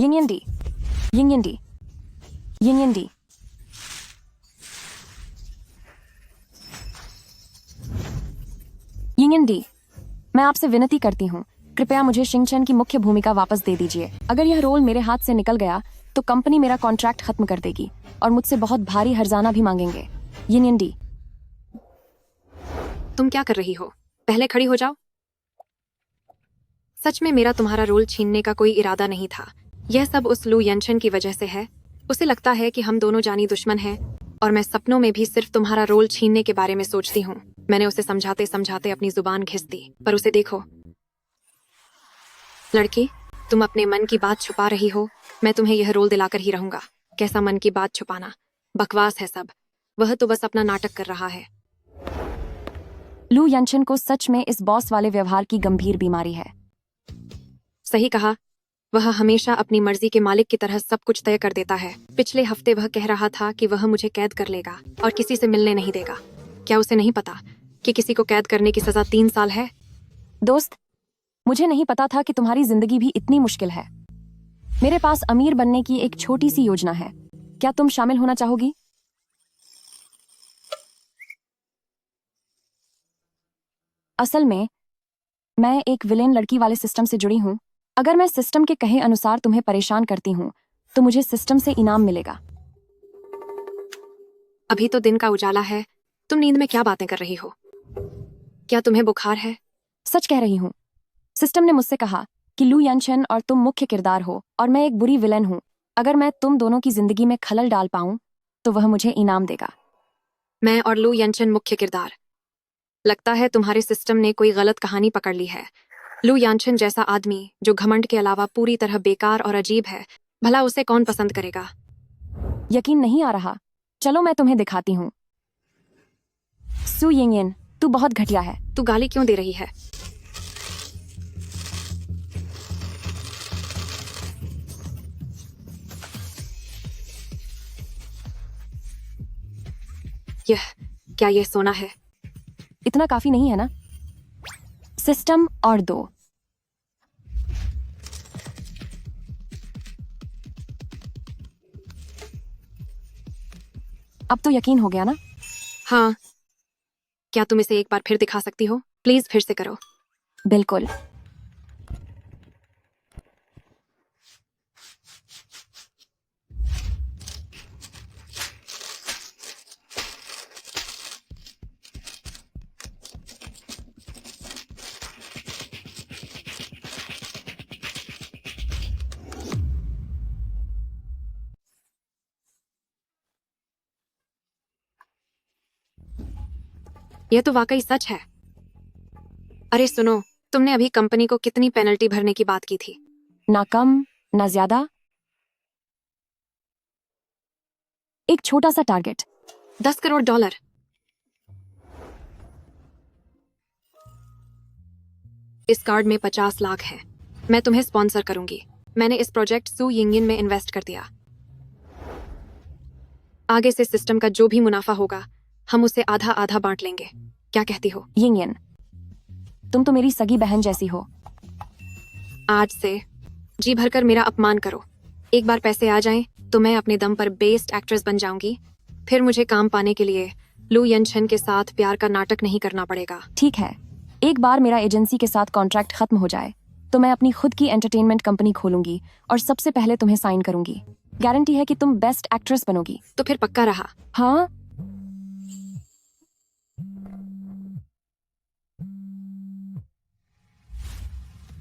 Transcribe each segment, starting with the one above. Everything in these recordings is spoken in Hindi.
Yin D. Yin D. Yin D. Yin D. मैं आपसे विनती करती हूँ, कृपया मुझे शिंगचैन की मुख्य भूमिका वापस दे दीजिए। अगर यह रोल मेरे हाथ से निकल गया तो कंपनी मेरा कॉन्ट्रैक्ट खत्म कर देगी और मुझसे बहुत भारी हर्जाना भी मांगेंगे। Yin D. तुम क्या कर रही हो? पहले खड़ी हो जाओ। सच में मेरा तुम्हारा रोल छीनने का कोई इरादा नहीं था। यह सब उस लू यंशन की वजह से है। उसे लगता है कि हम दोनों जानी दुश्मन हैं और मैं सपनों में भी सिर्फ तुम्हारा रोल छीनने के बारे में सोचती हूँ। मैंने उसे समझाते समझाते अपनी जुबान घिस दी, पर उसे देखो। लड़की, तुम अपने मन की बात छुपा रही हो। मैं तुम्हें यह रोल दिलाकर ही रहूंगा। कैसा मन की बात छुपाना? बकवास है सब। वह तो बस अपना नाटक कर रहा है। लू यंशन को सच में इस बॉस वाले व्यवहार की गंभीर बीमारी है। सही कहा। वह हमेशा अपनी मर्जी के मालिक की तरह सब कुछ तय कर देता है। पिछले हफ्ते वह कह रहा था कि वह मुझे कैद कर लेगा और किसी से मिलने नहीं देगा। क्या उसे नहीं पता कि किसी को कैद करने की सजा 3 साल है? दोस्त, मुझे नहीं पता था कि तुम्हारी जिंदगी भी इतनी मुश्किल है। मेरे पास अमीर बनने की एक छोटी सी योजना है। क्या तुम शामिल होना चाहोगी? असल में मैं एक विलेन लड़की वाले सिस्टम से जुड़ी हूँ। अगर मैं सिस्टम के कहे अनुसार तुम्हें परेशान करती हूँ तो मुझे सिस्टम से इनाम मिलेगा। अभी तो दिन का उजाला है। तुम नींद में क्या बातें कर रही हो? क्या तुम्हें बुखार है? सच कह रही हूँ। सिस्टम ने मुझसे कहा कि लू यंशन और तुम मुख्य किरदार हो और मैं एक बुरी विलेन हूँ। अगर मैं तुम दोनों की जिंदगी में खलल डाल पाऊं तो वह मुझे इनाम देगा। मैं और लू यंशन मुख्य किरदार? लगता है तुम्हारे सिस्टम ने कोई गलत कहानी पकड़ ली है। लू यानशन जैसा आदमी जो घमंड के अलावा पूरी तरह बेकार और अजीब है, भला उसे कौन पसंद करेगा? यकीन नहीं आ रहा? चलो मैं तुम्हें दिखाती हूँ। सू यिंगयन, तू बहुत घटिया है। तू गाली क्यों दे रही है? क्या यह सोना है? इतना काफी नहीं है ना? सिस्टम और 2। अब तो यकीन हो गया ना? हाँ। क्या तुम इसे एक बार फिर दिखा सकती हो? प्लीज फिर से करो। बिल्कुल। यह तो वाकई सच है। अरे सुनो, तुमने अभी कंपनी को कितनी पेनल्टी भरने की बात की थी? ना कम ना ज्यादा, एक छोटा सा टारगेट। 10 करोड़ डॉलर। इस कार्ड में 50 लाख है। मैं तुम्हें स्पॉन्सर करूंगी। मैंने इस प्रोजेक्ट सू यिंगयन में इन्वेस्ट कर दिया। आगे से सिस्टम का जो भी मुनाफा होगा हम उसे आधा आधा बांट लेंगे। क्या कहती हो? यिंगयन, तुम तो मेरी सगी बहन जैसी हो। आज से जी भरकर मेरा अपमान करो। एक बार पैसे आ जाएं तो मैं अपने दम पर बेस्ट एक्ट्रेस बन जाऊंगी। फिर मुझे काम पाने के लिए लू यंशन के साथ प्यार का नाटक नहीं करना पड़ेगा। ठीक है, एक बार मेरा एजेंसी के साथ कॉन्ट्रैक्ट खत्म हो जाए तो मैं अपनी खुद की एंटरटेनमेंट कंपनी खोलूंगी और सबसे पहले तुम्हें साइन करूंगी। गारंटी है कि तुम बेस्ट एक्ट्रेस बनोगी। तो फिर पक्का रहा? हाँ।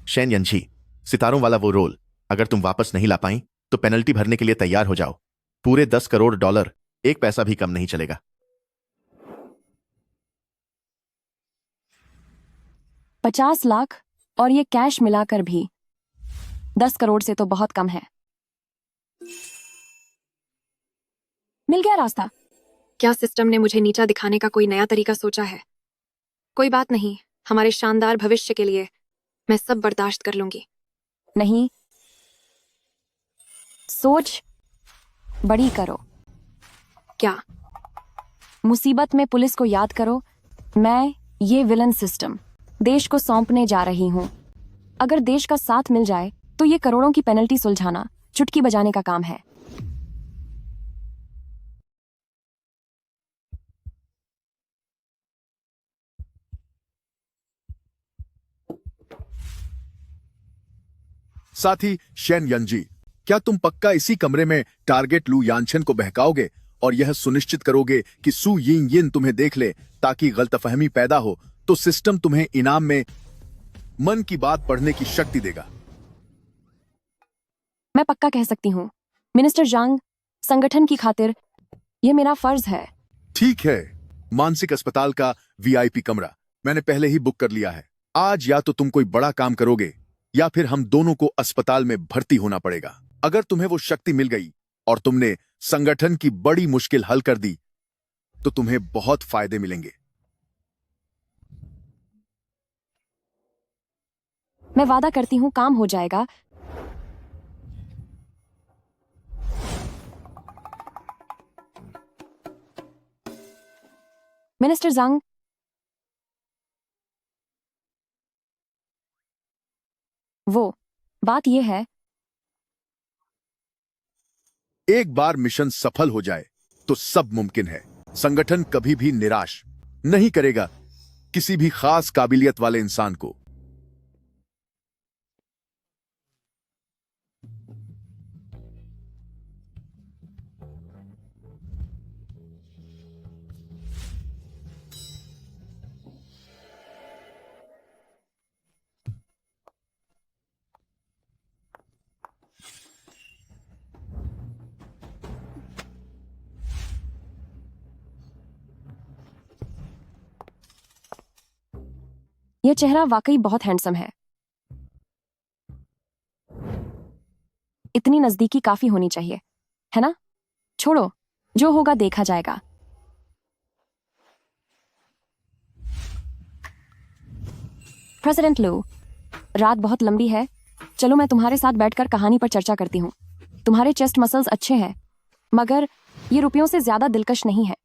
शेन यंशी, सितारों वाला वो रोल अगर तुम वापस नहीं ला पाई तो पेनल्टी भरने के लिए तैयार हो जाओ। पूरे 10 करोड़ डॉलर, एक पैसा भी कम नहीं चलेगा। 50 लाख और ये कैश मिलाकर भी 10 करोड़ से तो बहुत कम है। मिल गया रास्ता। क्या सिस्टम ने मुझे नीचा दिखाने का कोई नया तरीका सोचा है? कोई बात नहीं, हमारे शानदार भविष्य के लिए मैं सब बर्दाश्त कर लूंगी। नहीं, सोच बड़ी करो। क्या? मुसीबत में पुलिस को याद करो। मैं ये विलन सिस्टम देश को सौंपने जा रही हूं। अगर देश का साथ मिल जाए तो ये करोड़ों की पेनल्टी सुलझाना चुटकी बजाने का काम है। साथी शेन यंजी, क्या तुम पक्का इसी कमरे में टारगेट लू यानचेन को बहकाओगे और यह सुनिश्चित करोगे कि सू यिंग यिन तुम्हें देख ले ताकि गलतफहमी पैदा हो तो सिस्टम तुम्हें इनाम में मन की बात पढ़ने की शक्ति देगा। मैं पक्का कह सकती हूँ मिनिस्टर जांग, संगठन की खातिर यह मेरा फर्ज है। ठीक है, मानसिक अस्पताल का वीआईपी कमरा मैंने पहले ही बुक कर लिया है। आज या तो तुम कोई बड़ा काम करोगे या फिर हम दोनों को अस्पताल में भर्ती होना पड़ेगा। अगर तुम्हें वो शक्ति मिल गई और तुमने संगठन की बड़ी मुश्किल हल कर दी तो तुम्हें बहुत फायदे मिलेंगे। मैं वादा करती हूँ काम हो जाएगा। मिनिस्टर जांग, वो बात यह है, एक बार मिशन सफल हो जाए तो सब मुमकिन है। संगठन कभी भी निराश नहीं करेगा किसी भी खास काबिलियत वाले इंसान को। यह चेहरा वाकई बहुत हैंडसम है। इतनी नजदीकी काफी होनी चाहिए, है ना? छोड़ो, जो होगा देखा जाएगा। प्रेसिडेंट लू, रात बहुत लंबी है। चलो मैं तुम्हारे साथ बैठकर कहानी पर चर्चा करती हूँ। तुम्हारे चेस्ट मसल्स अच्छे हैं, मगर ये रुपयों से ज्यादा दिलकश नहीं है।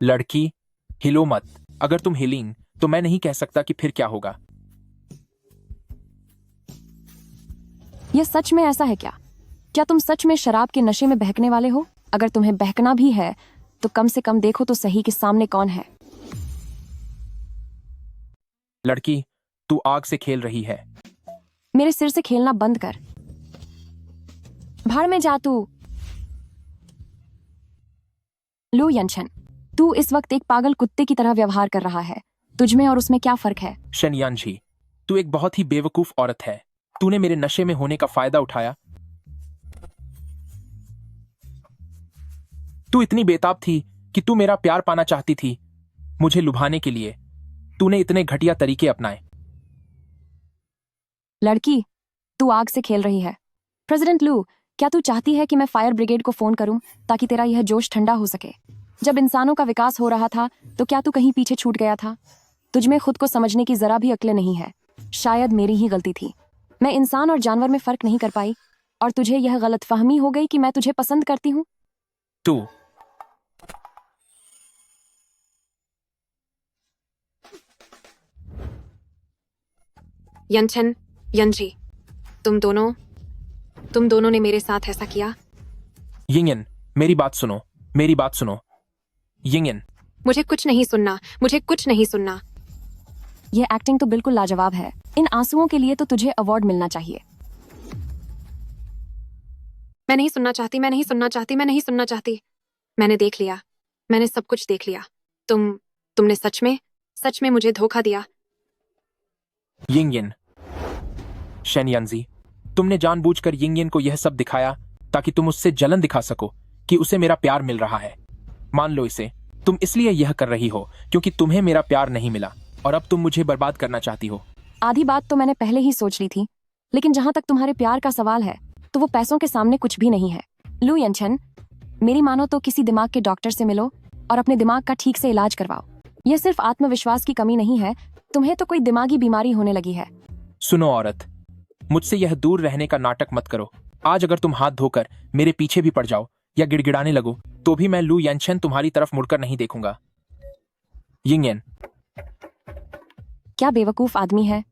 लड़की, हिलो मत। अगर तुम हिलीं तो मैं नहीं कह सकता कि फिर क्या होगा। यह सच में ऐसा है क्या? क्या तुम सच में शराब के नशे में बहकने वाले हो? अगर तुम्हें बहकना भी है तो कम से कम देखो तो सही कि सामने कौन है। लड़की, तू आग से खेल रही है। मेरे सिर से खेलना बंद कर। भाड़ में जा तू। लू यंचन, तू इस वक्त एक पागल कुत्ते की तरह व्यवहार कर रहा है। तुझमें और उसमें क्या फर्क है? शनयानजी, तू एक बहुत ही बेवकूफ औरत है। तूने मेरे नशे में होने का फायदा उठाया। तू इतनी बेताब थी कि तू मेरा प्यार पाना चाहती थी। मुझे लुभाने के लिए तूने इतने घटिया तरीके अपनाए। लड़की, तू आग से खेल रही है। प्रेसिडेंट लू, क्या तू चाहती है कि मैं फायर ब्रिगेड को फोन करूं ताकि तेरा यह जोश ठंडा हो सके? जब इंसानों का विकास हो रहा था तो क्या तू कहीं पीछे छूट गया था? तुझमें खुद को समझने की जरा भी अक्ल नहीं है। शायद मेरी ही गलती थी। मैं इंसान और जानवर में फर्क नहीं कर पाई और तुझे यह गलतफहमी हो गई कि मैं तुझे पसंद करती हूँ। तू यंचन, यंजी, तुम दोनों ने मेरे साथ ऐसा किया। यिंगन, मेरी बात सुनो, मेरी बात सुनो। यिंगन, मुझे कुछ नहीं सुनना, मुझे कुछ नहीं सुनना। यह एक्टिंग तो बिल्कुल लाजवाब है। इन आंसुओं के लिए तो तुझे अवार्ड मिलना चाहिए। मैं नहीं सुनना चाहती, मैं नहीं सुनना चाहती, मैं नहीं सुनना चाहती। मैंने देख लिया, मैंने सब कुछ देख लिया। तुमने सच में मुझे धोखा दिया। यिंगन, शनयानजी, तुमने जानबूझकर यिंगन को यह सब दिखाया ताकि तुम उससे जलन दिखा सको कि उसे मेरा प्यार मिल रहा है। मान लो इसे, तुम इसलिए यह कर रही हो क्योंकि तुम्हें मेरा प्यार नहीं मिला और अब तुम मुझे बर्बाद करना चाहती हो। आधी बात तो मैंने पहले ही सोच ली थी, लेकिन जहां तक तुम्हारे प्यार का सवाल है तो वो पैसों के सामने कुछ भी नहीं है। लू यंचन, मेरी मानो तो किसी दिमाग के डॉक्टर से मिलो और अपने दिमाग का ठीक से इलाज करवाओ। यह सिर्फ आत्मविश्वास की कमी नहीं है, तुम्हें तो कोई दिमागी बीमारी होने लगी है। सुनो औरत, मुझसे यह दूर रहने का नाटक मत करो। आज अगर तुम हाथ धोकर मेरे पीछे भी पड़ जाओ या गिड़गिड़ाने लगो तो भी मैं लू यंचन तुम्हारी तरफ मुड़कर नहीं देखूंगा। यिंगन, क्या बेवकूफ आदमी है।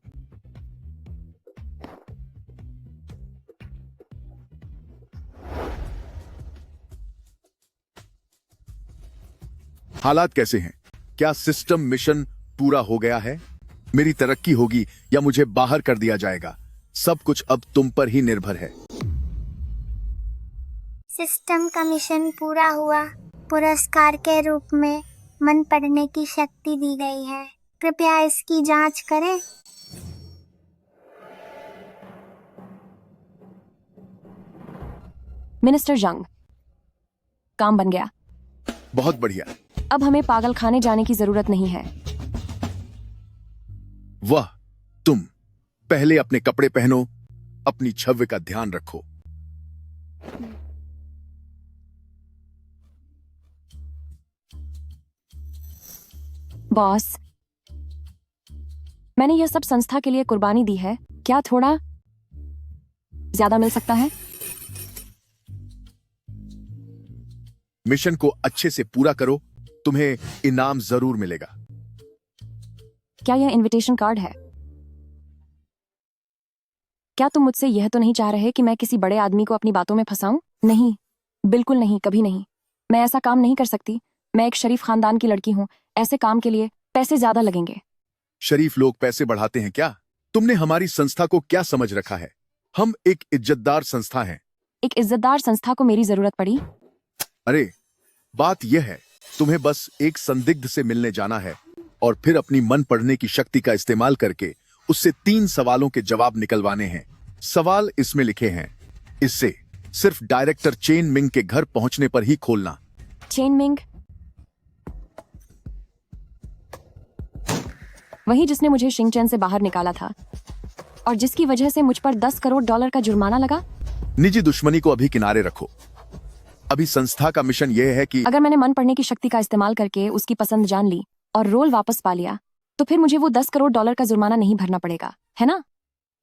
हालात कैसे हैं? क्या सिस्टम मिशन पूरा हो गया है? मेरी तरक्की होगी या मुझे बाहर कर दिया जाएगा? सब कुछ अब तुम पर ही निर्भर है। सिस्टम का मिशन पूरा हुआ। पुरस्कार के रूप में मन पढ़ने की शक्ति दी गई है। कृपया इसकी जांच करें। मिनिस्टर जंग, काम बन गया। बहुत बढ़िया। अब हमें पागल खाने जाने की जरूरत नहीं है। वाह, तुम पहले अपने कपड़े पहनो, अपनी छवि का ध्यान रखो। बॉस, मैंने यह सब संस्था के लिए कुर्बानी दी है। क्या थोड़ा ज्यादा मिल सकता है? मिशन को अच्छे से पूरा करो, तुम्हें इनाम जरूर मिलेगा। क्या यह इनविटेशन कार्ड है? क्या तुम मुझसे यह तो नहीं चाह रहे कि मैं किसी बड़े आदमी को अपनी बातों में फंसाऊं? नहीं, बिल्कुल नहीं, कभी नहीं। मैं ऐसा काम नहीं कर सकती। मैं एक शरीफ खानदान की लड़की हूं। ऐसे काम के लिए पैसे ज्यादा लगेंगे। शरीफ लोग पैसे बढ़ाते हैं क्या? तुमने हमारी संस्था को क्या समझ रखा है? हम एक इज्जतदार संस्था हैं। एक इज्जतदार संस्था को मेरी जरूरत पड़ी? अरे, बात यह है, तुम्हें बस एक संदिग्ध से मिलने जाना है और फिर अपनी मन पढ़ने की शक्ति का इस्तेमाल करके उससे 3 सवालों के जवाब निकलवाने हैं। सवाल इसमें लिखे हैं। इससे सिर्फ डायरेक्टर चेन मिंग के घर पहुंचने पर ही खोलना। Chain Ming? वही जिसने मुझे शिंगचैन से बाहर निकाला था और जिसकी वजह से मुझ पर $10 करोड़ का जुर्माना लगा। निजी दुश्मनी को अभी किनारे रखो। अभी संस्था का मिशन यह है कि अगर मैंने मन पढ़ने की शक्ति का इस्तेमाल करके उसकी पसंद जान ली और रोल वापस पा लिया, तो फिर मुझे वो $10 करोड़ का जुर्माना नहीं भरना पड़ेगा, है ना?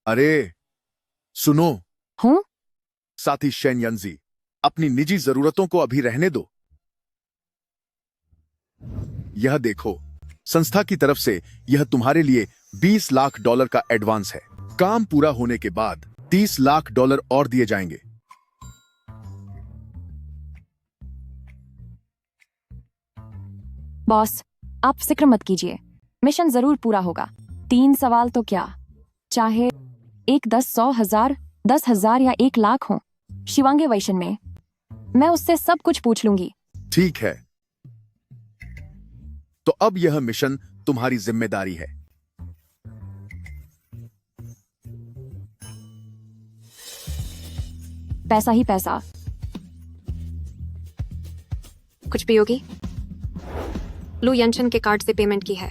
अरे सुनो, हूँ? साथी शेन यंजी, अपनी निजी जरूरतों को अभी रहने दो। यह देखो, संस्था की तरफ से यह तुम्हारे लिए $20 लाख का एडवांस है। काम पूरा होने के बाद $30 लाख और दिए जाएंगे। बॉस, आप फिक्र मत कीजिए, मिशन जरूर पूरा होगा। 3 सवाल तो क्या, चाहे 1, 10, 100, 1000, 10,000 या 1 लाख हो, शिवांगी वैशन में मैं उससे सब कुछ पूछ लूंगी। ठीक है, तो अब यह मिशन तुम्हारी जिम्मेदारी है। पैसा ही पैसा। कुछ भी होगी? लू यंशन के कार्ड से पेमेंट की है।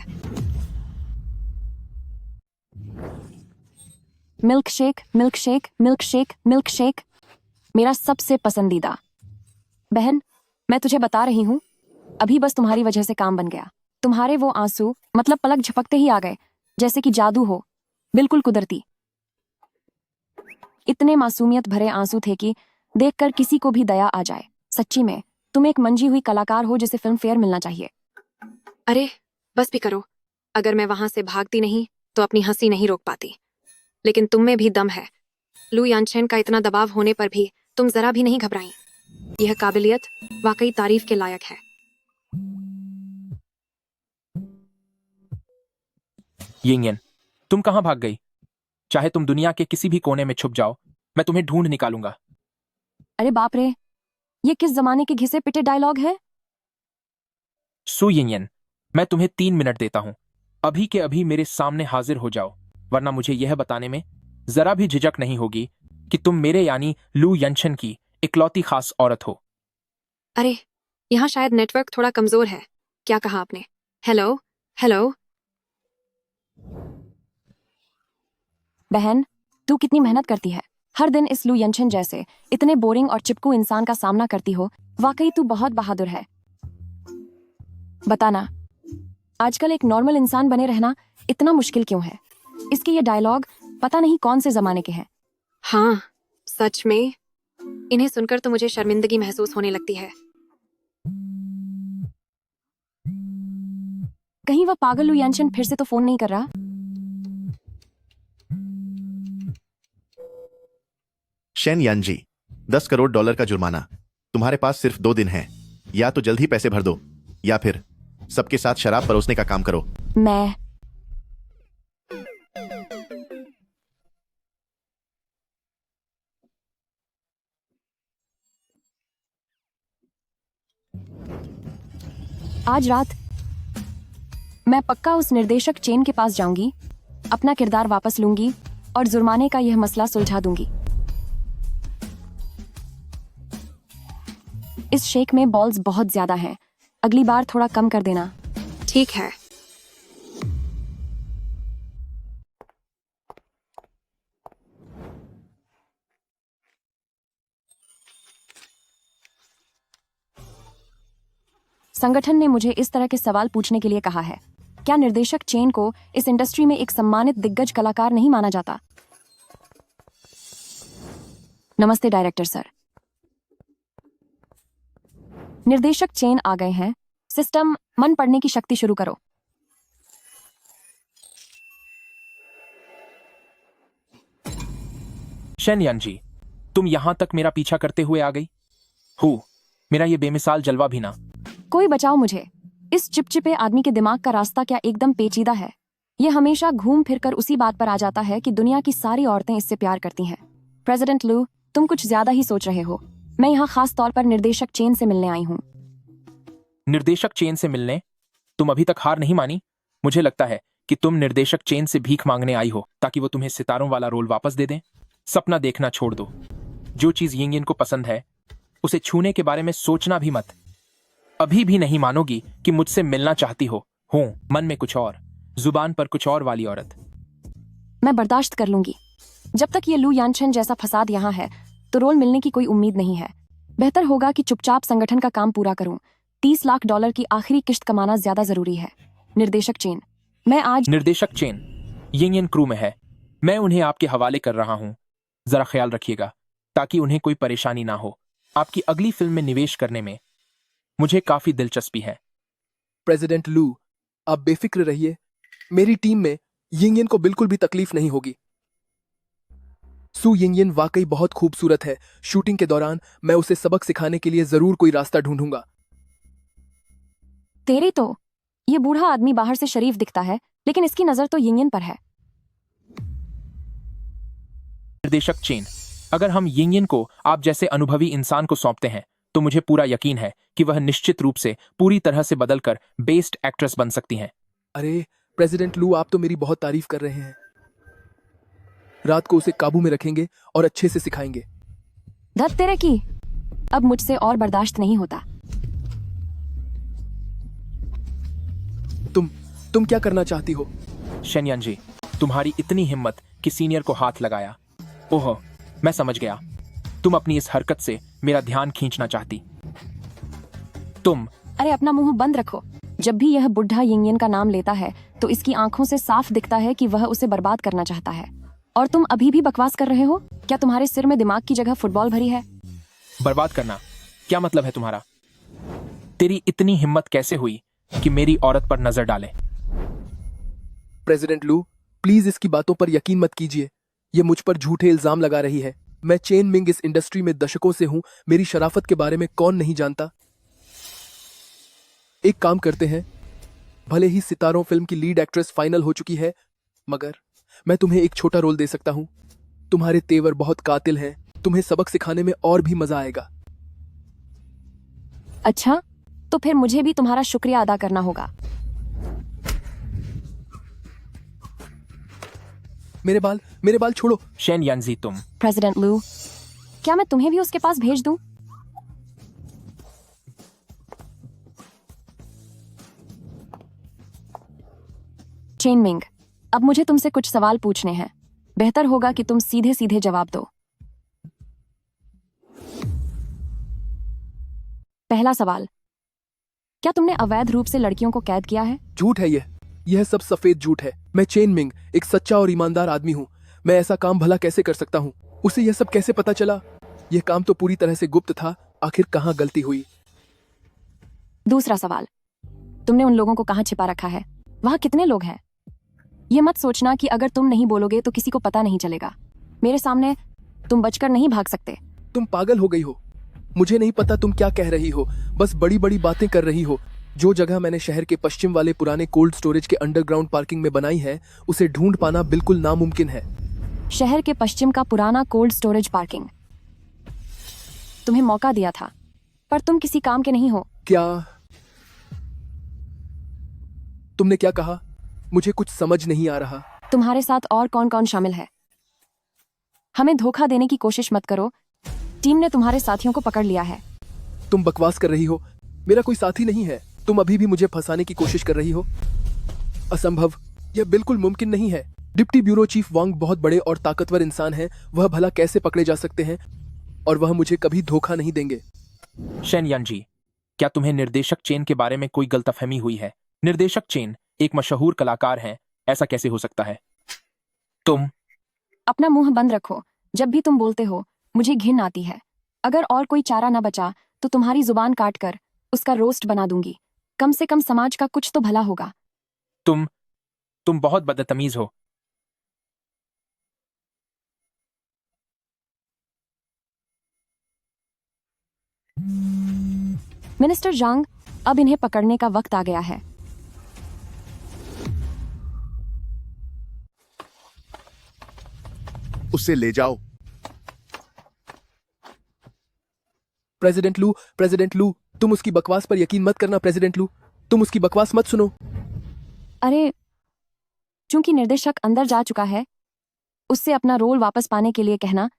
Milk shake, milk shake, milk shake, milk shake, मेरा सबसे पसंदीदा। बहन, मैं तुझे बता रही हूँ, अभी बस तुम्हारी वजह से काम बन गया। तुम्हारे वो आंसू मतलब पलक झपकते ही आ गए, जैसे कि जादू हो, बिल्कुल कुदरती। इतने मासूमियत भरे आंसू थे कि देखकर किसी को भी दया आ जाए। सच्ची में तुम एक मंजी हुई कलाकार हो जिसे फिल्म फेयर मिलना चाहिए। अरे बस भी करो। अगर मैं वहां से भागती नहीं तो अपनी हंसी नहीं रोक पाती। लेकिन तुम में भी दम है। लू यानचेन का इतना दबाव होने पर भी तुम जरा भी नहीं घबराई। यह काबिलियत वाकई तारीफ के लायक है। यिंगयन, तुम कहां भाग गई? चाहे तुम दुनिया के किसी भी कोने में छुप जाओ, मैं तुम्हें ढूंढ निकालूंगा। अरे बाप रे, ये किस जमाने के घिसे पिटे डायलॉग है? सु यिंगयन, मैं तुम्हें 3 मिनट देता हूं। अभी के अभी मेरे सामने हाजिर हो जाओ, वरना मुझे यह बताने में जरा भी झिझक नहीं होगी कि तुम मेरे यानी लू यंशन की इकलौती खास औरत हो। अरे यहाँ शायद नेटवर्क थोड़ा कमजोर है। क्या कहा आपने? Hello hello. बहन, तू कितनी मेहनत करती है। हर दिन इस लू यंशन जैसे इतने बोरिंग और चिपकू इंसान का सामना करती हो। वाकई तू बहुत बहादुर है। बताना, आजकल एक नॉर्मल इंसान बने रहना इतना मुश्किल क्यों है? इसके ये डायलॉग पता नहीं कौन से जमाने के हैं। हाँ सच में, इन्हें सुनकर तो मुझे शर्मिंदगी महसूस होने लगती है। कहीं वह पागल लू यंशन फिर से तो फोन नहीं कर रहा? शेन यानजी, $10 करोड़ का जुर्माना। तुम्हारे पास सिर्फ 2 दिन है। या तो जल्द ही पैसे भर दो या फिर सबके साथ शराब परोसने का काम करो। मैं आज रात मैं पक्का उस निर्देशक चेन के पास जाऊंगी, अपना किरदार वापस लूंगी और जुर्माने का यह मसला सुलझा दूंगी। इस शेक में बॉल्स बहुत ज्यादा हैं, अगली बार थोड़ा कम कर देना। ठीक है। संगठन ने मुझे इस तरह के सवाल पूछने के लिए कहा है। क्या निर्देशक चेन को इस इंडस्ट्री में एक सम्मानित दिग्गज कलाकार नहीं माना जाता? नमस्ते डायरेक्टर सर। निर्देशक चेन आ गए हैं। सिस्टम मन पढ़ने की शक्ति शुरू करो। शेन यानजी, तुम यहां तक मेरा पीछा करते हुए आ गई हो। मेरा ये बेमिसाल जलवा भी ना। कोई बचाओ मुझे। इस चिपचिपे आदमी के दिमाग का रास्ता क्या एकदम पेचीदा है। ये हमेशा घूम फिर कर उसी बात पर आ जाता है कि दुनिया की सारी औरतें इससे प्यार करती हैं। प्रेसिडेंट लू, तुम कुछ ज्यादा ही सोच रहे हो। मैं यहाँ खास तौर पर निर्देशक चेन से मिलने आई हूँ। निर्देशक चेन से मिलने? तुम अभी तक हार नहीं मानी? मुझे लगता है कि तुम निर्देशक चेन से भीख मांगने आई हो ताकि वो तुम्हें सितारों वाला रोल वापस दे दें। सपना देखना छोड़ दो। जो चीज यिंग को पसंद है उसे छूने के बारे में सोचना भी मत। अभी भी नहीं मानोगी कि मुझसे मिलना चाहती हो। मन में कुछ और, जुबान पर कुछ और वाली औरत। मैं बर्दाश्त कर लूंगी। जब तक ये लू यानचन जैसा फसाद यहाँ है तो रोल मिलने की कोई उम्मीद नहीं है। बेहतर होगा कि चुपचाप संगठन का काम पूरा करूं। $30 लाख की आखिरी किश्त कमाना ज्यादा जरूरी है। निर्देशक चेन, मैं आज निर्देशक चेन यिंग क्रू में है। मैं उन्हें आपके हवाले कर रहा हूं। जरा ख्याल रखिएगा ताकि उन्हें कोई परेशानी ना हो। आपकी अगली फिल्म में निवेश करने में मुझे काफी दिलचस्पी है। प्रेसिडेंट लू, आप बेफिक्र रहिए। मेरी टीम में यिंग को बिल्कुल भी तकलीफ नहीं होगी। सू यिंग वाकई बहुत खूबसूरत है। शूटिंग के दौरान मैं उसे सबक सिखाने के लिए जरूर कोई रास्ता ढूंढूंगा। तेरी तो ये बूढ़ा आदमी बाहर से शरीफ दिखता है, लेकिन इसकी नजर तो यिंग पर है। निर्देशक चेन, अगर हम यिंग को आप जैसे अनुभवी इंसान को सौंपते हैं तो मुझे पूरा यकीन है कि वह निश्चित रूप से पूरी तरह से बदलकर बेस्ट एक्ट्रेस बन सकती हैं। अरे प्रेसिडेंट लू, आप तो मेरी बहुत तारीफ कर रहे हैं। रात को उसे काबू में रखेंगे और अच्छे से सिखाएंगे। धत तेरे की, अब मुझसे और बर्दाश्त नहीं होता। तुम क्या करना चाहती हो? शेनयान जी, तुम्हारी इतनी हिम्मत कि सीनियर को हाथ लगाया। ओह, मैं समझ गया। तुम अपनी इस हरकत से मेरा ध्यान खींचना चाहती। तुम अरे अपना मुंह बंद रखो। जब भी यह बुढ़ा यिंग का नाम लेता है तो इसकी आंखों से साफ दिखता है कि वह उसे बर्बाद करना चाहता है। और तुम अभी भी बकवास कर रहे हो? क्या तुम्हारे सिर में दिमाग की जगह फुटबॉल भरी है? बर्बाद करना क्या मतलब है तुम्हारा? तेरी इतनी हिम्मत कैसे हुई कि मेरी औरत पर नजर डाले? प्रेसिडेंट लू, प्लीज इसकी बातों पर यकीन मत कीजिए। ये मुझ पर झूठे इल्जाम लगा रही है। मैं चेन मिंग इस इंडस्ट्री में दशकों से हूं। मेरी शराफत के बारे में कौन नहीं जानता। एक काम करते हैं, भले ही सितारों फिल्म की लीड एक्ट्रेस फाइनल हो चुकी है, मगर मैं तुम्हें एक छोटा रोल दे सकता हूं। तुम्हारे तेवर बहुत कातिल हैं। तुम्हें सबक सिखाने में और भी मजा आएगा। अच्छा, तो फिर मुझे भी तुम्हारा शुक्रिया अदा करना होगा। मेरे बाल छोड़ो। शेन यानजी, तुम प्रेसिडेंट लू, क्या मैं तुम्हें भी उसके पास भेज दूं? चेन मिंग, अब मुझे तुमसे कुछ सवाल पूछने हैं। बेहतर होगा कि तुम सीधे सीधे जवाब दो। पहला सवाल, क्या तुमने अवैध रूप से लड़कियों को कैद किया है? झूठ है यह सब सफेद झूठ है। मैं चेन मिंग एक सच्चा और ईमानदार आदमी हूँ। मैं ऐसा काम भला कैसे कर सकता हूँ? उसे यह सब कैसे पता चला? यह काम तो पूरी तरह से गुप्त था। आखिर कहाँ गलती हुई? दूसरा सवाल, तुमने उन लोगों को कहाँ छिपा रखा है? वहां कितने लोग हैं? ये मत सोचना कि अगर तुम नहीं बोलोगे तो किसी को पता नहीं चलेगा। मेरे सामने तुम बचकर नहीं भाग सकते। तुम पागल हो गई हो। मुझे नहीं पता तुम क्या कह रही हो। बस बड़ी बड़ी बातें कर रही हो। जो जगह मैंने शहर के पश्चिम वाले पुराने कोल्ड स्टोरेज के अंडरग्राउंड पार्किंग में बनाई है, उसे ढूंढ पाना बिल्कुल नामुमकिन है। शहर के पश्चिम का पुराना कोल्ड स्टोरेज पार्किंग। तुम्हें मौका दिया था, पर तुम किसी काम के नहीं हो। क्या तुमने क्या कहा? मुझे कुछ समझ नहीं आ रहा। तुम्हारे साथ और कौन कौन शामिल है? हमें धोखा देने की कोशिश मत करो। टीम ने तुम्हारे साथियों को पकड़ लिया है। तुम बकवास कर रही हो। मेरा कोई साथी नहीं है। तुम अभी भी मुझे फंसाने की कोशिश कर रही हो। असंभव। यह बिल्कुल मुमकिन नहीं है। डिप्टी ब्यूरो चीफ वांग बहुत बड़े और ताकतवर इंसान हैं। वह भला कैसे पकड़े जा सकते हैं? और वह मुझे कभी धोखा नहीं देंगे। शेन यानजी, क्या तुम्हें निर्देशक चेन के बारे में कोई गलतफहमी हुई है? निर्देशक चेन एक मशहूर कलाकार हैं। ऐसा कैसे हो सकता है? तुम अपना मुंह बंद रखो। जब भी तुम बोलते हो मुझे घिन आती है। अगर और कोई चारा न बचा तो तुम्हारी जुबान काट कर उसका रोस्ट बना दूंगी। कम से कम समाज का कुछ तो भला होगा। तुम बहुत बदतमीज हो। मिनिस्टर जांग, अब इन्हें पकड़ने का वक्त आ गया है। उसे ले जाओ। प्रेसिडेंट लू, तुम उसकी बकवास पर यकीन मत करना। प्रेसिडेंट लू, तुम उसकी बकवास मत सुनो। अरे, चूंकि निर्देशक अंदर जा चुका है, उससे अपना रोल वापस पाने के लिए कहना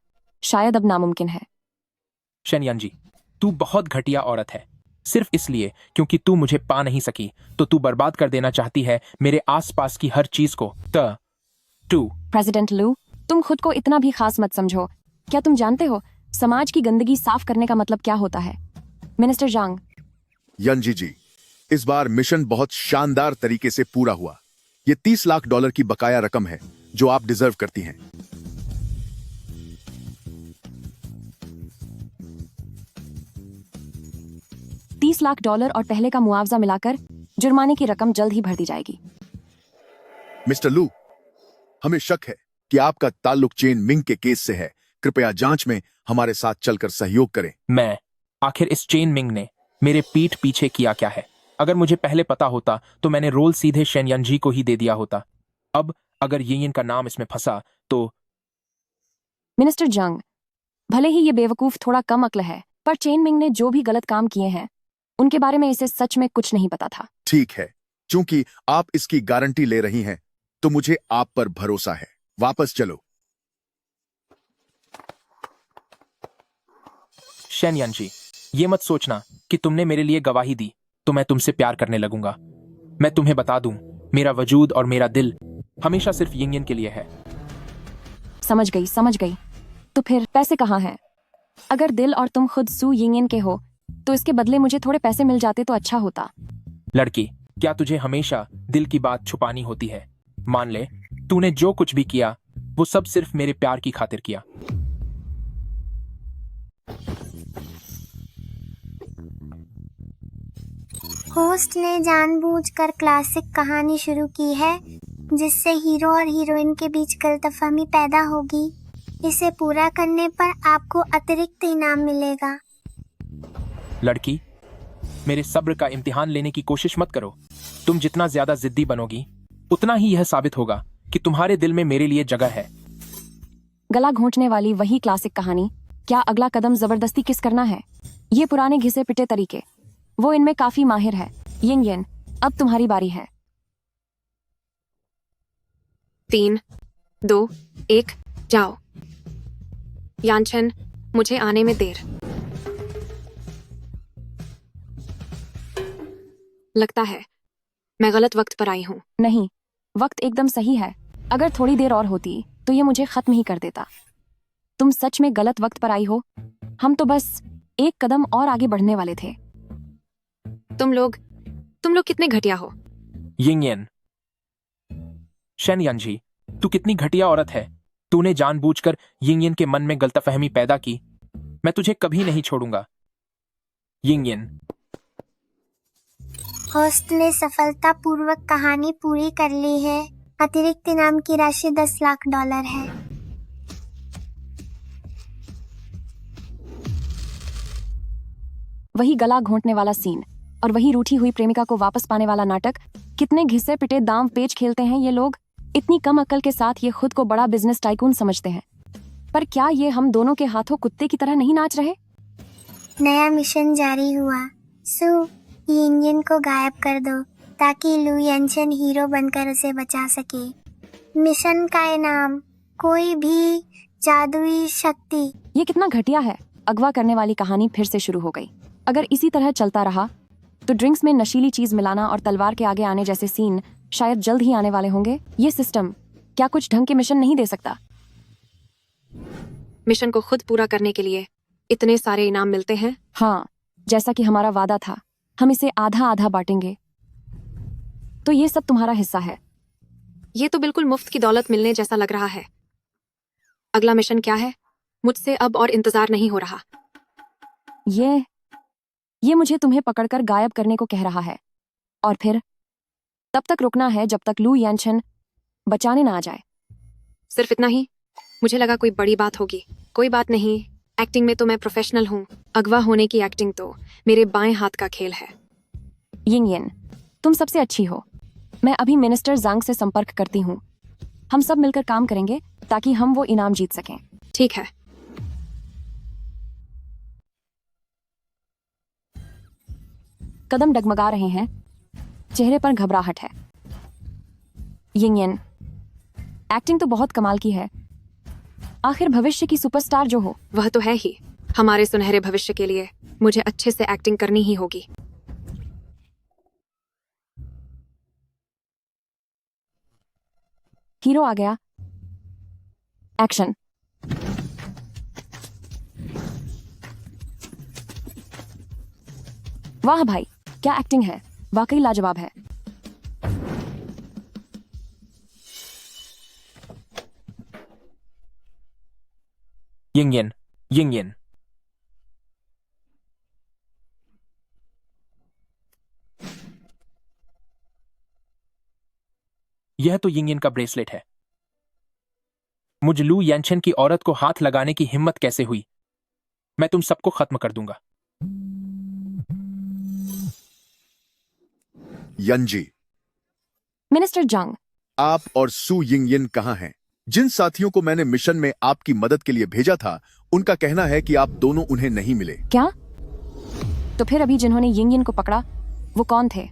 शायद अब नामुमकिन है। शेन यानजी, तू बहुत घटिया औरत है। सिर्फ इसलिए क्योंकि तू मुझे पा नहीं सकी तो तू बर्बाद कर देना चाहती है मेरे आसपास की हर चीज को। प्रेसिडेंट लू, तुम खुद को इतना भी खास मत समझो। क्या तुम जानते हो समाज की गंदगी साफ करने का मतलब क्या होता है? मिनिस्टर जांग, यंजी जी, इस बार मिशन बहुत शानदार तरीके से पूरा हुआ। ये $30 लाख की बकाया रकम है जो आप डिजर्व करती हैं। $30 लाख और पहले का मुआवजा मिलाकर जुर्माने की रकम जल्द ही भर दी जाएगी। मिस्टर लू, हमें शक है कि आपका ताल्लुक चेन मिंग के केस से है। कृपया जांच में हमारे साथ चलकर सहयोग करें। मैं आखिर इस चेन मिंग ने मेरे पीठ पीछे किया क्या है? अगर मुझे पहले पता होता तो मैंने रोल सीधे शेन यानजी को ही दे दिया होता। अब अगर यिंग का नाम इसमें फंसा तो। मिनिस्टर जंग, भले ही ये बेवकूफ थोड़ा कम अक्ल है, पर चेन मिंग ने जो भी गलत काम किए हैं उनके बारे में इसे सच में कुछ नहीं पता था। ठीक है, चूंकि आप इसकी गारंटी ले रही हैं तो मुझे आप पर भरोसा है। वापस चलो। शेन यानजी, ये मत सोचना कि तुमने मेरे लिए गवाही दी तो मैं तुमसे प्यार करने लगूंगा। मैं तुम्हें बता दूं, मेरा वजूद और मेरा दिल हमेशा सिर्फ यिंग के लिए है। समझ गई। तो फिर पैसे कहाँ हैं? अगर दिल और तुम खुद सू यिंग के हो तो इसके बदले मुझे थोड़े पैसे मिल जाते तो अच्छा होता। लड़की, क्या तुझे हमेशा दिल की बात छुपानी होती है? मान ले, तूने जो कुछ भी किया वो सब सिर्फ मेरे प्यार की खातिर किया। होस्ट ने जानबूझकर क्लासिक कहानी शुरू की है जिससे हीरो और हीरोइन के बीच गलतफहमी पैदा होगी। इसे पूरा करने पर आपको अतिरिक्त इनाम मिलेगा। लड़की, मेरे सब्र का इम्तिहान लेने की कोशिश मत करो। तुम जितना ज्यादा जिद्दी बनोगी उतना ही यह साबित होगा कि तुम्हारे दिल में मेरे लिए जगह है। गला घोंटने वाली वही क्लासिक कहानी। क्या अगला कदम जबरदस्ती किस करना है? ये पुराने घिसे पिटे तरीके, वो इनमें काफी माहिर है। यिंग, अब तुम्हारी बारी है। 3, 2, 1, जाओ। यानचन, मुझे आने में देर लगता है। मैं गलत वक्त पर आई हूँ। नहीं, वक्त एकदम सही है। अगर थोड़ी देर और होती तो ये मुझे खत्म ही कर देता। तुम सच में गलत वक्त पर आई हो। हम तो बस एक कदम और आगे बढ़ने वाले थे। तुम लोग कितने घटिया हो। यिंग, शेन यानजी, तू कितनी घटिया औरत है। तूने जानबूझकर यिंग के मन में गलतफहमी पैदा की। मैं तुझे कभी नहीं छोड़ूंगा। यिंग, होस्ट ने सफलतापूर्वक कहानी पूरी कर ली है। अतिरिक्त इनाम की राशि $10 लाख है। वही गला घोंटने वाला सीन। और वही रूठी हुई प्रेमिका को वापस पाने वाला नाटक। कितने घिसे पिटे दांव पेच खेलते हैं ये लोग। इतनी कम अकल के साथ ये खुद को बड़ा बिजनेस टाइकून समझते हैं। पर क्या ये हम दोनों के हाथों कुत्ते की तरह नहीं नाच रहे? नया मिशन जारी हुआ। सू, यिंगयन को गायब कर दो ताकि लू यंशन हीरो बनकर उसे बचा सके। मिशन का इनाम, कोई भी जादुई शक्ति। ये कितना घटिया है। अगवा करने वाली कहानी फिर से शुरू हो गई। अगर इसी तरह चलता रहा तो ड्रिंक्स में नशीली चीज मिलाना और तलवार के आगे आने जैसे सीन शायद जल्द ही आने वाले होंगे। ये सिस्टम क्या कुछ ढंग के मिशन नहीं दे सकता? मिशन को खुद पूरा करने के लिए इतने सारे इनाम मिलते हैं। हाँ, जैसा कि हमारा वादा था, हम इसे आधा आधा बांटेंगे। तो ये सब तुम्हारा हिस्सा है। ये तो बिल्कुल मुफ्त की दौलत मिलने जैसा लग रहा है। अगला मिशन क्या है? मुझसे अब और इंतजार नहीं हो रहा। ये मुझे तुम्हें पकड़कर गायब करने को कह रहा है और फिर तब तक रुकना है जब तक लू यानशन बचाने ना आ जाए। सिर्फ इतना ही? मुझे लगा कोई बड़ी बात होगी। कोई बात नहीं, एक्टिंग में तो मैं प्रोफेशनल हूँ। अगवा होने की एक्टिंग तो मेरे बाएं हाथ का खेल है। यिंगयन, तुम सबसे अच्छी हो। मैं अभी मिनिस्टर जांग से संपर्क करती हूँ। हम सब मिलकर काम करेंगे ताकि हम वो इनाम जीत सकें। ठीक है। कदम डगमगा रहे हैं, चेहरे पर घबराहट है। यिंगयन, एक्टिंग तो बहुत कमाल की है। आखिर भविष्य की सुपरस्टार जो हो। वह तो है ही। हमारे सुनहरे भविष्य के लिए मुझे अच्छे से एक्टिंग करनी ही होगी। हीरो आ गया। एक्शन। वाह भाई, क्या एक्टिंग है। वाकई लाजवाब है। यिंगयन, यिंगयन, यह तो यिंगयन का ब्रेसलेट है। मुझ लू यानशन की औरत को हाथ लगाने की हिम्मत कैसे हुई? मैं तुम सबको खत्म कर दूंगा। यंजी, मिनिस्टर जांग, आप और सू यिंगयन कहाँ हैं? जिन साथियों को मैंने मिशन में आपकी मदद के लिए भेजा था, उनका कहना है कि आप दोनों उन्हें नहीं मिले। क्या? तो फिर अभी जिन्होंने यिंगयन को पकड़ा वो कौन थे?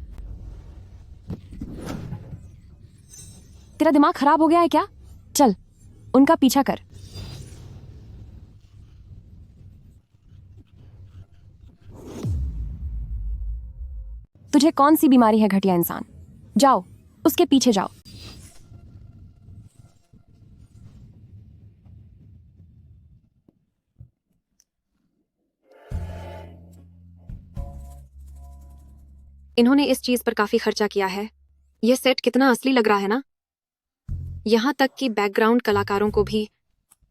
तेरा दिमाग खराब हो गया है क्या? चल, उनका पीछा कर। तुझे कौन सी बीमारी है घटिया इंसान? जाओ, उसके पीछे जाओ। इन्होंने इस चीज पर काफी खर्चा किया है। यह सेट कितना असली लग रहा है ना। यहाँ तक कि बैकग्राउंड कलाकारों को भी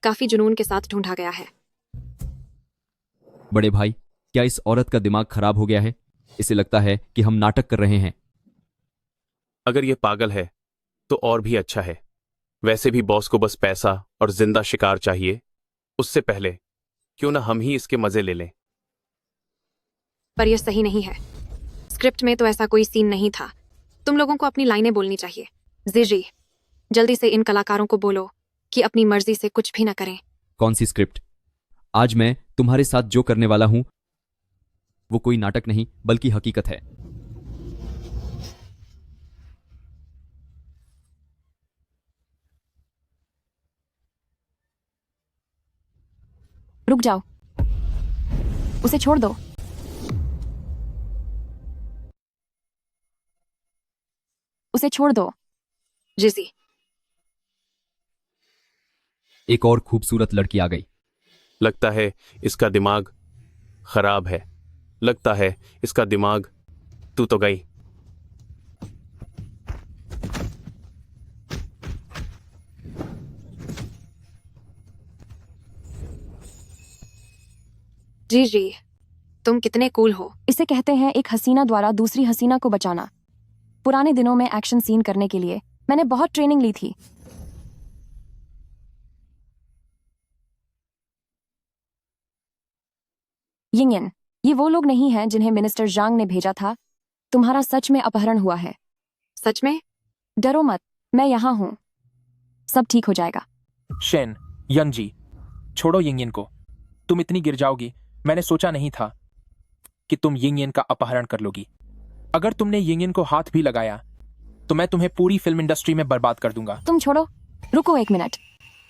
काफी जुनून के साथ ढूंढा गया है। बड़े भाई, क्या इस औरत का दिमाग खराब हो गया है? इसे लगता है कि हम नाटक कर रहे हैं। अगर ये पागल है तो और भी अच्छा है। वैसे भी बॉस को बस पैसा और जिंदा शिकार चाहिए। उससे पहले क्यों ना हम ही इसके मजे ले लें। पर यह सही नहीं है। स्क्रिप्ट में तो ऐसा कोई सीन नहीं था। तुम लोगों को अपनी लाइनें बोलनी चाहिए। जिजी, जल्दी से इन कलाकारों को बोलो कि अपनी मर्जी से कुछ भी ना करें। कौन सी स्क्रिप्ट? आज मैं तुम्हारे साथ जो करने वाला हूं वो कोई नाटक नहीं बल्कि हकीकत है। रुक जाओ, उसे छोड़ दो। उसे छोड़ दो। जिजी, एक और खूबसूरत लड़की आ गई। लगता है इसका दिमाग खराब है। लगता है इसका दिमाग। तू तो गई। जी, तुम कितने कूल हो। इसे कहते हैं एक हसीना द्वारा दूसरी हसीना को बचाना। पुराने दिनों में एक्शन सीन करने के लिए मैंने बहुत ट्रेनिंग ली थी। यिंगयन, ये वो लोग नहीं हैं जिन्हें मिनिस्टर जांग ने भेजा था तुम्हारा सच में अपहरण हुआ है। सच में? डरो मत, मैं यहाँ हूँ। सब ठीक हो जाएगा। शेन, यंजी, छोड़ो यिंगयन को। तुम इतनी गिर जाओगी, मैंने सोचा नहीं था कि तुम यिंगयन का अपहरण कर लोगी। अगर तुमने यिंगयन को हाथ भी लगाया तो मैं तुम्हें पूरी फिल्म इंडस्ट्री में बर्बाद कर दूंगा। तुम छोड़ो, रुको एक मिनट।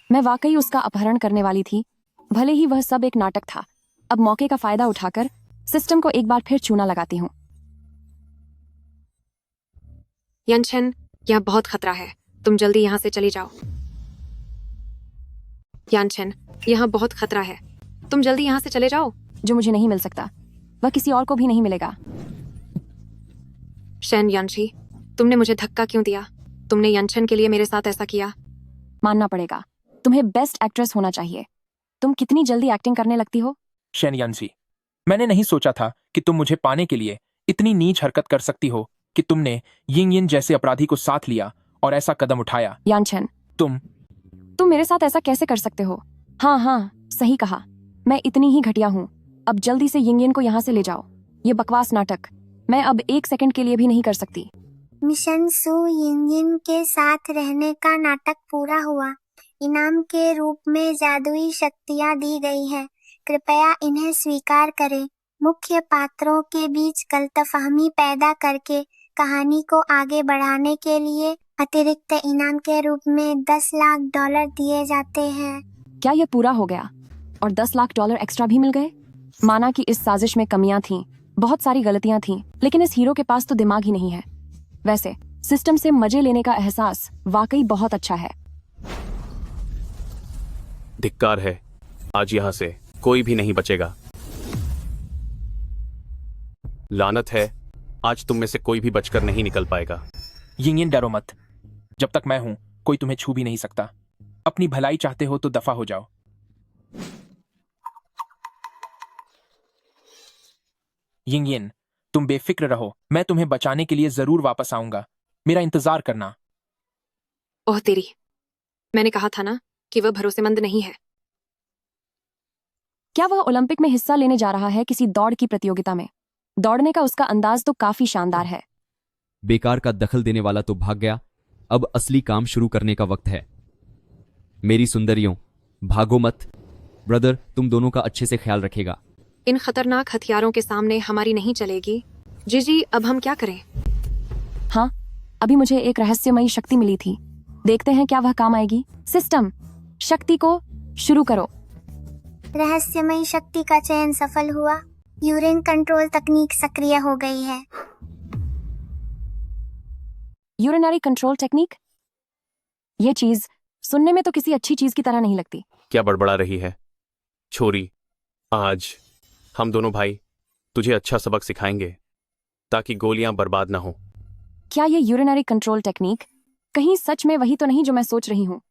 मैं वाकई उसका अपहरण करने वाली थी, भले ही वह सब एक नाटक था। अब मौके का फायदा उठाकर सिस्टम को एक बार फिर चूना लगाती हूँ। यनशन, यहाँ बहुत खतरा है, तुम जल्दी यहाँ से चली जाओ। यानशन, यहाँ बहुत खतरा है, तुम जल्दी यहाँ से चले जाओ। जो मुझे नहीं मिल सकता वह किसी और को भी नहीं मिलेगा। शेन यंशी, तुमने मुझे धक्का क्यों दिया? तुमने यनशन के लिए मेरे साथ ऐसा किया? मानना पड़ेगा, तुम्हें बेस्ट एक्ट्रेस होना चाहिए। तुम कितनी जल्दी एक्टिंग करने लगती हो। शेन यंजी, मैंने नहीं सोचा था कि तुम मुझे पाने के लिए इतनी नीच हरकत कर सकती हो कि तुमने यिंगयन जैसे अपराधी को साथ लिया और ऐसा कदम उठाया। यानशन, तुम मेरे साथ ऐसा कैसे कर सकते हो? हाँ, सही कहा, मैं इतनी ही घटिया हूँ। अब जल्दी से यिंगयन को यहाँ से ले जाओ। ये बकवास नाटक मैं अब 1 सेकंड के लिए भी नहीं कर सकती। मिशन सू यिंगयन के साथ रहने का नाटक पूरा हुआ। इनाम के रूप में जादुई शक्तियाँ दी गई हैं। कृपया इन्हें स्वीकार करें। मुख्य पात्रों के बीच गलतफहमी पैदा करके कहानी को आगे बढ़ाने के लिए अतिरिक्त इनाम के रूप में $10 लाख दिए जाते हैं। क्या यह पूरा हो गया और $10 लाख एक्स्ट्रा भी मिल गए? माना कि इस साजिश में कमियां थीं, बहुत सारी गलतियां थीं, लेकिन इस हीरो के पास तो दिमाग ही नहीं है। वैसे सिस्टम से मजे लेने का एहसास वाकई बहुत अच्छा है। धिक्कार है, आज यहाँ से कोई भी नहीं बचेगा। लानत है, आज तुम में से कोई भी बचकर नहीं निकल पाएगा। यिंगयन, डरो मत, जब तक मैं हूं कोई तुम्हें छू भी नहीं सकता। अपनी भलाई चाहते हो तो दफा हो जाओ। यिंगयन, तुम बेफिक्र रहो, मैं तुम्हें बचाने के लिए जरूर वापस आऊंगा। मेरा इंतजार करना। ओह तेरी, मैंने कहा था ना कि वह भरोसेमंद नहीं है। क्या वह ओलंपिक में हिस्सा लेने जा रहा है किसी दौड़ की प्रतियोगिता में? दौड़ने का उसका अंदाज तो काफी शानदार है। बेकार का दखल देने वाला तो भाग गया, अब असली काम शुरू करने का वक्त है। मेरी सुंदरियों, भागो मत। ब्रदर तुम दोनों का अच्छे से ख्याल रखेगा। इन खतरनाक हथियारों के सामने हमारी नहीं चलेगी। जीजी, अब हम क्या करें? हाँ, अभी मुझे एक रहस्यमयी शक्ति मिली थी, देखते हैं क्या वह काम आएगी। सिस्टम, शक्ति को शुरू करो। रहस्यमयी शक्ति का चयन सफल हुआ। यूरिन कंट्रोल तकनीक सक्रिय हो गई है। Urinary control technique? ये चीज सुनने में तो किसी अच्छी चीज की तरह नहीं लगती। क्या बड़बड़ा रही है छोरी? आज हम दोनों भाई तुझे अच्छा सबक सिखाएंगे ताकि गोलियां बर्बाद ना हो। क्या ये यूरिनरी कंट्रोल टेक्निक कहीं सच में वही तो नहीं जो मैं सोच रही हूँ?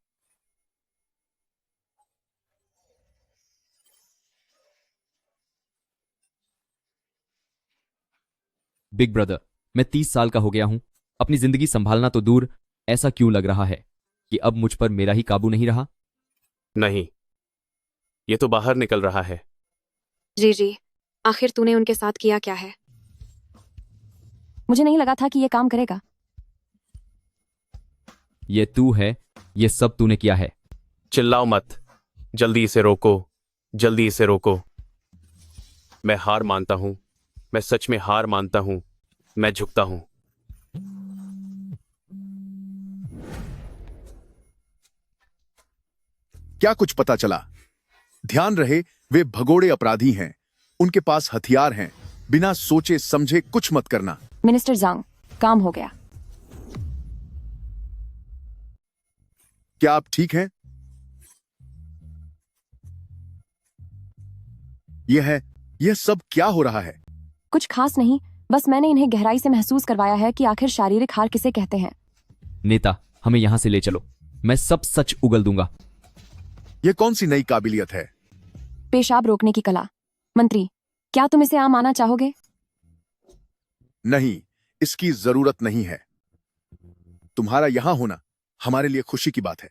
बिग ब्रदर, मैं 30 साल का हो गया हूं। अपनी जिंदगी संभालना तो दूर, ऐसा क्यों लग रहा है कि अब मुझ पर मेरा ही काबू नहीं रहा? नहीं, ये तो बाहर निकल रहा है। जी, आखिर तूने उनके साथ किया क्या है? मुझे नहीं लगा था कि ये काम करेगा। ये तू है, ये सब तूने किया है। चिल्लाओ मत, जल्दी इसे रोको, जल्दी इसे रोको। मैं हार मानता हूं, मैं सच में हार मानता हूं, मैं झुकता हूं। क्या कुछ पता चला? ध्यान रहे, वे भगोड़े अपराधी हैं। उनके पास हथियार हैं। बिना सोचे समझे कुछ मत करना। मिनिस्टर जांग, काम हो गया। क्या आप ठीक हैं? यह सब क्या हो रहा है? कुछ खास नहीं, बस मैंने इन्हें गहराई से महसूस करवाया है कि आखिर शारीरिक हार किसे कहते हैं। नेता, हमें यहां से ले चलो, मैं सब सच उगल दूंगा। यह कौन सी नई काबिलियत है? पेशाब रोकने की कला। मंत्री, क्या तुम इसे आमाना चाहोगे? नहीं, इसकी जरूरत नहीं है। तुम्हारा यहां होना हमारे लिए खुशी की बात है।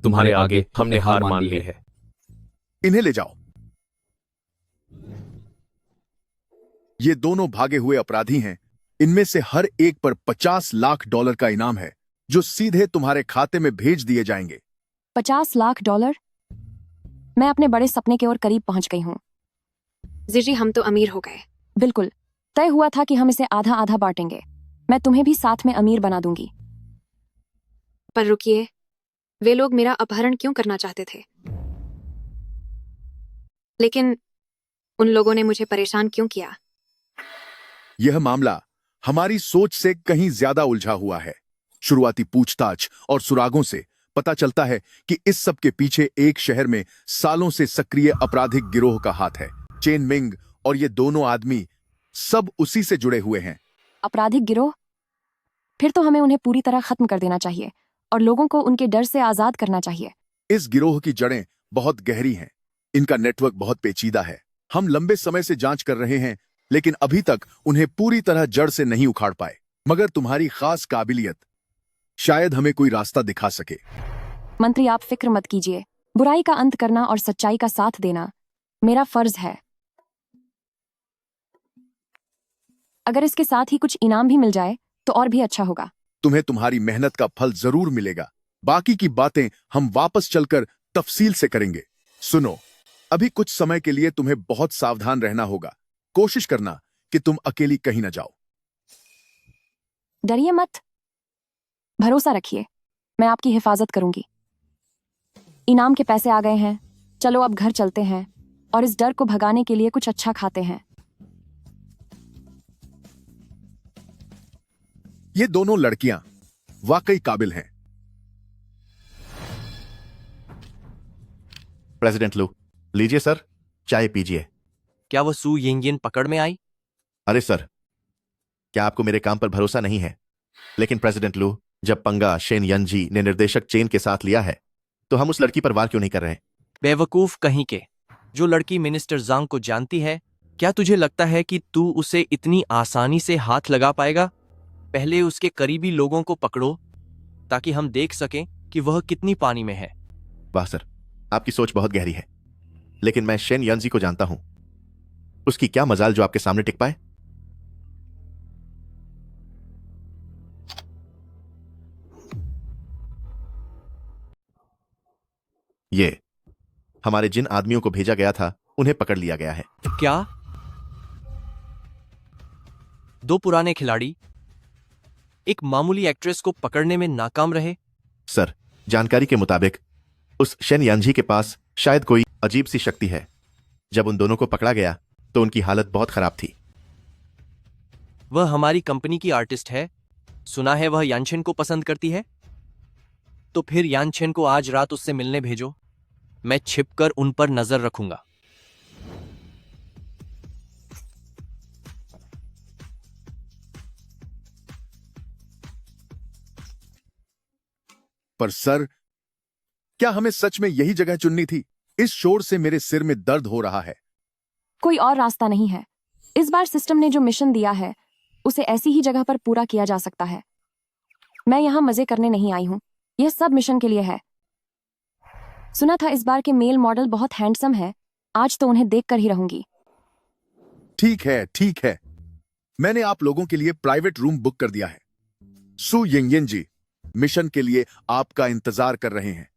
तुम्हारे आगे हमने हार मान ली है। इन्हें ले जाओ। ये दोनों भागे हुए अपराधी हैं इनमें से हर एक पर $50 लाख का इनाम है जो सीधे तुम्हारे खाते में भेज दिए जाएंगे। $50 लाख? मैं अपने बड़े सपने के और करीब पहुंच गई हूँ। जीजी हम तो अमीर हो गए। बिल्कुल, तय हुआ था कि हम इसे आधा आधा बांटेंगे। मैं तुम्हें भी साथ में अमीर बना दूंगी। पर रुकिए, वे लोग मेरा अपहरण क्यों करना चाहते थे? लेकिन उन लोगों ने मुझे परेशान क्यों किया? यह मामला हमारी सोच से कहीं ज्यादा उलझा हुआ है। शुरुआती पूछताछ और सुरागों से पता चलता है कि इस सब के पीछे एक शहर में सालों से सक्रिय आपराधिक गिरोह का हाथ है। चेन मिंग और ये दोनों आदमी सब उसी से जुड़े हुए हैं। आपराधिक गिरोह? फिर तो हमें उन्हें पूरी तरह खत्म कर देना चाहिए और लोगों को उनके डर से आजाद करना चाहिए। इस गिरोह की जड़ें बहुत गहरी हैं। इनका नेटवर्क बहुत पेचीदा है। हम लंबे समय से जांच कर रहे हैं, लेकिन अभी तक उन्हें पूरी तरह जड़ से नहीं उखाड़ पाए। मगर तुम्हारी खास काबिलियत शायद हमें कोई रास्ता दिखा सके। मंत्री, आप फिक्र मत कीजिए। बुराई का अंत करना और सच्चाई का साथ देना मेरा फर्ज है। अगर इसके साथ ही कुछ इनाम भी मिल जाए तो और भी अच्छा होगा। तुम्हें तुम्हारी मेहनत का फल जरूर मिलेगा। बाकी की बातें हम वापस चलकर तफसील से करेंगे। सुनो, अभी कुछ समय के लिए तुम्हें बहुत सावधान रहना होगा। कोशिश करना कि तुम अकेली कहीं न जाओ। डरिए मत, भरोसा रखिए, मैं आपकी हिफाजत करूंगी। इनाम के पैसे आ गए हैं, चलो अब घर चलते हैं और इस डर को भगाने के लिए कुछ अच्छा खाते हैं। ये दोनों लड़कियां वाकई काबिल हैं। प्रेसिडेंट लू, लीजिए सर, चाय पीजिए। क्या वो सू यिंगयिन पकड़ में आई? अरे सर, क्या आपको मेरे काम पर भरोसा नहीं है? लेकिन प्रेसिडेंट लू, जब पंगा शेन यंजी ने निर्देशक चेन के साथ लिया है तो हम उस लड़की पर वार क्यों नहीं कर रहे? बेवकूफ कहीं के। जो लड़की मिनिस्टर जांग को जानती है, क्या तुझे लगता है कि तू उसे इतनी आसानी से हाथ लगा पाएगा? पहले उसके करीबी लोगों को पकड़ो ताकि हम देख सकें कि वह कितनी पानी में है। वाह सर, आपकी सोच बहुत गहरी है। लेकिन मैं शेन यंजी को जानता हूं। उसकी क्या मजाल जो आपके सामने टिक पाए? ये हमारे जिन आदमियों को भेजा गया था उन्हें पकड़ लिया गया है। क्या? दो पुराने खिलाड़ी एक मामूली एक्ट्रेस को पकड़ने में नाकाम रहे? सर, जानकारी के मुताबिक उस शेन यांझी के पास शायद कोई अजीब सी शक्ति है। जब उन दोनों को पकड़ा गया तो उनकी हालत बहुत खराब थी। वह हमारी कंपनी की आर्टिस्ट है। सुना है वह यानचेन को पसंद करती है। तो फिर यानचेन को आज रात उससे मिलने भेजो। मैं छिपकर उन पर नजर रखूंगा। पर सर, क्या हमें सच में यही जगह चुननी थी? इस शोर से मेरे सिर में दर्द हो रहा है। कोई और रास्ता नहीं है। इस बार सिस्टम ने जो मिशन दिया है उसे ऐसी ही जगह पर पूरा किया जा सकता है। मैं यहाँ मजे करने नहीं आई हूँ, यह सब मिशन के लिए है। सुना था इस बार के मेल मॉडल बहुत हैंडसम है। आज तो उन्हें देखकर ही रहूंगी। ठीक है, ठीक है। मैंने आप लोगों के लिए प्राइवेट रूम बुक कर दिया है। सू यिंगयिन जी मिशन के लिए आपका इंतजार कर रहे हैं।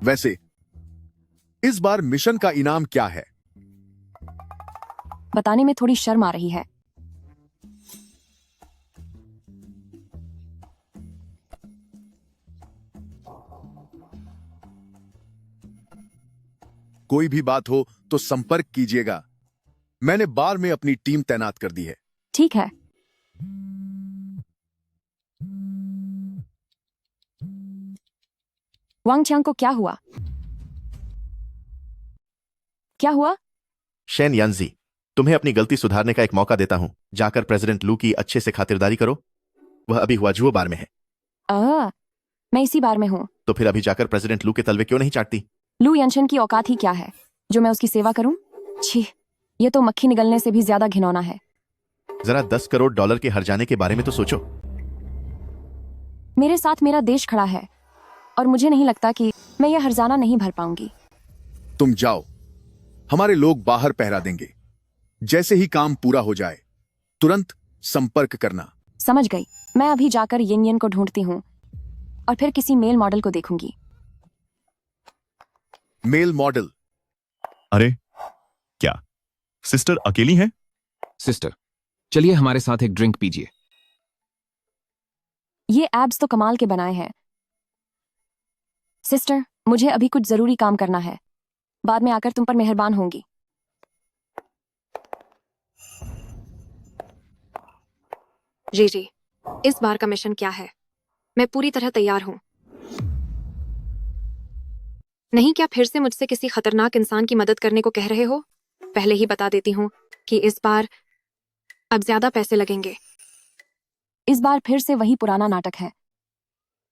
वैसे इस बार मिशन का इनाम क्या है? बताने में थोड़ी शर्म आ रही है। कोई भी बात हो तो संपर्क कीजिएगा। मैंने बार में अपनी टीम तैनात कर दी है। ठीक है। वांग चांग को क्या हुआ? क्या हुआ? शेन यांजी, तुम्हें अपनी गलती सुधारने का एक मौका देता हूं। जाकर प्रेसिडेंट लू की अच्छे से खातिरदारी करो। वह अभी हुआजुओ बार में है। मैं इसी बार में हूँ। तो फिर अभी जाकर प्रेसिडेंट लू के तलवे क्यों नहीं चाटती? लू यंशन की औकात ही क्या है जो मैं उसकी सेवा करूं? छी, ये तो मक्खी निगलने से भी ज्यादा घिनौना है। जरा $10 करोड़ के हर जाने के बारे में तो सोचो। मेरे साथ मेरा देश खड़ा है और मुझे नहीं लगता कि मैं यह हर्जाना नहीं भर पाऊंगी। तुम जाओ, हमारे लोग बाहर पहरा देंगे। जैसे ही काम पूरा हो जाए तुरंत संपर्क करना। समझ गई। मैं अभी जाकर यिंग को ढूंढती हूँ और फिर किसी मेल मॉडल को देखूंगी। Male model. अरे क्या सिस्टर अकेली हैं? सिस्टर, चलिए हमारे साथ एक ड्रिंक पीजिए। ये एब्स तो कमाल के बनाए हैं। सिस्टर, मुझे अभी कुछ जरूरी काम करना है, बाद में आकर तुम पर मेहरबान होंगी। जी जी, इस बार का मिशन क्या है? मैं पूरी तरह तैयार हूं। नहीं, क्या फिर से मुझसे किसी खतरनाक इंसान की मदद करने को कह रहे हो? पहले ही बता देती हूं कि इस बार अब ज्यादा पैसे लगेंगे। इस बार फिर से वही पुराना नाटक है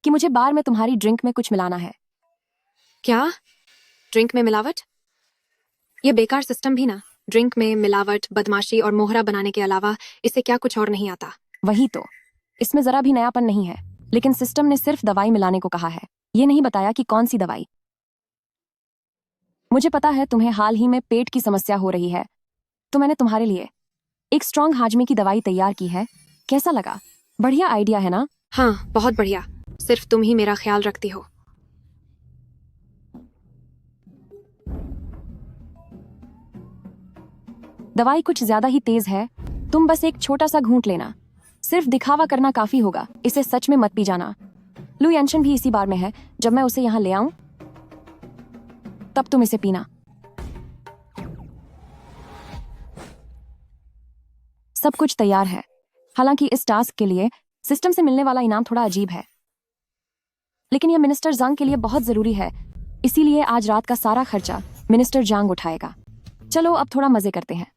कि मुझे बार में तुम्हारी ड्रिंक में कुछ मिलाना है। क्या? ड्रिंक में मिलावट? यह बेकार सिस्टम भी ना। ड्रिंक में मिलावट, बदमाशी और मोहरा बनाने के अलावा इसे क्या कुछ और नहीं आता? वही तो, इसमें जरा भी नयापन नहीं है। लेकिन सिस्टम ने सिर्फ दवाई मिलाने को कहा है, ये नहीं बताया कि कौन सी दवाई। मुझे पता है तुम्हें हाल ही में पेट की समस्या हो रही है, तो मैंने तुम्हारे लिए एक स्ट्रॉन्ग हाजमे की दवाई तैयार की है। कैसा लगा? बढ़िया आइडिया है ना? हाँ, बहुत बढ़िया। सिर्फ तुम ही मेरा ख्याल रखती हो। दवाई कुछ ज्यादा ही तेज है, तुम बस एक छोटा सा घूंट लेना। सिर्फ दिखावा करना काफी होगा, इसे सच में मत पी जाना। लू यानशन भी इसी बार में है। जब मैं उसे यहाँ ले आऊं तब तुम इसे पीना। सब कुछ तैयार है। हालांकि इस टास्क के लिए सिस्टम से मिलने वाला इनाम थोड़ा अजीब है, लेकिन यह मिनिस्टर जांग के लिए बहुत जरूरी है, इसीलिए आज रात का सारा खर्चा मिनिस्टर जांग उठाएगा। चलो अब थोड़ा मजे करते हैं।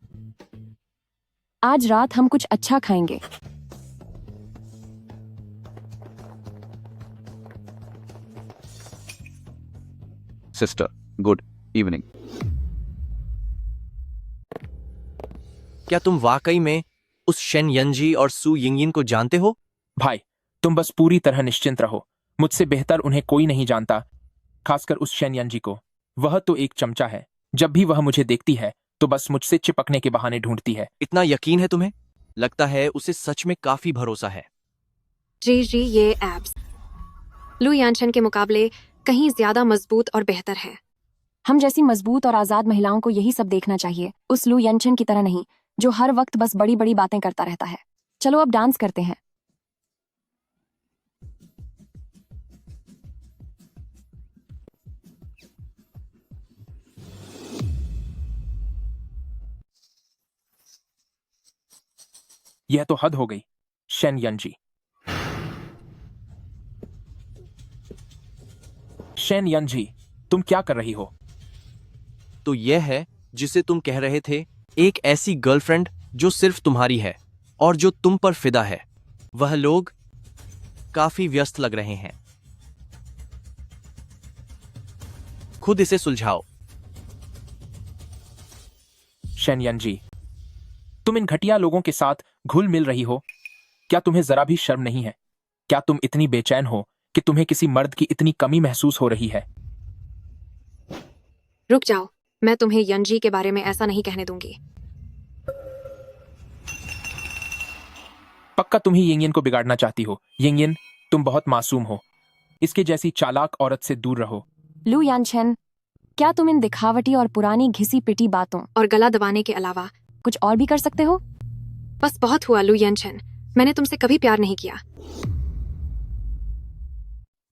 आज रात हम कुछ अच्छा खाएंगे। Sister, good evening. क्या तुम वाकई में उस शेन यंजी और सू यिंगयिन को जानते हो? भाई, तुम बस पूरी तरह निश्चिंत रहो। मुझसे बेहतर उन्हें कोई नहीं जानता, खासकर उस शेन यंजी को। वह तो एक चमचा है। जब भी वह मुझे देखती है तो बस मुझसे चिपकने के बहाने ढूंढती है। इतना यकीन है तुम्हें? लगता है उसे सच में काफी भरोसा है। जी जी, ये एब्स लू यानशन के मुकाबले कहीं ज्यादा मजबूत और बेहतर है। हम जैसी मजबूत और आजाद महिलाओं को यही सब देखना चाहिए, उस लू यानशन की तरह नहीं जो हर वक्त बस बड़ी बड़ी बातें करता रहता है। चलो अब डांस करते हैं। यह तो हद हो गई। शेन यंजी, शेन यंजी, तुम क्या कर रही हो? तो यह है जिसे तुम कह रहे थे, एक ऐसी गर्लफ्रेंड जो सिर्फ तुम्हारी है और जो तुम पर फिदा है। वह लोग काफी व्यस्त लग रहे हैं। खुद इसे सुलझाओ। शेन यंजी, तुम इन घटिया लोगों के साथ घुल मिल रही हो। क्या तुम्हें जरा भी शर्म नहीं है? क्या तुम इतनी बेचैन हो कि तुम्हें किसी मर्द की इतनी कमी महसूस हो रही है? रुक जाओ, मैं तुम्हें यंजी के बारे में ऐसा नहीं कहने दूंगी। पक्का तुम ही यिंगयिन को बिगाड़ना चाहती हो। यिंगयिन, तुम बहुत मासूम हो। इसके जैसी चालाक औरत से दूर रहो। लू यानशन, क्या तुम इन दिखावटी और पुरानी घिसी पिटी बातों और गला दबाने के अलावा कुछ और भी कर सकते हो? बस बहुत हुआ लू यानशन। मैंने तुमसे कभी प्यार नहीं किया।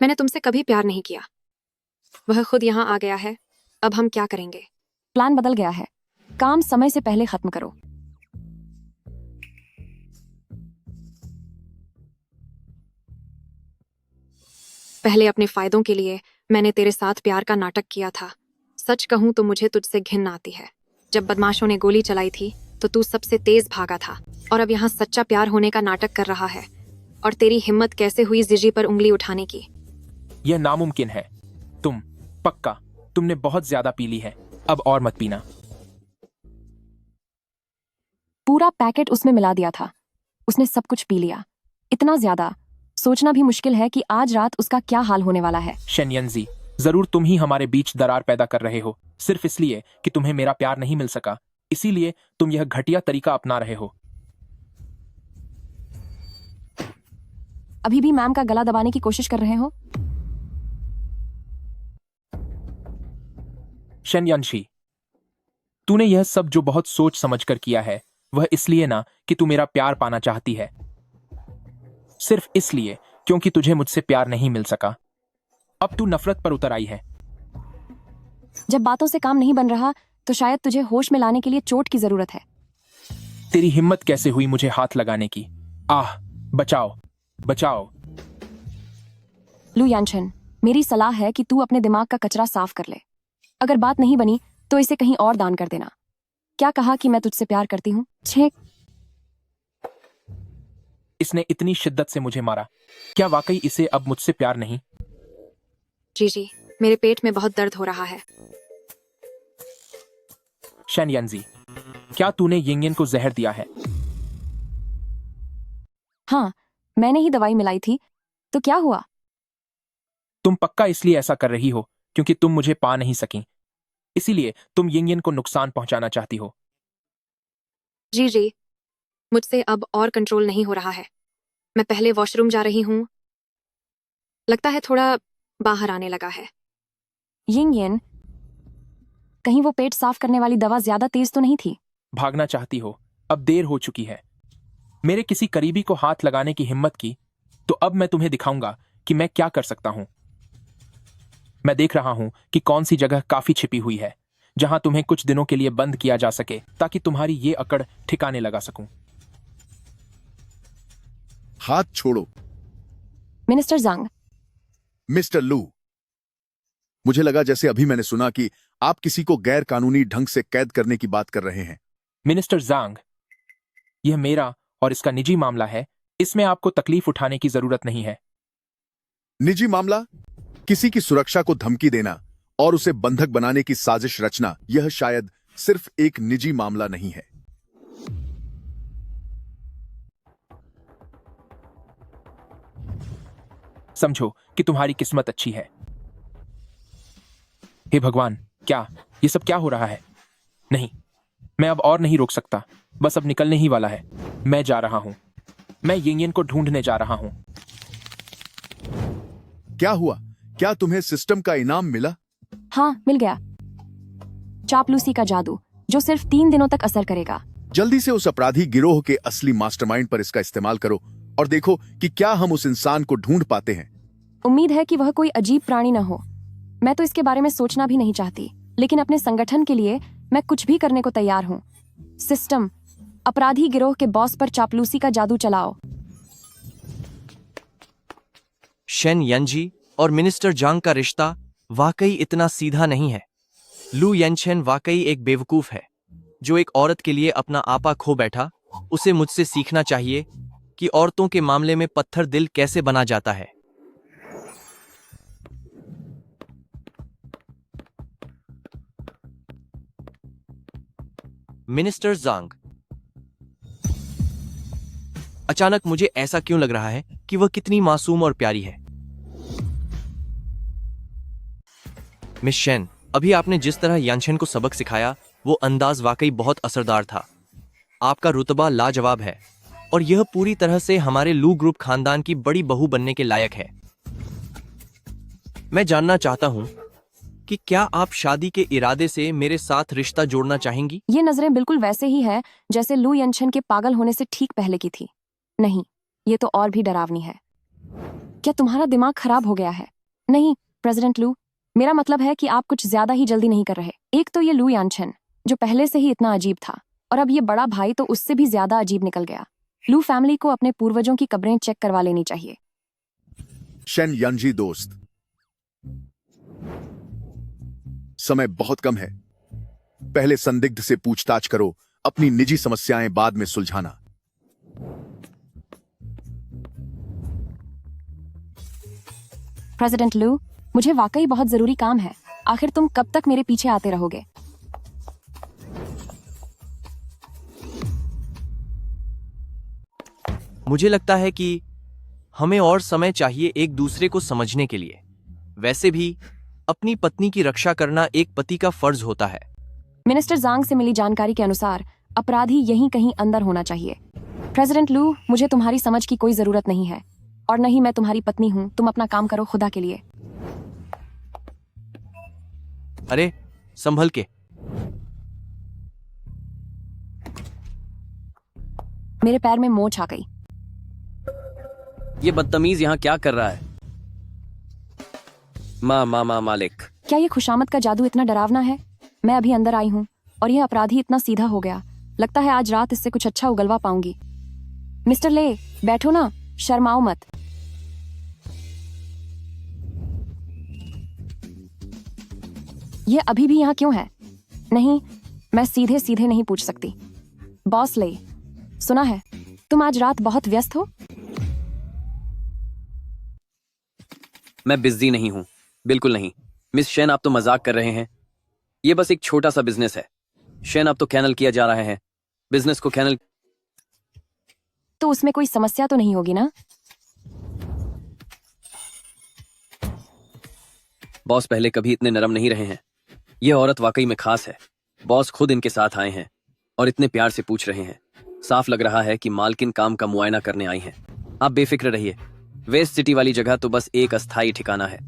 मैंने तुमसे कभी प्यार नहीं किया। वह खुद यहाँ आ गया है। अब हम क्या करेंगे? प्लान बदल गया है। काम समय से पहले खत्म करो। पहले अपने फायदों के लिए मैंने तेरे साथ प्यार का नाटक किया था। सच कहूं तो मुझे तुझसे घिन आती है। जब बदमाशों ने गोली चलाई थी तो तू सबसे तेज भागा था, और अब यहाँ सच्चा प्यार होने का नाटक कर रहा है। और तेरी हिम्मत कैसे हुई जिजी पर उंगली उठाने की? यह नामुमकिन है। पक्का तुमने बहुत ज्यादा पी ली है। अब और मत पीना। पूरा पैकेट उसमें मिला दिया था। उसने सब कुछ पी लिया। इतना ज्यादा, सोचना भी मुश्किल है कि आज रात उसका क्या हाल होने वाला है। शेन यंजी, जरूर तुम ही हमारे बीच दरार पैदा कर रहे हो, सिर्फ इसलिए कि तुम्हें मेरा प्यार नहीं मिल सका। इसीलिए तुम यह घटिया तरीका अपना रहे हो। अभी भी मैम का गला दबाने की कोशिश कर रहे हो? शन यानशी, तूने यह सब जो बहुत सोच समझ कर किया है, वह इसलिए ना कि तू मेरा प्यार पाना चाहती है, सिर्फ इसलिए क्योंकि तुझे मुझसे प्यार नहीं मिल सका। अब तू नफरत पर उतर आई है। जब बातों से काम नहीं बन रहा तो शायद तुझे होश में लाने के लिए चोट की जरूरत है। तेरी हिम्मत कैसे हुई मुझे हाथ लगाने की? आह, बचाओ, बचाओ। लू यानशन, मेरी सलाह है कि तू अपने दिमाग का कचरा साफ कर ले। अगर बात नहीं बनी तो इसे कहीं और दान कर देना। क्या कहा कि मैं तुझसे प्यार करती हूँ? छे। इसने इतनी शिद्दत से मुझे मारा। क्या वाकई इसे अब मुझसे प्यार नहीं? जी, मेरे पेट में बहुत दर्द हो रहा है। शन यंजी, क्या तूने यिंगयन को जहर दिया है? हाँ, मैंने ही दवाई मिलाई थी। तो क्या हुआ? तुम पक्का इसलिए ऐसा कर रही हो क्योंकि तुम मुझे पा नहीं सकी, इसीलिए तुम यिंगयन को नुकसान पहुंचाना चाहती हो। जी, मुझसे अब और कंट्रोल नहीं हो रहा है। मैं पहले वॉशरूम जा रही हूँ। लगता है थोड़ा बाहर आने लगा है। यिंगयन, कहीं वो पेट साफ करने वाली दवा ज्यादा तेज तो नहीं थी? भागना चाहती हो? अब देर हो चुकी है। मेरे किसी करीबी को हाथ लगाने की हिम्मत की तो अब मैं तुम्हें दिखाऊंगा कि मैं क्या कर सकता हूं। मैं देख रहा हूं कि कौन सी जगह काफी छिपी हुई है जहां तुम्हें कुछ दिनों के लिए बंद किया जा सके ताकि तुम्हारी ये अकड़ ठिकाने लगा सकूं। हाथ छोड़ो। मिनिस्टर जांग। मिस्टर लू, मुझे लगा जैसे अभी मैंने सुना कि आप किसी को गैर कानूनी ढंग से कैद करने की बात कर रहे हैं। मिनिस्टर जांग, यह मेरा और इसका निजी मामला है। इसमें आपको तकलीफ उठाने की जरूरत नहीं है। निजी मामला? किसी की सुरक्षा को धमकी देना और उसे बंधक बनाने की साजिश रचना, यह शायद सिर्फ एक निजी मामला नहीं है। समझो कि तुम्हारी किस्मत अच्छी है। हे भगवान, क्या ये सब क्या हो रहा है? नहीं, मैं अब और नहीं रोक सकता। बस अब निकलने ही वाला है। मैं जा रहा हूं। मैं यिंगयन को ढूंढने जा रहा हूं। क्या हुआ? क्या तुम्हें सिस्टम का इनाम मिला? हाँ, मिल गया। चापलूसी का जादू, जो सिर्फ 3 दिनों तक असर करेगा। जल्दी से उस अपराधी गिरोह के असली मास्टरमाइंड पर इसका इस्तेमाल करो और देखो कि क्या हम उस इंसान को ढूंढ पाते हैं। उम्मीद है कि वह कोई अजीब प्राणी न हो। मैं तो इसके बारे में सोचना भी नहीं चाहती, लेकिन अपने संगठन के लिए मैं कुछ भी करने को तैयार हूँ। सिस्टम, अपराधी गिरोह के बॉस पर चापलूसी का जादू चलाओ। शेन यंजी और मिनिस्टर जांग का रिश्ता वाकई इतना सीधा नहीं है। लू येनशेन वाकई एक बेवकूफ है जो एक औरत के लिए अपना आपा खो बैठा। उसे मुझसे सीखना चाहिए कि औरतों के मामले में पत्थर दिल कैसे बना जाता है। मिनिस्टर जांग, अचानक मुझे ऐसा क्यों लग रहा है कि वह कितनी मासूम और प्यारी है। मिस शेन, अभी आपने जिस तरह यानशेन को सबक सिखाया वो अंदाज वाकई बहुत असरदार था। आपका रुतबा लाजवाब है और यह पूरी तरह से हमारे लू ग्रुप खानदान की बड़ी बहू बनने के लायक है। मैं जानना चाहता हूं कि क्या आप शादी के इरादे से मेरे साथ रिश्ता जोड़ना चाहेंगी? ये नजरें बिल्कुल वैसे ही है जैसे लू येनशन के पागल होने से ठीक पहले की थी। नहीं, ये तो और भी डरावनी है। क्या तुम्हारा दिमाग खराब हो गया है? नहीं प्रेसिडेंट लू, मेरा मतलब है कि आप कुछ ज्यादा ही जल्दी नहीं कर रहे। एक तो ये लू यानशन जो पहले से ही इतना अजीब था, और अब ये बड़ा भाई तो उससे भी ज्यादा अजीब निकल गया। लू फैमिली को अपने पूर्वजों की कब्रें चेक करवा लेनी चाहिए। शेन यंजी दोस्त, समय बहुत कम है। पहले संदिग्ध से पूछताछ करो, अपनी निजी समस्याएं बाद में सुलझाना। प्रेसिडेंट लू, मुझे वाकई बहुत जरूरी काम है। आखिर तुम कब तक मेरे पीछे आते रहोगे? मुझे लगता है कि हमें और समय चाहिए एक दूसरे को समझने के लिए। वैसे भी अपनी पत्नी की रक्षा करना एक पति का फर्ज होता है। मिनिस्टर जांग से मिली जानकारी के अनुसार अपराधी यहीं कहीं अंदर होना चाहिए। प्रेसिडेंट लू, मुझे तुम्हारी समझ की कोई जरूरत नहीं है। और न ही मैं तुम्हारी पत्नी हूँ। तुम अपना काम करो खुदा के लिए। अरे संभल के। मेरे पैर में मोच आ गई। ये बदतमीज यहाँ क्या कर रहा है? मालिक। क्या ये खुशामद का जादू इतना डरावना है? मैं अभी अंदर आई हूँ और यह अपराधी इतना सीधा हो गया। लगता है आज रात इससे कुछ अच्छा उगलवा पाऊंगी। मिस्टर ले, बैठो ना, शर्माओ मत। ये अभी भी यहाँ क्यों है? नहीं, मैं सीधे सीधे नहीं पूछ सकती। बॉस ले, सुना है तुम आज रात बहुत व्यस्त हो। मैं बिजी नहीं हूँ, बिल्कुल नहीं। मिस शेन, आप तो मजाक कर रहे हैं। ये बस एक छोटा सा बिजनेस है। शेन, आप तो कैनल किया जा रहे हैं। बिजनेस को कैनल। तो उसमें कोई समस्या तो नहीं होगी ना? बॉस पहले कभी इतने नरम नहीं रहे हैं। ये औरत वाकई में खास है। बॉस खुद इनके साथ आए हैं और इतने प्यार से पूछ रहे हैं। साफ लग रहा है कि मालकिन काम का मुआयना करने आई हैं। आप बेफिक्र रहिए। वेस्ट सिटी वाली जगह तो बस एक अस्थायी ठिकाना है।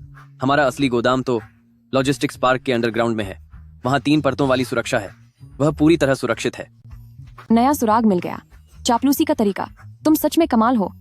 हमारा असली गोदाम तो लॉजिस्टिक्स पार्क के अंडरग्राउंड में है। वहाँ 3 परतों वाली सुरक्षा है। वह पूरी तरह सुरक्षित है। नया सुराग मिल गया। चापलूसी का तरीका, तुम सच में कमाल हो।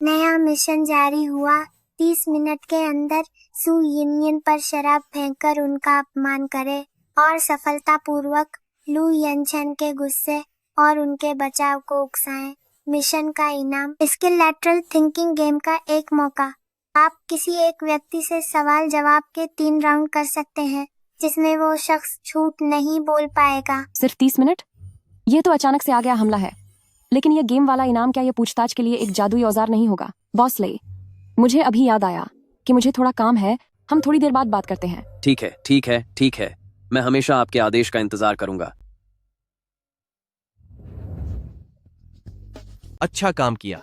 नया मिशन जारी हुआ। 30 मिनट के अंदर सू यिनयिन पर शराब फेंककर उनका अपमान करे और सफलतापूर्वक लू यनचन के गुस्से और उनके बचाव को उकसाएं। मिशन का इनाम, इसके लैटरल थिंकिंग गेम का एक मौका। आप किसी एक व्यक्ति से सवाल जवाब के 3 राउंड कर सकते हैं जिसमें वो शख्स झूठ नहीं बोल पाएगा। सिर्फ 30 मिनट? ये तो अचानक से आ गया हमला है। लेकिन ये गेम वाला इनाम क्या ये पूछताछ के लिए एक जादुई औजार नहीं होगा? बॉस ले, मुझे अभी याद आया कि मुझे थोड़ा काम है। हम थोड़ी देर बाद बात करते हैं। ठीक है, ठीक है, ठीक है। मैं हमेशा आपके आदेश का इंतजार करूंगा। अच्छा काम किया।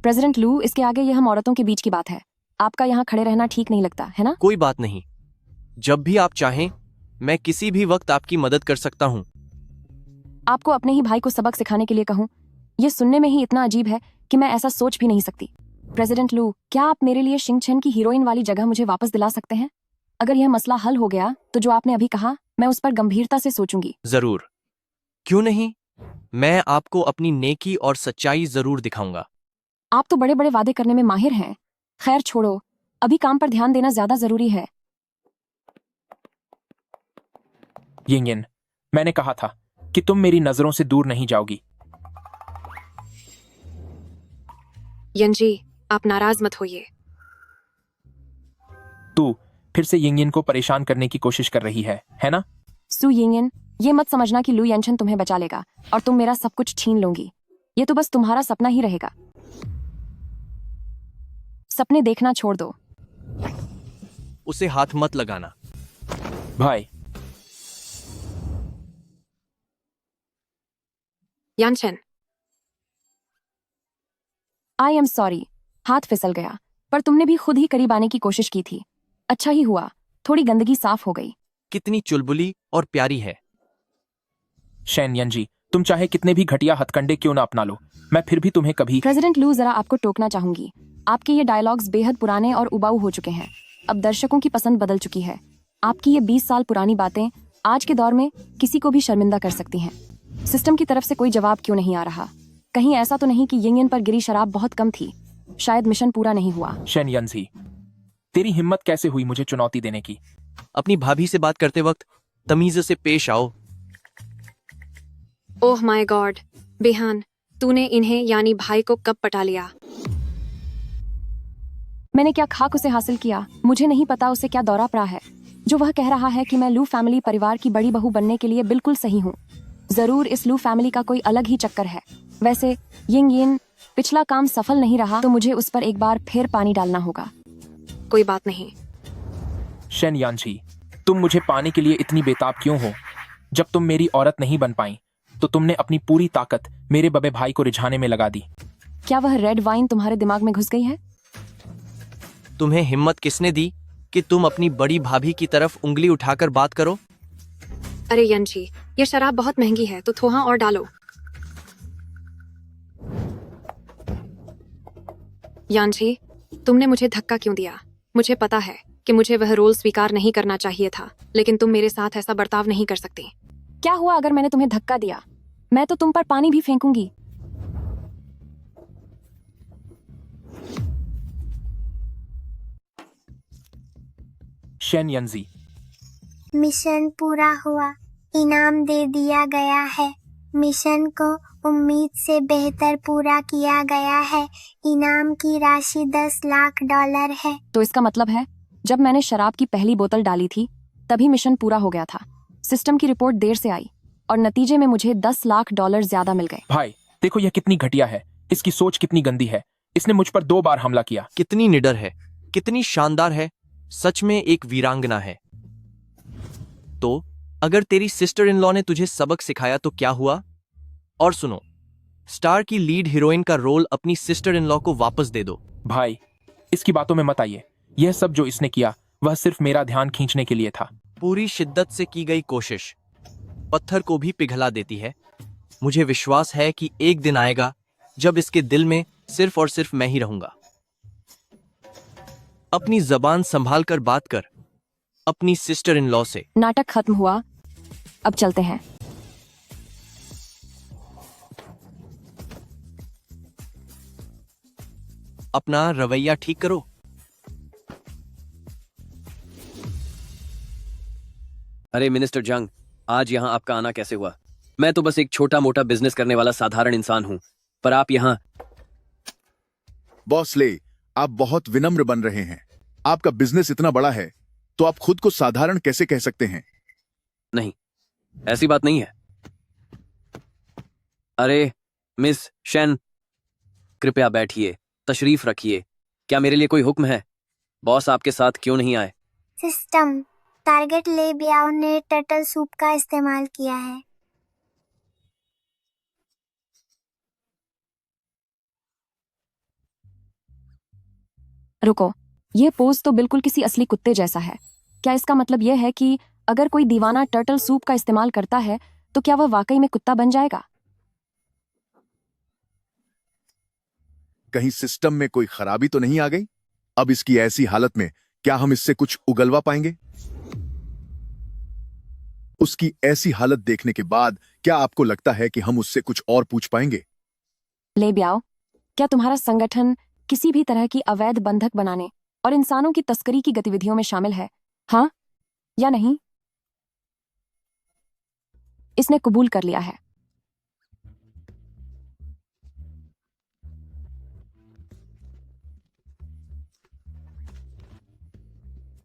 प्रेसिडेंट लू, इसके आगे ये हम औरतों के बीच की बात है। आपका यहाँ खड़े रहना ठीक नहीं लगता है ना? कोई बात नहीं। जब भी आप चाहें, मैं किसी भी वक्त आपकी मदद कर सकता हूँ। आपको अपने ही भाई को सबक सिखाने के लिए कहूँ? ये सुनने में ही इतना अजीब है कि मैं ऐसा सोच भी नहीं सकती। प्रेसिडेंट लू, क्या आप मेरे लिए शिंगचेन की हीरोइन वाली जगह मुझे वापस दिला सकते हैं? अगर यह मसला हल हो गया तो जो आपने अभी कहा, मैं उस पर गंभीरता से सोचूंगी। जरूर, क्यों नहीं। मैं आपको अपनी नेकी और सच्चाई जरूर दिखाऊंगा। आप तो बड़े बड़े वादे करने में माहिर हैं। खैर छोड़ो, अभी काम पर ध्यान देना ज्यादा जरूरी है। यिंगयिन, मैंने कहा था कि तुम मेरी नजरों से दूर नहीं जाओगी। यंजी, आप नाराज मत होइए। तू फिर से यिंगयिन को परेशान करने की कोशिश कर रही है ना? सू यिंगयिन, ये मत समझना कि लू यनचन तुम्हें बचा लेगा और तुम मेरा सब कुछ छीन लोगी। ये तो बस तुम्हारा सपना ही रहेगा। सपने देखना छोड़ दो। उसे हाथ मत लगाना। भाई, यानचन, आई एम सॉरी, हाथ फिसल गया। पर तुमने भी खुद ही करीब आने की कोशिश की थी। अच्छा ही हुआ, थोड़ी गंदगी साफ हो गई। कितनी चुलबुली और प्यारी है। शेन यंजी, तुम चाहे कितने भी घटिया हथकंडे क्यों ना अपना लो, मैं फिर भी तुम्हें कभी। प्रेसिडेंट लू, जरा आपको टोकना चाहूंगी। आपके ये डायलॉग्स बेहद पुराने और उबाऊ हो चुके हैं। अब दर्शकों की पसंद बदल चुकी है। आपकी ये 20 साल पुरानी बातें आज के दौर में किसी को भी शर्मिंदा कर सकती हैं। सिस्टम की तरफ से कोई जवाब क्यों नहीं आ रहा? कहीं ऐसा तो नहीं कि यिंगयिन पर गिरी शराब बहुत कम थी? शायद मिशन पूरा नहीं हुआ। शेन यंजी, तेरी हिम्मत कैसे हुई मुझे चुनौती देने की? अपनी भाभी से बात करते वक्त तमीज से पेश आओ। ओह माय गॉड, बेहान, तूने इन्हें यानी भाई को कब पटा लिया? मैंने क्या खाक उसे हासिल किया? मुझे नहीं पता उसे क्या दौरा पड़ा है जो वह कह रहा है कि मैं लू फैमिली परिवार की बड़ी बहू बनने के लिए बिल्कुल सही हूँ। जरूर इस लू फैमिली का कोई अलग ही चक्कर है। वैसे यिंगयिन, पिछला काम सफल नहीं रहा तो मुझे उस पर एक बार फिर पानी डालना होगा। कोई बात नहीं। शेन यांची, तुम मुझे पाने के लिए इतनी बेताब क्यों हो? जब तुम मेरी औरत नहीं बन पाई तो तुमने अपनी पूरी ताकत मेरे बबे भाई को रिझाने में लगा दी। क्या वह रेड वाइन तुम्हारे दिमाग में घुस गई है? तुम्हें हिम्मत किसने दी कि तुम अपनी बड़ी भाभी की तरफ उंगली उठाकर बात करो? अरे यंशी, ये शराब बहुत महंगी है, तो थोड़ा और डालो। यांशी, तुमने मुझे धक्का क्यों दिया? मुझे पता है कि मुझे वह रोल स्वीकार नहीं करना चाहिए था, लेकिन तुम मेरे साथ ऐसा बर्ताव नहीं कर सकती। क्या हुआ अगर मैंने तुम्हें धक्का दिया? मैं तो तुम पर पानी भी फेंकूंगी। शेन यंजी, मिशन पूरा हुआ, इनाम दे दिया गया है। मिशन को उम्मीद से बेहतर पूरा किया गया है। इनाम की राशि $10 लाख है। तो इसका मतलब है जब मैंने शराब की पहली बोतल डाली थी तभी मिशन पूरा हो गया था। सिस्टम की रिपोर्ट देर से आई और नतीजे में मुझे $10 लाख ज्यादा मिल गए। भाई देखो यह कितनी घटिया है, इसकी सोच कितनी गंदी है। इसने मुझ पर 2 बार हमला किया। कितनी निडर है, कितनी शानदार है, सच में एक वीरांगना है। तो अगर तेरी सिस्टर इन लॉ ने तुझे सबक सिखाया तो क्या हुआ? और सुनो, स्टार की लीड हीरोइन का रोल अपनी सिस्टर इन लॉ को वापस दे दो। भाई इसकी बातों में मत आइए। यह सब जो इसने किया वह सिर्फ मेरा ध्यान खींचने के लिए था। पूरी शिद्दत से की गई कोशिश पत्थर को भी पिघला देती है। मुझे विश्वास है कि एक दिन आएगा जब इसके दिल में सिर्फ और सिर्फ मैं ही रहूंगा। अपनी जबान संभाल कर बात कर अपनी सिस्टर इन लॉ से। नाटक खत्म हुआ, अब चलते हैं। अपना रवैया ठीक करो। अरे मिनिस्टर जंग, आज यहाँ आपका आना कैसे हुआ? मैं तो बस एक छोटा मोटा बिजनेस करने वाला साधारण इंसान हूँ, पर आप यहाँ। बॉस ले, आप बहुत विनम्र बन रहे हैं। आपका बिजनेस इतना बड़ा है तो आप खुद को साधारण कैसे कह सकते हैं? नहीं, ऐसी बात नहीं है। अरे मिस शेन, कृपया बैठिए, तशरीफ रखिए। क्या मेरे लिए कोई हुक्म है? बॉस आपके साथ क्यों नहीं आए? सिस्टम टारगेट ले बियाओ ने टर्टल सूप का इस्तेमाल किया है। रुको, ये पोज तो बिल्कुल किसी असली कुत्ते जैसा है। क्या इसका मतलब यह है कि अगर कोई दीवाना टर्टल सूप का इस्तेमाल करता है तो क्या वह वाकई में कुत्ता बन जाएगा? कहीं सिस्टम में कोई खराबी तो नहीं आ गई? अब इसकी ऐसी हालत में क्या हम इससे कुछ उगलवा पाएंगे? उसकी ऐसी हालत देखने के बाद क्या आपको लगता है कि हम उससे कुछ और पूछ पाएंगे? ले ब्याओ, क्या तुम्हारा संगठन किसी भी तरह की अवैध बंधक बनाने और इंसानों की तस्करी की गतिविधियों में शामिल है? हाँ या नहीं? इसने कबूल कर लिया है।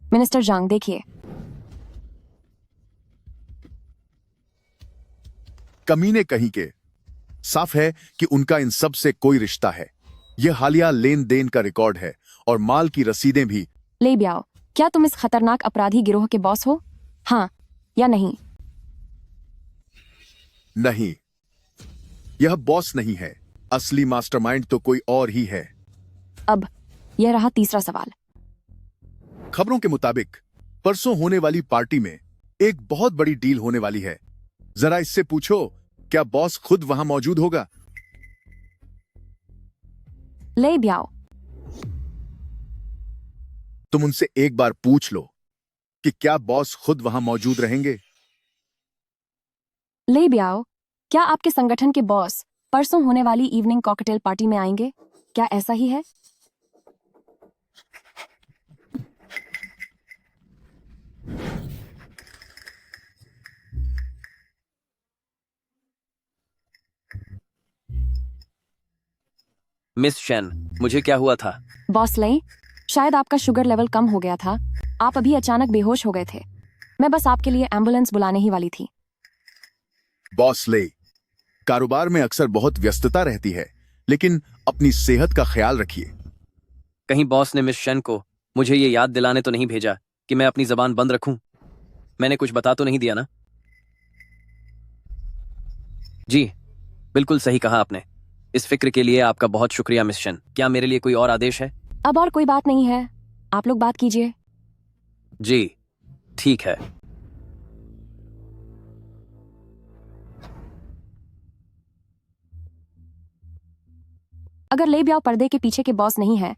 मिनिस्टर जांग, देखिए। कमीने कहीं के। साफ है कि उनका इन सब से कोई रिश्ता है। यह हालिया लेन देन का रिकॉर्ड है और माल की रसीदें भी। ले ब्याओ, क्या तुम इस खतरनाक अपराधी गिरोह के बॉस हो? हाँ या नहीं? नहीं, यह बॉस नहीं है। असली मास्टरमाइंड तो कोई और ही है। अब यह रहा तीसरा सवाल। खबरों के मुताबिक परसों होने वाली पार्टी में एक बहुत बड़ी डील होने वाली है। जरा इससे पूछो, क्या बॉस खुद वहां मौजूद होगा? ले ब्याओ, तुम उनसे एक बार पूछ लो कि क्या बॉस खुद वहां मौजूद रहेंगे? ले ब्याओ, क्या आपके संगठन के बॉस परसों होने वाली इवनिंग कॉकटेल पार्टी में आएंगे? क्या ऐसा ही है? मिस शेन, मुझे क्या हुआ था? बॉस ले, शायद आपका शुगर लेवल कम हो गया था। आप अभी अचानक बेहोश हो गए थे। मैं बस आपके लिए एम्बुलेंस बुलाने ही वाली थी। बॉस ले, कारोबार में अक्सर बहुत व्यस्तता रहती है, लेकिन अपनी सेहत का ख्याल रखिए। कहीं बॉस ने मिस शेन को मुझे ये याद दिलाने तो नहीं भेजा कि मैं अपनी जबान बंद रखूं? मैंने कुछ बता तो नहीं दिया ना? जी, बिल्कुल सही कहा आपने। इस फिक्र के लिए आपका बहुत शुक्रिया मिस शेन। क्या मेरे लिए कोई और आदेश है? अब और कोई बात नहीं है, आप लोग बात कीजिए। जी, ठीक है। अगर ले ब्याओ पर्दे के पीछे के बॉस नहीं है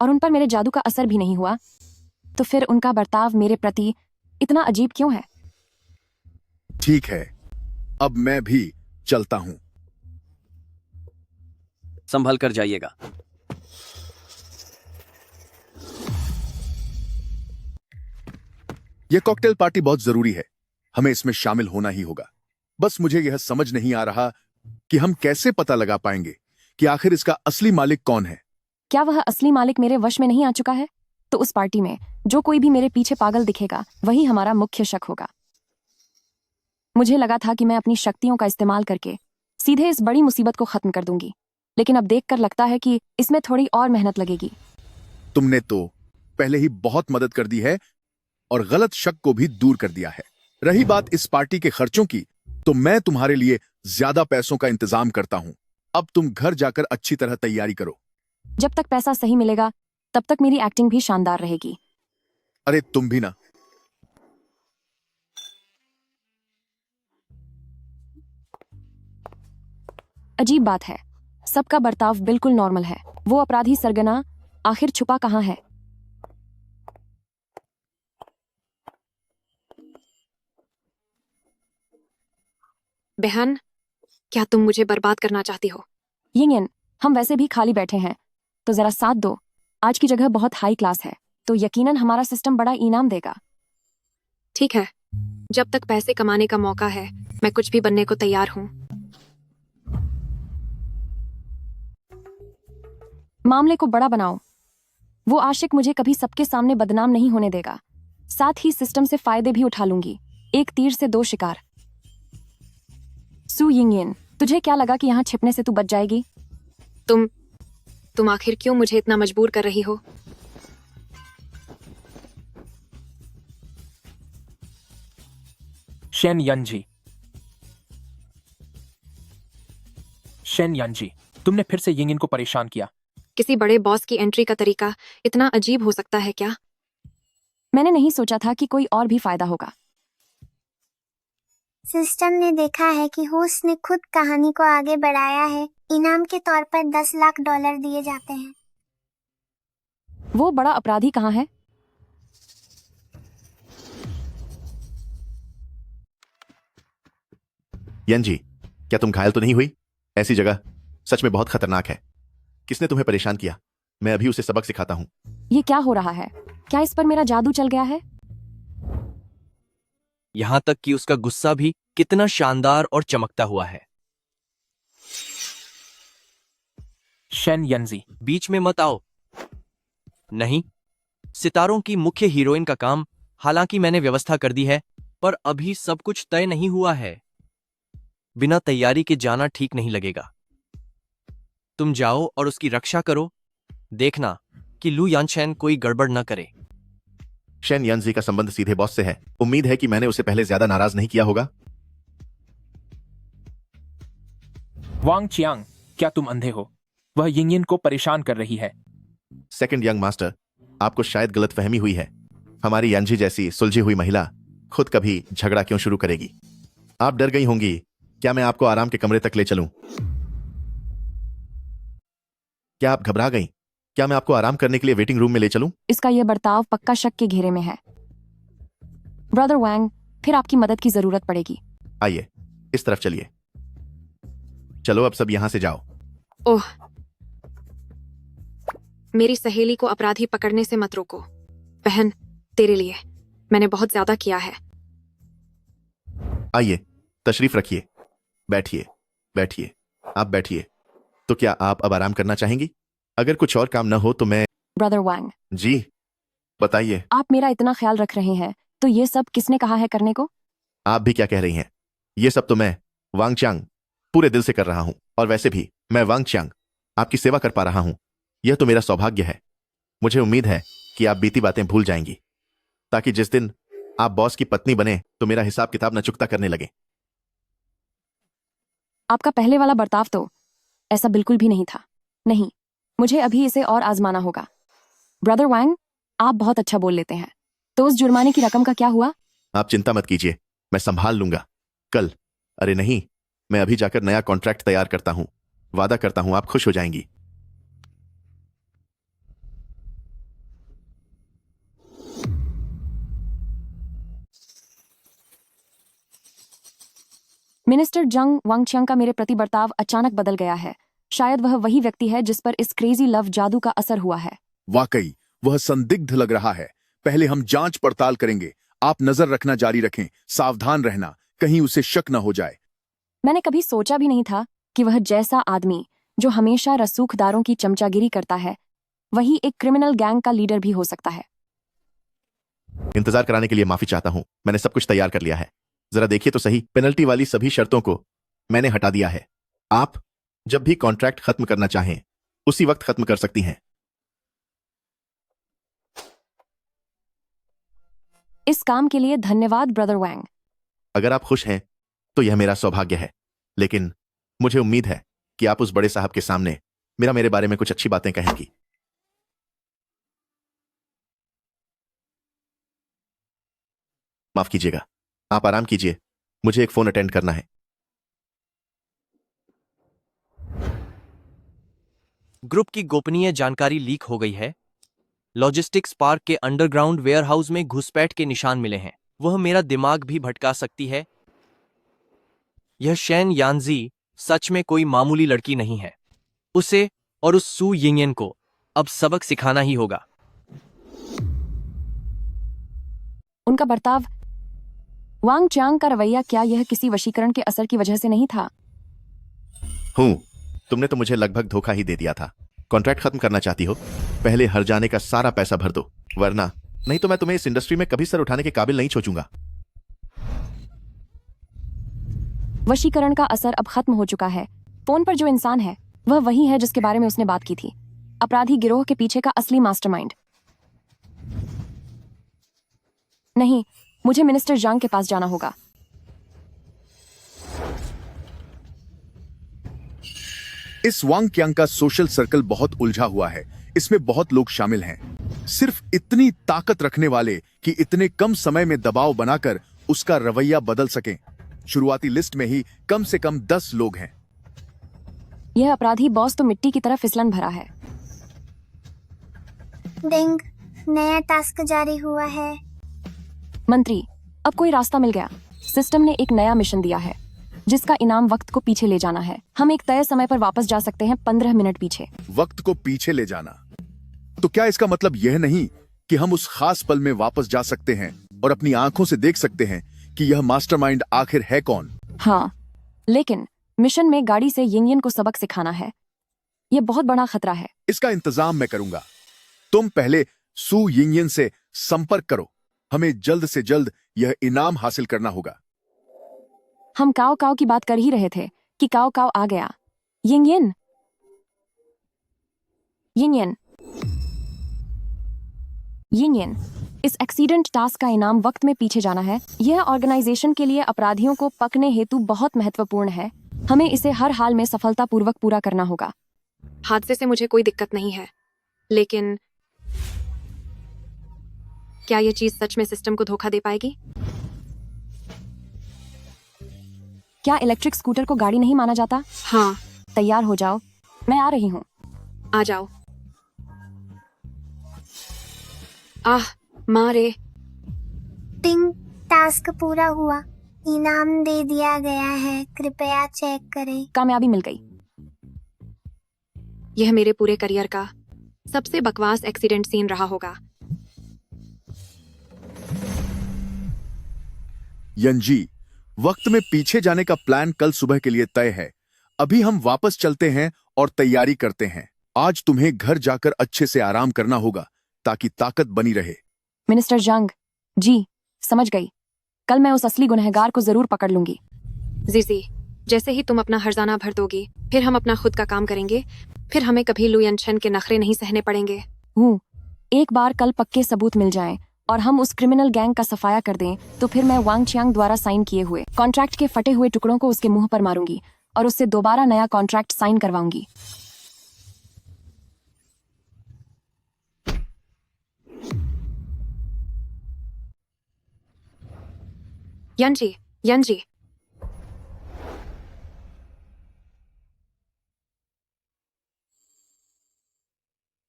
और उन पर मेरे जादू का असर भी नहीं हुआ, तो फिर उनका बर्ताव मेरे प्रति इतना अजीब क्यों है? ठीक है, अब मैं भी चलता हूं। संभल कर जाइएगा। यह कॉकटेल पार्टी बहुत जरूरी है, हमें इसमें शामिल होना ही होगा। बस मुझे यह समझ नहीं आ रहा कि हम कैसे पता लगा पाएंगे कि आखिर इसका असली मालिक कौन है। क्या वह असली मालिक मेरे वश में नहीं आ चुका है? तो उस पार्टी में जो कोई भी मेरे पीछे पागल दिखेगा वही हमारा मुख्य शक होगा। मुझे लगा था कि मैं अपनी शक्तियों का इस्तेमाल करके सीधे इस बड़ी मुसीबत को खत्म कर दूंगी, लेकिन अब देखकर लगता है कि इसमें थोड़ी और मेहनत लगेगी। तुमने तो पहले ही बहुत मदद कर दी है और गलत शक को भी दूर कर दिया है। रही बात इस पार्टी के खर्चों की, तो मैं तुम्हारे लिए ज्यादा पैसों का इंतजाम करता हूं। अब तुम घर जाकर अच्छी तरह तैयारी करो। जब तक पैसा सही मिलेगा तब तक मेरी एक्टिंग भी शानदार रहेगी। अरे तुम भी ना। अजीब बात है, सबका बर्ताव बिल्कुल नॉर्मल है। वो अपराधी सरगना आखिर छुपा कहाँ है? बहन, क्या तुम मुझे बर्बाद करना चाहती हो? यिंगयन, हम वैसे भी खाली बैठे हैं, तो जरा साथ दो। आज की जगह बहुत हाई क्लास है, तो यकीनन हमारा सिस्टम बड़ा इनाम देगा। ठीक है, जब तक पैसे कमाने का मौका है मैं कुछ भी बनने को तैयार हूँ। मामले को बड़ा बनाओ। वो आशिक मुझे कभी सबके सामने बदनाम नहीं होने देगा। साथ ही सिस्टम से फायदे भी उठा लूंगी। एक तीर से दो शिकार। सू यिंगयन, तुझे क्या लगा कि यहाँ छिपने से तू बच जाएगी? तुम आखिर क्यों मुझे इतना मजबूर कर रही हो? शेन यंजी, शेन यंजी, तुमने फिर से यिंगयन को परेशान किया। किसी बड़े बॉस की एंट्री का तरीका इतना अजीब हो सकता है क्या? मैंने नहीं सोचा था कि कोई और भी फायदा होगा। सिस्टम ने देखा है कि होस्ट ने खुद कहानी को आगे बढ़ाया है। इनाम के तौर पर 10 लाख डॉलर दिए जाते हैं। वो बड़ा अपराधी कहाँ है? यंजी, क्या तुम घायल तो नहीं हुई? ऐसी जगह सच में बहुत खतरनाक है। किसने तुम्हें परेशान किया? मैं अभी उसे सबक सिखाता हूँ। ये क्या हो रहा है? क्या इस पर मेरा जादू चल गया है? यहां तक कि उसका गुस्सा भी कितना शानदार और चमकता हुआ है। शेन यंजी, बीच में मत आओ। नहीं, सितारों की मुख्य हीरोइन का काम हालांकि मैंने व्यवस्था कर दी है, पर अभी सब कुछ तय नहीं हुआ है। बिना तैयारी के जाना ठीक नहीं लगेगा। तुम जाओ और उसकी रक्षा करो। देखना कि लू यानशेन कोई गड़बड़ न करे। शेन यंजी का संबंध सीधे बॉस से है। उम्मीद है कि मैंने उसे पहले ज्यादा नाराज नहीं किया होगा। वांग चियांग, क्या तुम अंधे हो? वह यिंगयन को परेशान कर रही है। सेकंड यंग मास्टर, आपको शायद गलतफहमी हुई है। हमारी यांजी जैसी सुलझी हुई महिला खुद कभी झगड़ा क्यों शुरू करेगी? आप डर गई होंगी। क्या मैं आपको आराम के कमरे तक ले चलूं? क्या आप घबरा गई? क्या मैं आपको आराम करने के लिए वेटिंग रूम में ले चलूं? इसका यह बर्ताव पक्का शक के घेरे में है। ब्रदर वैंग, फिर आपकी मदद की जरूरत पड़ेगी। आइए, इस तरफ चलिए। चलो अब सब यहां से जाओ। ओह, मेरी सहेली को अपराधी पकड़ने से मत रोको। बहन, तेरे लिए मैंने बहुत ज्यादा किया है। आइए, तशरीफ रखिए। बैठिए, बैठिए। आप बैठिए। तो क्या आप अब आराम करना चाहेंगी? अगर कुछ और काम न हो तो मैं... ब्रदर वैंग, जी, बताइए। आप मेरा इतना ख्याल रख रहे हैं, तो ये सब किसने कहा है करने को? आप भी क्या कह रही हैं? ये सब तो मैं, वांग चियांग, पूरे दिल से कर रहा हूं। और वैसे भी मैं वांग चियांग आपकी सेवा कर पा रहा हूं। यह तो मेरा सौभाग्य है। मुझे उम्मीद है कि आप बीती बातें भूल जाएंगी, ताकि जिस दिन आप बॉस की पत्नी बने तो मेरा हिसाब किताब न चुकता करने लगे। आपका पहले वाला बर्ताव तो ऐसा बिल्कुल भी नहीं था। नहीं, मुझे अभी इसे और आजमाना होगा। ब्रदर वैंग, आप बहुत अच्छा बोल लेते हैं। तो उस जुर्माने की रकम का क्या हुआ? आप चिंता मत कीजिए, मैं संभाल लूंगा। कल, अरे नहीं, मैं अभी जाकर नया कॉन्ट्रैक्ट तैयार करता हूं। वादा करता हूं आप खुश हो जाएंगी। मिनिस्टर जंग वांगचियांग का मेरे प्रति बर्ताव अचानक बदल गया है। शायद वह वही व्यक्ति है जिस पर इस क्रेजी लव जादू का असर हुआ है। वाकई वह संदिग्ध लग रहा है। पहले हम जांच पड़ताल करेंगे। आप नजर रखना जारी रखें, सावधान रहना, कहीं उसे शक न हो जाए। मैंने कभी सोचा भी नहीं था कि वह जैसा आदमी जो हमेशा रसूखदारों की चमचागिरी करता है, वही एक क्रिमिनल गैंग का लीडर भी हो सकता है। इंतजार कराने के लिए माफी चाहता हूं। मैंने सब कुछ तैयार कर लिया है। जरा देखिए तो सही, पेनल्टी वाली सभी शर्तों को मैंने हटा दिया है। आप जब भी कॉन्ट्रैक्ट खत्म करना चाहें उसी वक्त खत्म कर सकती हैं। इस काम के लिए धन्यवाद ब्रदर वैंग। अगर आप खुश हैं तो यह मेरा सौभाग्य है, लेकिन मुझे उम्मीद है कि आप उस बड़े साहब के सामने मेरे बारे में कुछ अच्छी बातें कहेंगी। माफ कीजिएगा, आप आराम कीजिए, मुझे एक फोन अटेंड करना है। ग्रुप की गोपनीय जानकारी लीक हो गई है। लॉजिस्टिक्स पार्क के अंडरग्राउंड वेयरहाउस में घुसपैठ के निशान मिले हैं। वह मेरा दिमाग भी भटका सकती है। यह शेन यानजी सच में कोई मामूली लड़की नहीं है। उसे और उस सू यिंगयन को अब सबक सिखाना ही होगा। उनका बर्ताव, वांग चांग का रवैया, क्या यह किसी वशीकरण के असर की वजह से नहीं था? तुमने तो मुझे लगभग धोखा ही दे दिया था। कॉन्ट्रैक्ट खत्म करना चाहती हो, पहले हर जाने का सारा पैसा भर दो, वरना नहीं तो मैं तुम्हें इस इंडस्ट्री में कभी सर उठाने के काबिल नहीं सोचूंगा। वशीकरण का असर अब खत्म हो चुका है। फोन पर जो इंसान है वह वही है जिसके बारे में उसने बात की थी, अपराधी गिरोह के पीछे का असली मास्टरमाइंड। नहीं, मुझे मिनिस्टर जांग के पास जाना होगा। इस वांग क्यांग का सोशल सर्कल बहुत उलझा हुआ है। इसमें बहुत लोग शामिल हैं, सिर्फ इतनी ताकत रखने वाले कि इतने कम समय में दबाव बनाकर उसका रवैया बदल सकें। शुरुआती लिस्ट में ही कम से कम 10 लोग हैं। यह अपराधी बॉस तो मिट्टी की तरह फिसलन भरा है। डिंग, नया टास्क जारी हुआ है। मंत्री, अब कोई रास्ता मिल गया। सिस्टम ने एक नया मिशन दिया है जिसका इनाम वक्त को पीछे ले जाना है। हम एक तय समय पर वापस जा सकते हैं, 15 मिनट पीछे। वक्त को पीछे ले जाना, तो क्या इसका मतलब यह नहीं कि हम उस खास पल में वापस जा सकते हैं और अपनी आंखों से देख सकते हैं कि यह मास्टरमाइंड आखिर है कौन? हाँ, लेकिन मिशन में गाड़ी से यिंगयन को सबक सिखाना है। यह बहुत बड़ा खतरा है। इसका इंतजाम मैं करूंगा। तुम पहले सू यिंगयन से संपर्क करो। हमें जल्द से जल्द यह इनाम हासिल करना होगा। हम काओ काओ की बात कर ही रहे थे कि काओ काओ आ गया। यिंगयन, यिंगयन, यिंगयन, इस एक्सीडेंट टास्क का इनाम वक्त में पीछे जाना है। यह ऑर्गेनाइजेशन के लिए अपराधियों को पकड़ने हेतु बहुत महत्वपूर्ण है। हमें इसे हर हाल में सफलतापूर्वक पूरा करना होगा। हादसे से मुझे कोई दिक्कत नहीं है, लेकिन क्या यह चीज सच में सिस्टम को धोखा दे पाएगी? क्या इलेक्ट्रिक स्कूटर को गाड़ी नहीं माना जाता? हाँ। तैयार हो जाओ, मैं आ रही हूँ। आ जाओ। आह, मारे। टिंग, टास्क पूरा हुआ। इनाम दे दिया गया है, कृपया चेक करें। कामयाबी मिल गई। यह मेरे पूरे करियर का सबसे बकवास एक्सीडेंट सीन रहा होगा। यंजी, वक्त में पीछे जाने का प्लान कल सुबह के लिए तय है। अभी हम वापस चलते हैं और तैयारी करते हैं। आज तुम्हें घर जाकर अच्छे से आराम करना होगा ताकि ताकत बनी रहे। मिनिस्टर जंग, जी समझ गई। कल मैं उस असली गुनहगार को जरूर पकड़ लूंगी। जीजी, जैसे ही तुम अपना हर्जाना भर दोगी, फिर हम अपना खुद का काम करेंगे। फिर हमें कभी लू यनशन के नखरे नहीं सहने पड़ेंगे। एक बार कल पक्के सबूत मिल जाएं और हम उस क्रिमिनल गैंग का सफाया कर दें, तो फिर मैं वांग चियांग द्वारा साइन किए हुए कॉन्ट्रैक्ट के फटे हुए टुकड़ों को उसके मुंह पर मारूंगी और उससे दोबारा नया कॉन्ट्रैक्ट साइन करवाऊंगी। यंजी, यंजी,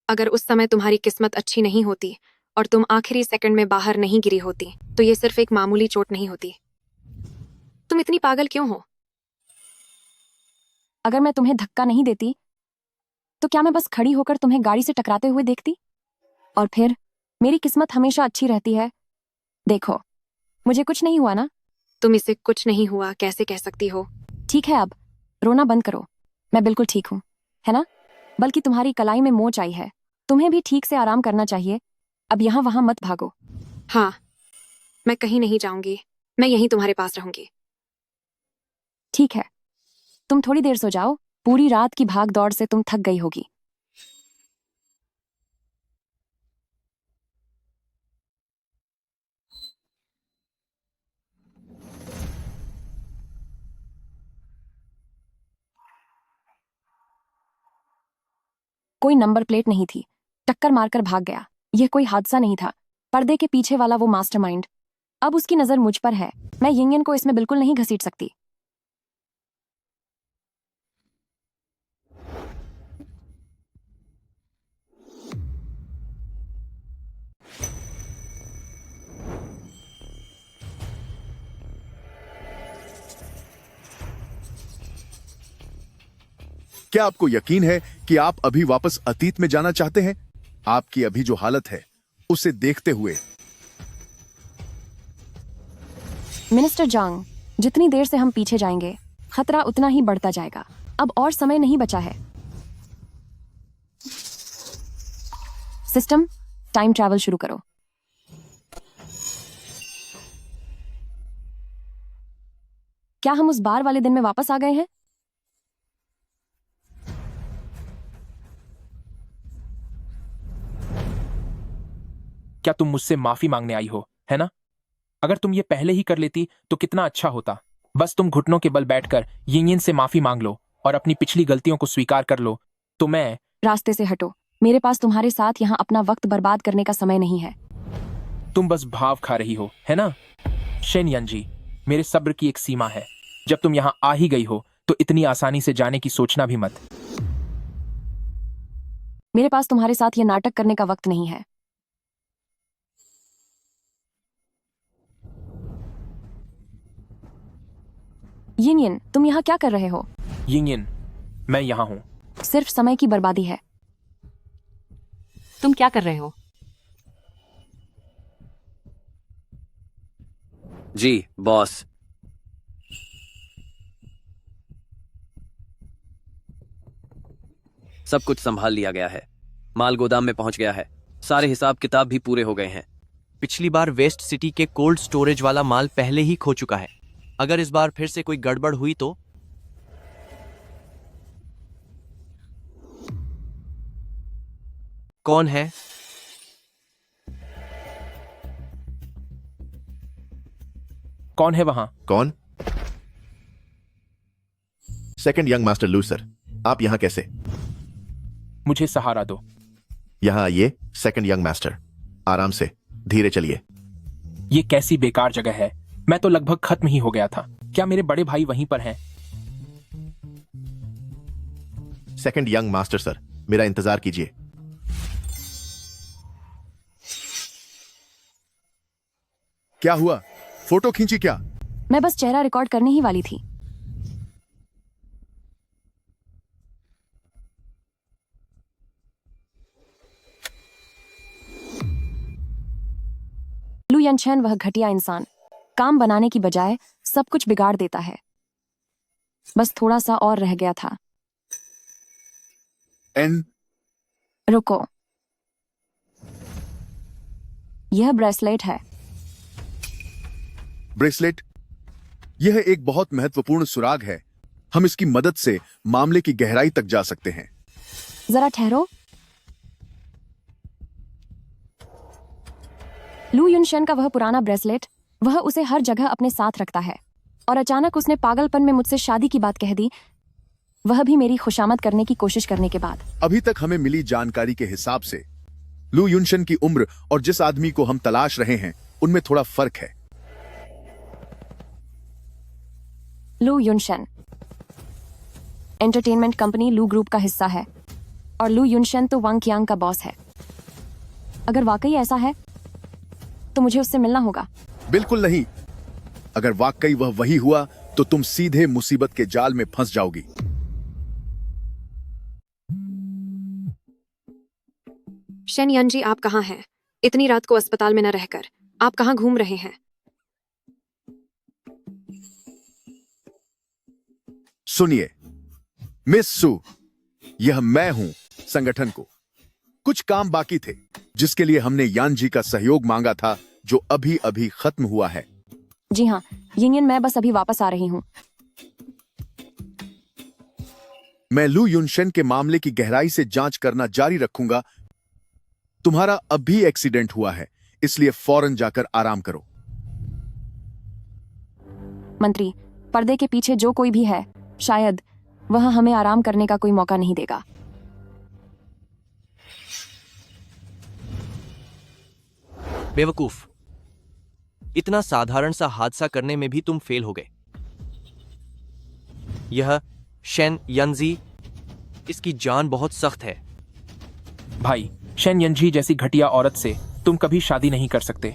अगर उस समय तुम्हारी किस्मत अच्छी नहीं होती और तुम आखिरी सेकंड में बाहर नहीं गिरी होती, तो ये सिर्फ एक मामूली चोट नहीं होती। तुम इतनी पागल क्यों हो? अगर मैं तुम्हें धक्का नहीं देती तो क्या मैं बस खड़ी होकर तुम्हें गाड़ी से टकराते हुए देखती? और फिर मेरी किस्मत हमेशा अच्छी रहती है। देखो, मुझे कुछ नहीं हुआ ना? तुम इसे कुछ नहीं हुआ कैसे कह सकती हो? ठीक है, अब रोना बंद करो। मैं बिल्कुल ठीक हूँ, है ना? बल्कि तुम्हारी कलाई में मोच आई है। तुम्हें भी ठीक से आराम करना चाहिए। अब यहाँ वहां मत भागो। हाँ, मैं कहीं नहीं जाऊंगी। मैं यहीं तुम्हारे पास रहूंगी। ठीक है, तुम थोड़ी देर सो जाओ। पूरी रात की भाग दौड़ से तुम थक गई होगी। कोई नंबर प्लेट नहीं थी। टक्कर मारकर भाग गया। यह कोई हादसा नहीं था। पर्दे के पीछे वाला वो मास्टरमाइंड। अब उसकी नजर मुझ पर है। मैं यिंगयन को इसमें बिल्कुल नहीं घसीट सकती। क्या आपको यकीन है कि आप अभी वापस अतीत में जाना चाहते हैं? आपकी अभी जो हालत है उसे देखते हुए। मिनिस्टर जांग, जितनी देर से हम पीछे जाएंगे खतरा उतना ही बढ़ता जाएगा। अब और समय नहीं बचा है। सिस्टम, टाइम ट्रैवल शुरू करो। क्या हम उस बार वाले दिन में वापस आ गए हैं? क्या तुम मुझसे माफी मांगने आई हो, है ना? अगर तुम ये पहले ही कर लेती तो कितना अच्छा होता। बस तुम घुटनों के बल बैठकर यिंगयन से माफी मांग लो और अपनी पिछली गलतियों को स्वीकार कर लो तो मैं। रास्ते से हटो। मेरे पास तुम्हारे साथ यहाँ अपना वक्त बर्बाद करने का समय नहीं है। तुम बस भाव खा रही हो, है ना? शेन यंजी, मेरे सब्र की एक सीमा है। जब तुम यहाँ आ ही गई हो तो इतनी आसानी से जाने की सोचना भी मत। मेरे पास तुम्हारे साथ ये नाटक करने का वक्त नहीं है। यिंगयन, तुम यहाँ क्या कर रहे हो? यिंगयन, मैं यहाँ हूँ। सिर्फ समय की बर्बादी है। तुम क्या कर रहे हो? जी बॉस। सब कुछ संभाल लिया गया है। माल गोदाम में पहुंच गया है। सारे हिसाब किताब भी पूरे हो गए हैं। पिछली बार वेस्ट सिटी के कोल्ड स्टोरेज वाला माल पहले ही खो चुका है। अगर इस बार फिर से कोई गड़बड़ हुई तो? कौन है? कौन है वहां? कौन? सेकंड यंग मास्टर लू सर, आप यहां कैसे? मुझे सहारा दो। यहां आइए सेकंड यंग मास्टर। आराम से, धीरे चलिए। ये कैसी बेकार जगह है। मैं तो लगभग खत्म ही हो गया था। क्या मेरे बड़े भाई वहीं पर हैं? सेकंड यंग मास्टर सर, मेरा इंतजार कीजिए। क्या हुआ? फोटो खींची क्या? मैं बस चेहरा रिकॉर्ड करने ही वाली थी। लू यनचेन, वह घटिया इंसान, काम बनाने की बजाय सब कुछ बिगाड़ देता है। बस थोड़ा सा और रह गया था। रुको, यह ब्रेसलेट है। ब्रेसलेट? यह एक बहुत महत्वपूर्ण सुराग है। हम इसकी मदद से मामले की गहराई तक जा सकते हैं। जरा ठहरो। लू युनशन का वह पुराना ब्रेसलेट, वह उसे हर जगह अपने साथ रखता है। और अचानक उसने पागलपन में मुझसे शादी की बात कह दी, वह भी मेरी खुशामद करने की कोशिश करने के बाद। अभी तक हमें मिली जानकारी के हिसाब से लू युनशन की उम्र और जिस आदमी को हम तलाश रहे हैं उनमें थोड़ा फर्क है। लू युनशन एंटरटेनमेंट कंपनी लू ग्रुप का हिस्सा है और लू युनशन तो वांग क्यांग का बॉस है। अगर वाकई ऐसा है तो मुझे उससे मिलना होगा। बिल्कुल नहीं। अगर वाकई वह वही हुआ तो तुम सीधे मुसीबत के जाल में फंस जाओगी। शेन यंजी, आप कहाँ हैं? इतनी रात को अस्पताल में न रहकर आप कहाँ घूम रहे हैं? सुनिए मिस सू, यह मैं हूं संगठन को। कुछ काम बाकी थे जिसके लिए हमने यान जी का सहयोग मांगा था, जो अभी अभी खत्म हुआ है। जी हाँ यिंगयन, मैं बस अभी वापस आ रही हूँ। मैं लू युनशेन के मामले की गहराई से जांच करना जारी रखूंगा। तुम्हारा अभी एक्सीडेंट हुआ है, इसलिए फौरन जाकर आराम करो। मंत्री, पर्दे के पीछे जो कोई भी है, शायद वह हमें आराम करने का कोई मौका नहीं देगा। बेवकूफ, इतना साधारण सा हादसा करने में भी तुम फेल हो गए। यह शेन यंजी, इसकी जान बहुत सख्त है। भाई, शेन यंजी जैसी घटिया औरत से तुम कभी शादी नहीं कर सकते।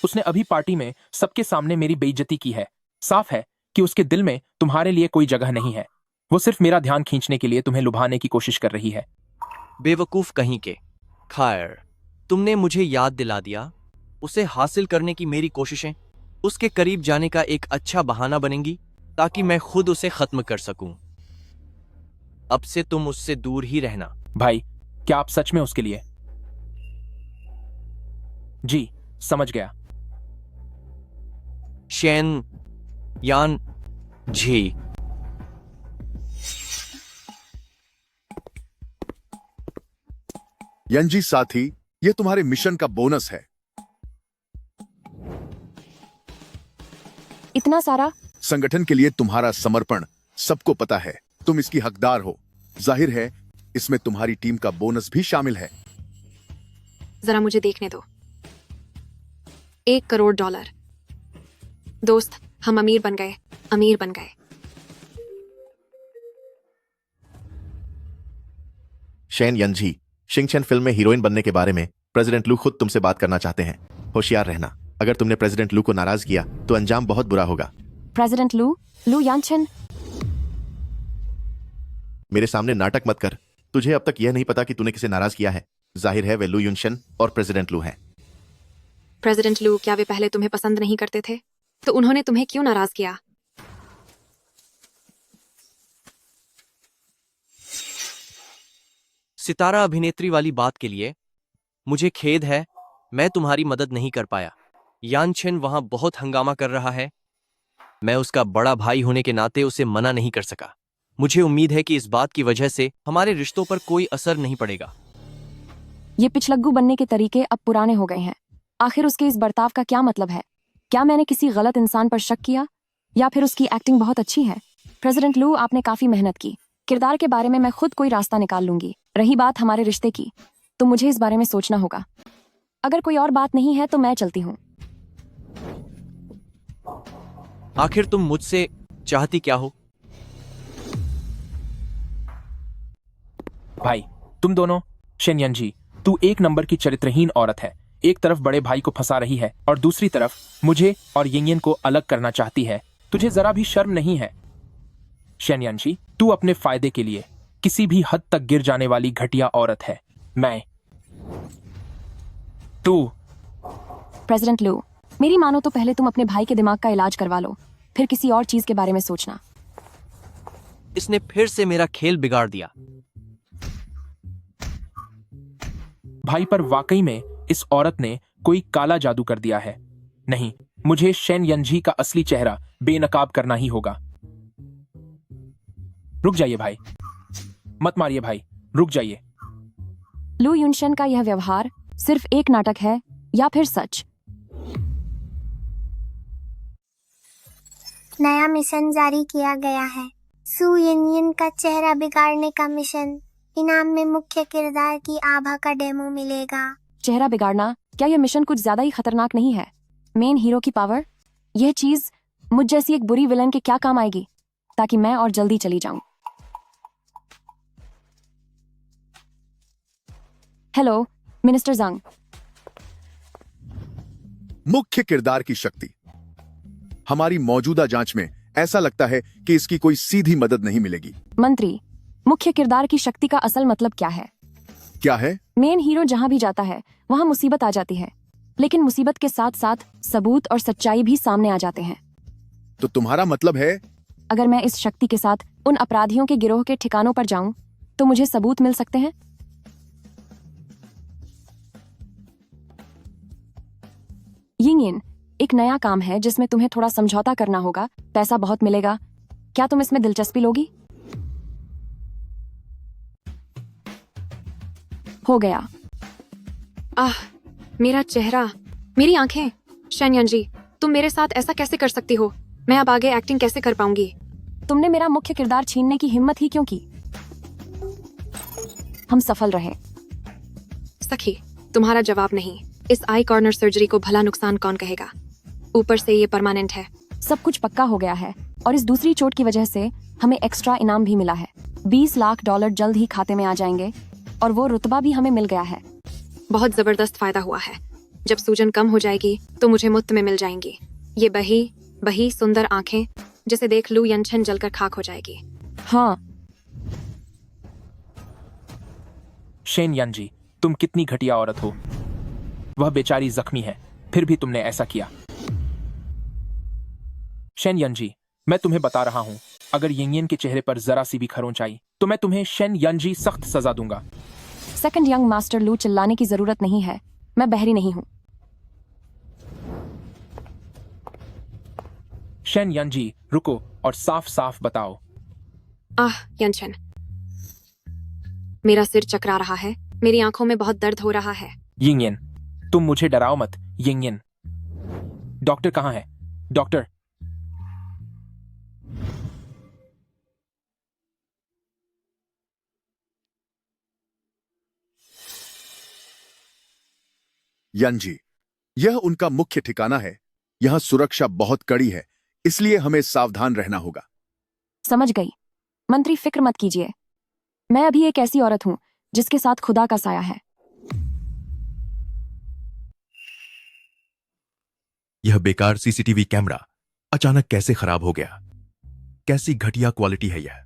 उसने अभी पार्टी में सबके सामने मेरी बेइज्जती की है। साफ है कि उसके दिल में तुम्हारे लिए कोई जगह नहीं है। वो सिर्फ मेरा ध्यान खींचने के लिए तुम्हें लुभाने की कोशिश कर रही है। बेवकूफ कहीं के। खैर, तुमने मुझे याद दिला दिया। उसे हासिल करने की मेरी कोशिशें उसके करीब जाने का एक अच्छा बहाना बनेंगी, ताकि मैं खुद उसे खत्म कर सकूं। अब से तुम उससे दूर ही रहना। भाई, क्या आप सच में उसके लिए? जी, समझ गया। शेन यान जी। यंजी साथी, यह तुम्हारे मिशन का बोनस है। इतना सारा? संगठन के लिए तुम्हारा समर्पण सबको पता है। तुम इसकी हकदार हो। जाहिर है इसमें तुम्हारी टीम का बोनस भी शामिल है। जरा मुझे देखने दो। $1 करोड़। दोस्त, हम अमीर बन गए, अमीर बन गए। शेन यंजी, शिंगचेन फिल्म में हीरोइन बनने के बारे में प्रेसिडेंट लू खुद तुमसे बात करना चाहते हैं। होशियार रहना, अगर तुमने प्रेसिडेंट लू को नाराज किया तो अंजाम बहुत बुरा होगा। प्रेसिडेंट लू यानचन, मेरे सामने नाटक मत कर। तुझे अब तक यह नहीं पता कि तूने किसे नाराज किया है। जाहिर है वे लू युनशन और प्रेसिडेंट लू हैं। प्रेसिडेंट लू, क्या वे पहले तुम्हें पसंद नहीं करते थे? तो उन्होंने तुम्हें क्यों नाराज किया? सितारा अभिनेत्री वाली बात के लिए मुझे खेद है, मैं तुम्हारी मदद नहीं कर पाया। यानचेन वहां बहुत हंगामा कर रहा है। मैं उसका बड़ा भाई होने के नाते उसे मना नहीं कर सका। मुझे उम्मीद है कि इस बात की वजह से हमारे रिश्तों पर कोई असर नहीं पड़ेगा। ये पिछलग्गू बनने के तरीके अब पुराने हो गए हैं। आखिर उसके इस बर्ताव का क्या मतलब है? क्या मैंने किसी गलत इंसान पर शक किया, या फिर उसकी एक्टिंग बहुत अच्छी है? प्रेसिडेंट लू, आपने काफी मेहनत की। किरदार के बारे में मैं खुद कोई रास्ता निकाल लूंगी। रही बात हमारे रिश्ते की, तो मुझे इस बारे में सोचना होगा। अगर कोई और बात नहीं है तो मैं चलती हूँ। आखिर तुम मुझसे चाहती क्या हो? भाई, तुम दोनों, शेन यंजी, तू एक नंबर की चरित्रहीन औरत है। एक तरफ बड़े भाई को फंसा रही है और दूसरी तरफ मुझे और यिंगयन को अलग करना चाहती है। तुझे जरा भी शर्म नहीं है? शेन यंजी, तू अपने फायदे के लिए किसी भी हद तक गिर जाने वाली घटिया औरत है। तू। प्रेसिडेंट लू, मेरी मानो तो पहले तुम अपने भाई के दिमाग का इलाज करवा लो, फिर किसी और चीज के बारे में सोचना। इसने फिर से मेरा खेल बिगाड़ दिया। भाई, पर वाकई में इस औरत ने कोई काला जादू कर दिया है। नहीं, मुझे शेन यंजी का असली चेहरा बेनकाब करना ही होगा। रुक जाइए भाई, मत मारिए भाई, रुक जाइए। लू युनशन का यह व्यवहार सिर्फ एक नाटक है या फिर सच? नया मिशन जारी किया गया है। सू यिंगयन का चेहरा बिगाड़ने का मिशन। इनाम में मुख्य किरदार की आभा का डेमो मिलेगा। चेहरा बिगाड़ना, क्या यह मिशन कुछ ज्यादा ही खतरनाक नहीं है? मेन हीरो की पावर, यह चीज मुझ जैसी एक बुरी विलन के क्या काम आएगी, ताकि मैं और जल्दी चली जाऊं। हेलो मिनिस्टर जंग। मुख्य किरदार की शक्ति। हमारी मौजूदा जांच में ऐसा लगता है कि इसकी कोई सीधी मदद नहीं मिलेगी। मंत्री, मुख्य किरदार की शक्ति का असल मतलब क्या है? क्या है? मेन हीरो जहाँ भी जाता है वहाँ मुसीबत आ जाती है, लेकिन मुसीबत के साथ साथ सबूत और सच्चाई भी सामने आ जाते हैं। तो तुम्हारा मतलब है अगर मैं इस शक्ति के साथ उन अपराधियों के गिरोह के ठिकानों पर जाऊं तो मुझे सबूत मिल सकते हैं। यिंग एक नया काम है जिसमें तुम्हें थोड़ा समझौता करना होगा, पैसा बहुत मिलेगा। क्या तुम इसमें दिलचस्पी लोगी? हो गया। आह, मेरा चेहरा, मेरी आंखें। शेनयन जी, तुम मेरे साथ ऐसा कैसे कर सकती हो? मैं अब आगे एक्टिंग कैसे कर पाऊंगी? तुमने मेरा मुख्य किरदार छीनने की हिम्मत ही क्यों की? हम सफल रहे। सखी, तुम्हारा जवाब नहीं। इस आई कॉर्नर सर्जरी को भला नुकसान कौन कहेगा? ऊपर से ये परमानेंट है। सब कुछ पक्का हो गया है और इस दूसरी चोट की वजह से हमें एक्स्ट्रा इनाम भी मिला है। $20 लाख जल्द ही खाते में आ जाएंगे और वो रुतबा भी हमें मिल गया है। बहुत जबरदस्त फायदा हुआ है। जब सूजन कम हो जाएगी तो मुझे मुफ्त में मिल जाएंगी ये बही सुंदर आंखें, जिसे देख लू यनछन जलकर खाक हो जाएगी। हाँ। शेनयन जी, तुम कितनी घटिया औरत हो। वह बेचारी जख्मी है, फिर भी तुमने ऐसा किया। शेनयन जी, मैं तुम्हें बता रहा हूं, अगर यिंग के चेहरे पर जरा सी भी खरोंच आई तो मैं तुम्हें शेनयन जी सख्त सजा दूंगा। सेकंड यंग मास्टर लू, चिल्लाने की जरूरत नहीं है, मैं बहरी नहीं हूं। शेनयन जी, रुको और साफ साफ बताओ। आह यनछन, मेरा सिर चकरा रहा है, मेरी आंखों में बहुत दर्द हो रहा है। यिंग, तुम मुझे डराओ मत। यिंग, डॉक्टर कहाँ है? डॉक्टर। यन जी, यह उनका मुख्य ठिकाना है। यहाँ सुरक्षा बहुत कड़ी है, इसलिए हमें सावधान रहना होगा। समझ गई। मंत्री, फिक्र मत कीजिए। मैं अभी एक ऐसी औरत हूं जिसके साथ खुदा का साया है। यह बेकार सीसीटीवी कैमरा अचानक कैसे खराब हो गया? कैसी घटिया क्वालिटी है यह?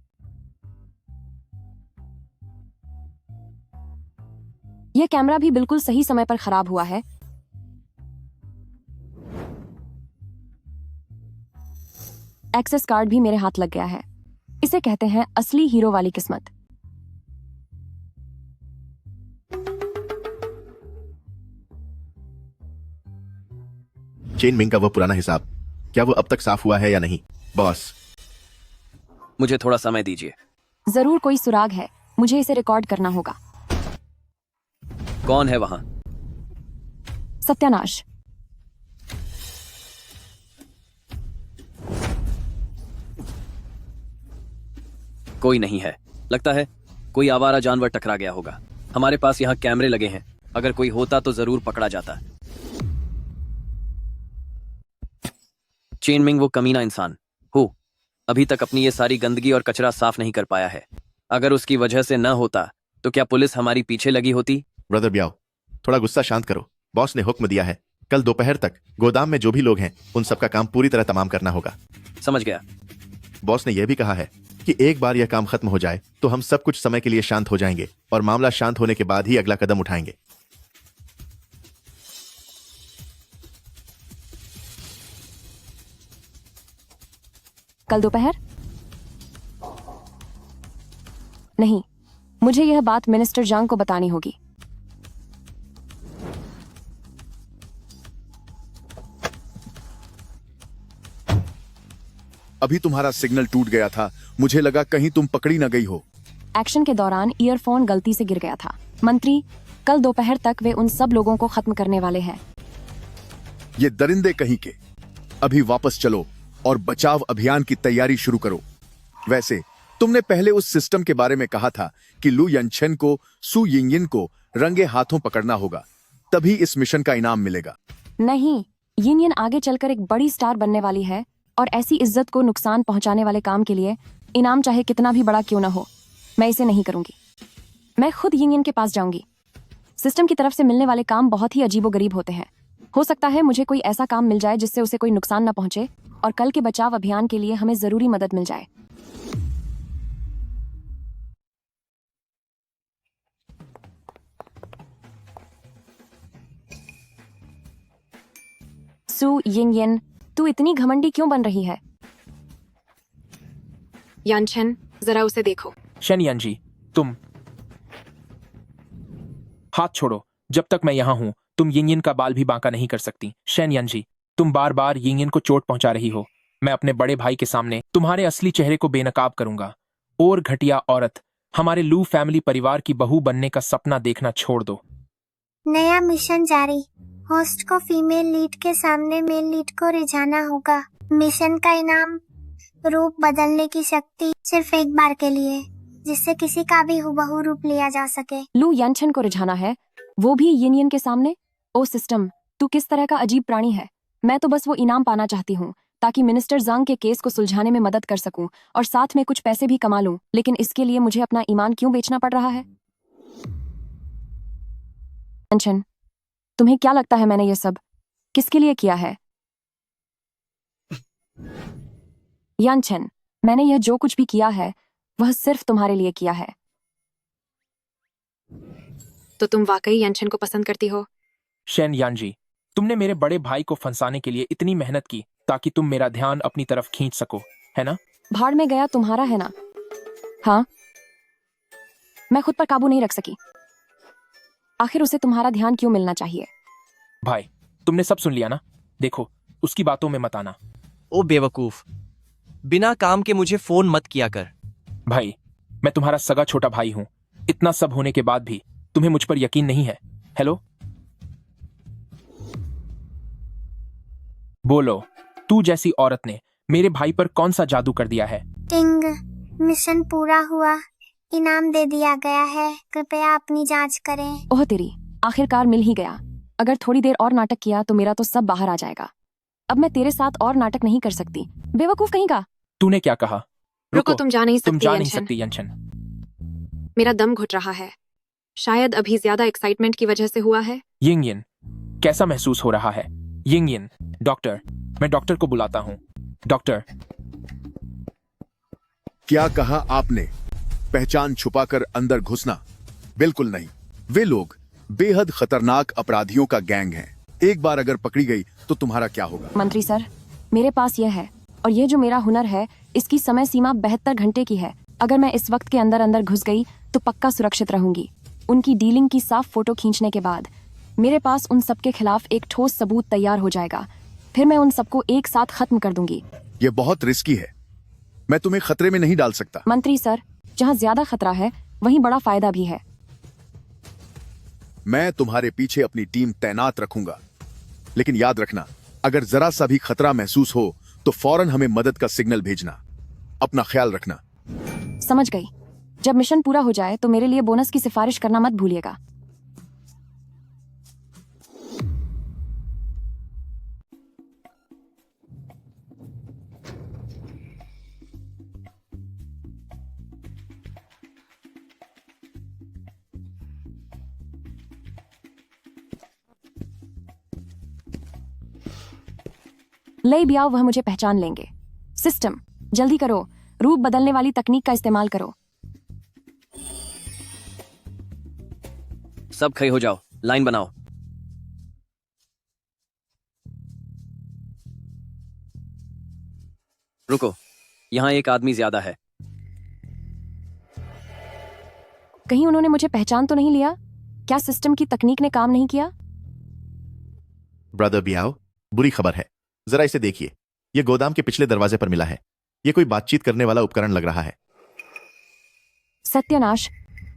यह कैमरा भी बिल्कुल सही समय पर खराब हुआ है। एक्सेस कार्ड भी मेरे हाथ लग गया है। इसे कहते हैं असली हीरो वाली किस्मत। चेन मिंग का वो पुराना हिसाब, क्या वो अब तक साफ हुआ है या नहीं? बॉस, मुझे थोड़ा समय दीजिए। जरूर कोई सुराग है, मुझे इसे रिकॉर्ड करना होगा। कौन है वहां? सत्यानाश। कोई नहीं है। लगता है कोई आवारा जानवर टकरा गया होगा। हमारे पास यहाँ कैमरे लगे हैं, अगर कोई होता तो जरूर पकड़ा जाता। चेन मिंग वो कमीना इंसान हो अभी तक अपनी ये सारी गंदगी और कचरा साफ नहीं कर पाया है। अगर उसकी वजह से न होता तो क्या पुलिस हमारी पीछे लगी होती? ब्रदर ब्याओ, थोड़ा गुस्सा शांत करो। बॉस ने हुक्म दिया है, कल दोपहर तक गोदाम में जो भी लोग हैं उन सबका काम पूरी तरह तमाम करना होगा। समझ गया। बॉस ने यह भी कहा है कि एक बार यह काम खत्म हो जाए तो हम सब कुछ समय के लिए शांत हो जाएंगे और मामला शांत होने के बाद ही अगला कदम उठाएंगे। कल दोपहर? नहीं, मुझे यह बात मिनिस्टर जांग को बतानी होगी। अभी तुम्हारा सिग्नल टूट गया था, मुझे लगा कहीं तुम पकड़ी न गई हो। एक्शन के दौरान ईयरफोन गलती से गिर गया था। मंत्री, कल दोपहर तक वे उन सब लोगों को खत्म करने वाले हैं। ये दरिंदे कहीं के। अभी वापस चलो और बचाव अभियान की तैयारी शुरू करो। वैसे तुमने पहले उस सिस्टम के बारे में कहा था कि लू यनछन को सू यिंग को रंगे हाथों पकड़ना होगा, तभी इस मिशन का इनाम मिलेगा। नहीं, यिंग आगे चलकर एक बड़ी स्टार बनने वाली है और ऐसी इज्जत को नुकसान पहुंचाने वाले काम के लिए इनाम चाहे कितना भी बड़ा क्यों ना हो, मैं इसे नहीं करूंगी। मैं खुद यिंग के पास जाऊंगी। सिस्टम की तरफ से मिलने वाले काम बहुत ही अजीबोगरीब होते हैं। हो सकता है मुझे कोई ऐसा काम मिल जाए जिससे उसे कोई नुकसान न पहुंचे और कल के बचाव अभियान के लिए हमें जरूरी मदद मिल जाए। सू यिंगयन, तू इतनी घमंडी क्यों बन रही है? यानचन, जरा उसे देखो। शेनयानजी, तुम हाथ छोड़ो। जब तक मैं यहाँ हूँ तुम यिंगयन का बाल भी बांका नहीं कर सकती। शेनयानजी, तुम बार बार यिंगयन को चोट पहुंचा रही हो। मैं अपने बड़े भाई के सामने तुम्हारे असली चेहरे को बेनकाब करूंगा। और घटिया औरत, हमारे लू फैमिली परिवार की बहू बनने का सपना देखना छोड़ दो। नया मिशन जारी। होस्ट को फीमेल लीड के सामने मेल लीड को रिझाना होगा। मिशन का इनाम, रूप बदलने की शक्ति सिर्फ एक बार के लिए, जिससे किसी का भी हुबहू रूप लिया जा सके। लू यानचन को रिझाना है, वो भी यिंगयन के सामने? ओ सिस्टम, तू किस तरह का अजीब प्राणी है। मैं तो बस वो इनाम पाना चाहती हूँ ताकि मिनिस्टर जांग के केस को सुलझाने में मदद कर सकूं और साथ में कुछ पैसे भी कमा लूं, लेकिन इसके लिए मुझे अपना ईमान क्यों बेचना पड़ रहा है? यानचन, तुम्हें क्या लगता है मैंने ये सब किसके लिए किया है? यानचन, मैंने यह जो कुछ भी किया है वह सिर्फ तुम्हारे लिए किया है। तो तुम वाकई यानचन को पसंद करती हो? शेनयानजी, तुमने मेरे बड़े भाई को फंसाने के लिए इतनी मेहनत की ताकि तुम मेरा ध्यान अपनी तरफ खींच सको, है ना? भाड़ में गया तुम्हारा, है ना? हाँ, मैं खुद पर काबू नहीं रख सकी। आखिर उसे तुम्हारा ध्यान क्यों मिलना चाहिए? भाई, तुमने सब सुन लिया ना? देखो, उसकी बातों में मत आना। ओ बेवकूफ, बिना काम के मुझे फोन मत किया कर। भाई, मैं तुम्हारा सगा छोटा भाई हूं। इतना सब होने के बाद भी तुम्हें मुझ पर यकीन नहीं है? हेलो, बोलो, तू जैसी औरत ने मेरे भाई पर कौन सा जादू कर दिया है? टिंग, मिशन पूरा हुआ, इनाम दे दिया गया है, कृपया अपनी जांच करें। ओह तेरी, आखिरकार मिल ही गया। अगर थोड़ी देर और नाटक किया तो मेरा तो सब बाहर आ जाएगा। अब मैं तेरे साथ और नाटक नहीं कर सकती। बेवकूफ कहीं का। तूने क्या कहा? रुको, तुम जा नहीं तुम सकती जा नहीं यानचन। सकती यानचन। मेरा दम घुट रहा है। शायद अभी ज्यादा एक्साइटमेंट की वजह से हुआ है। यिंगयन, कैसा महसूस हो रहा है? यिंगयन, डॉक्टर, मैं डॉक्टर को बुलाता हूँ। डॉक्टर। क्या कहा आपने? पहचान छुपाकर अंदर घुसना? बिल्कुल नहीं। वे लोग बेहद खतरनाक अपराधियों का गैंग है। एक बार अगर पकड़ी गई तो तुम्हारा क्या होगा? मंत्री सर, मेरे पास यह है, और ये जो मेरा हुनर है इसकी समय सीमा 72 घंटे की है। अगर मैं इस वक्त के अंदर अंदर घुस गई तो पक्का सुरक्षित रहूंगी। उनकी डीलिंग की साफ फोटो खींचने के बाद मेरे पास उन सबके खिलाफ एक ठोस सबूत तैयार हो जाएगा। फिर मैं उन सबको एक साथ खत्म कर दूंगी। ये बहुत रिस्की है। मैं तुम्हें खतरे में नहीं डाल सकता। मंत्री सर, जहाँ ज्यादा खतरा है वहीं बड़ा फायदा भी है। मैं तुम्हारे पीछे अपनी टीम तैनात रखूंगा, लेकिन याद रखना, अगर जरा सा भी खतरा महसूस हो तो फौरन हमें मदद का सिग्नल भेजना। अपना ख्याल रखना। समझ गई। जब मिशन पूरा हो जाए तो मेरे लिए बोनस की सिफारिश करना मत भूलिएगा। ले बियाओ, वह मुझे पहचान लेंगे। सिस्टम, जल्दी करो, रूप बदलने वाली तकनीक का इस्तेमाल करो। सब खड़े हो जाओ, लाइन बनाओ। रुको, यहाँ एक आदमी ज्यादा है। कहीं उन्होंने मुझे पहचान तो नहीं लिया? क्या सिस्टम की तकनीक ने काम नहीं किया? ब्रदर बियाओ, बुरी खबर है। जरा इसे देखिए। ये गोदाम के पिछले दरवाजे पर मिला है। ये कोई बातचीत करने वाला उपकरण लग रहा है। सत्यानाश,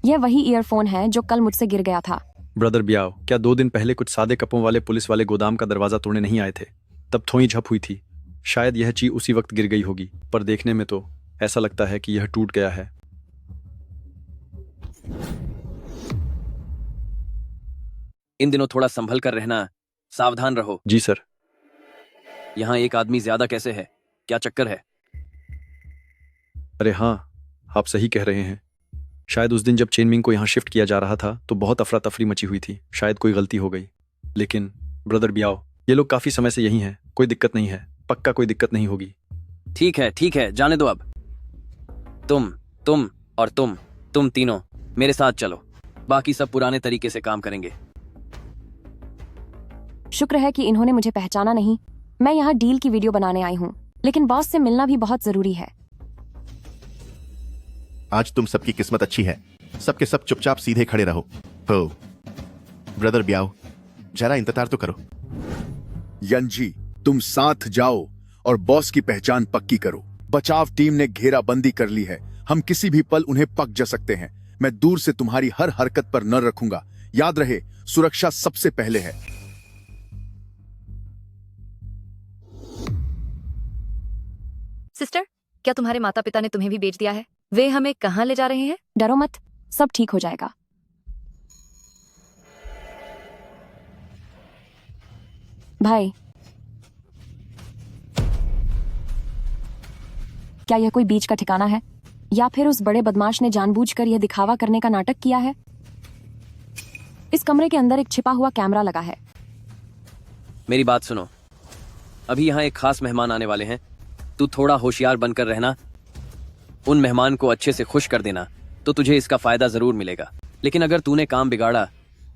यह वही ईयरफोन है जो कल मुझसे गिर गया था। ब्रदर ब्याओ, क्या 2 दिन पहले कुछ सादे कपों वाले पुलिस वाले गोदाम का दरवाजा तोड़ने नहीं आए थे? तब थोड़ी झप हुई थी। शायद यह चीज उसी वक्त गिर गई होगी, पर देखने में तो ऐसा लगता है कि यह टूट गया है। इन दिनों थोड़ा संभल कर रहना, सावधान रहो। जी सर। यहाँ एक आदमी ज्यादा कैसे है? क्या चक्कर है? अरे हाँ, आप सही कह रहे हैं। शायद उस दिन जब चेनमिंग को यहाँ शिफ्ट किया जा रहा था तो बहुत अफरा तफरी मची हुई थी। शायद कोई गलती हो गई। लेकिन ब्रदर बियाओ, ये लोग काफी समय से यही हैं। कोई दिक्कत नहीं है, पक्का कोई दिक्कत नहीं होगी। ठीक है, जाने दो अब। तुम और तुम तीनों मेरे साथ चलो। बाकी सब पुराने तरीके से काम करेंगे। शुक्र है कि इन्होंने मुझे पहचाना नहीं, मैं यहाँ डील की वीडियो बनाने आई हूँ, लेकिन बॉस से मिलना भी बहुत जरूरी है। आज तुम सबकी किस्मत अच्छी है, सबके सब चुपचाप सीधे खड़े रहो। हो ब्रदर ब्याओ, जरा इंतजार तो करो। यंजी, तुम साथ जाओ और बॉस की पहचान पक्की करो। बचाव टीम ने घेराबंदी कर ली है, हम किसी भी पल उन्हें पक जा सकते हैं। मैं दूर से तुम्हारी हर हरकत पर नजर रखूंगा। याद रहे, सुरक्षा सबसे पहले है। सिस्टर, क्या तुम्हारे माता पिता ने तुम्हें भी बेच दिया है? वे हमें कहाँ ले जा रहे हैं? डरो मत, सब ठीक हो जाएगा। भाई, क्या यह कोई बीच का ठिकाना है, या फिर उस बड़े बदमाश ने जानबूझकर यह दिखावा करने का नाटक किया है? इस कमरे के अंदर एक छिपा हुआ कैमरा लगा है। मेरी बात सुनो, अभी यहाँ एक खास मेहमान आने वाले हैं। तू थोड़ा होशियार बनकर रहना। उन मेहमान को अच्छे से खुश कर देना, तो तुझे इसका फायदा जरूर मिलेगा। लेकिन अगर तूने काम बिगाड़ा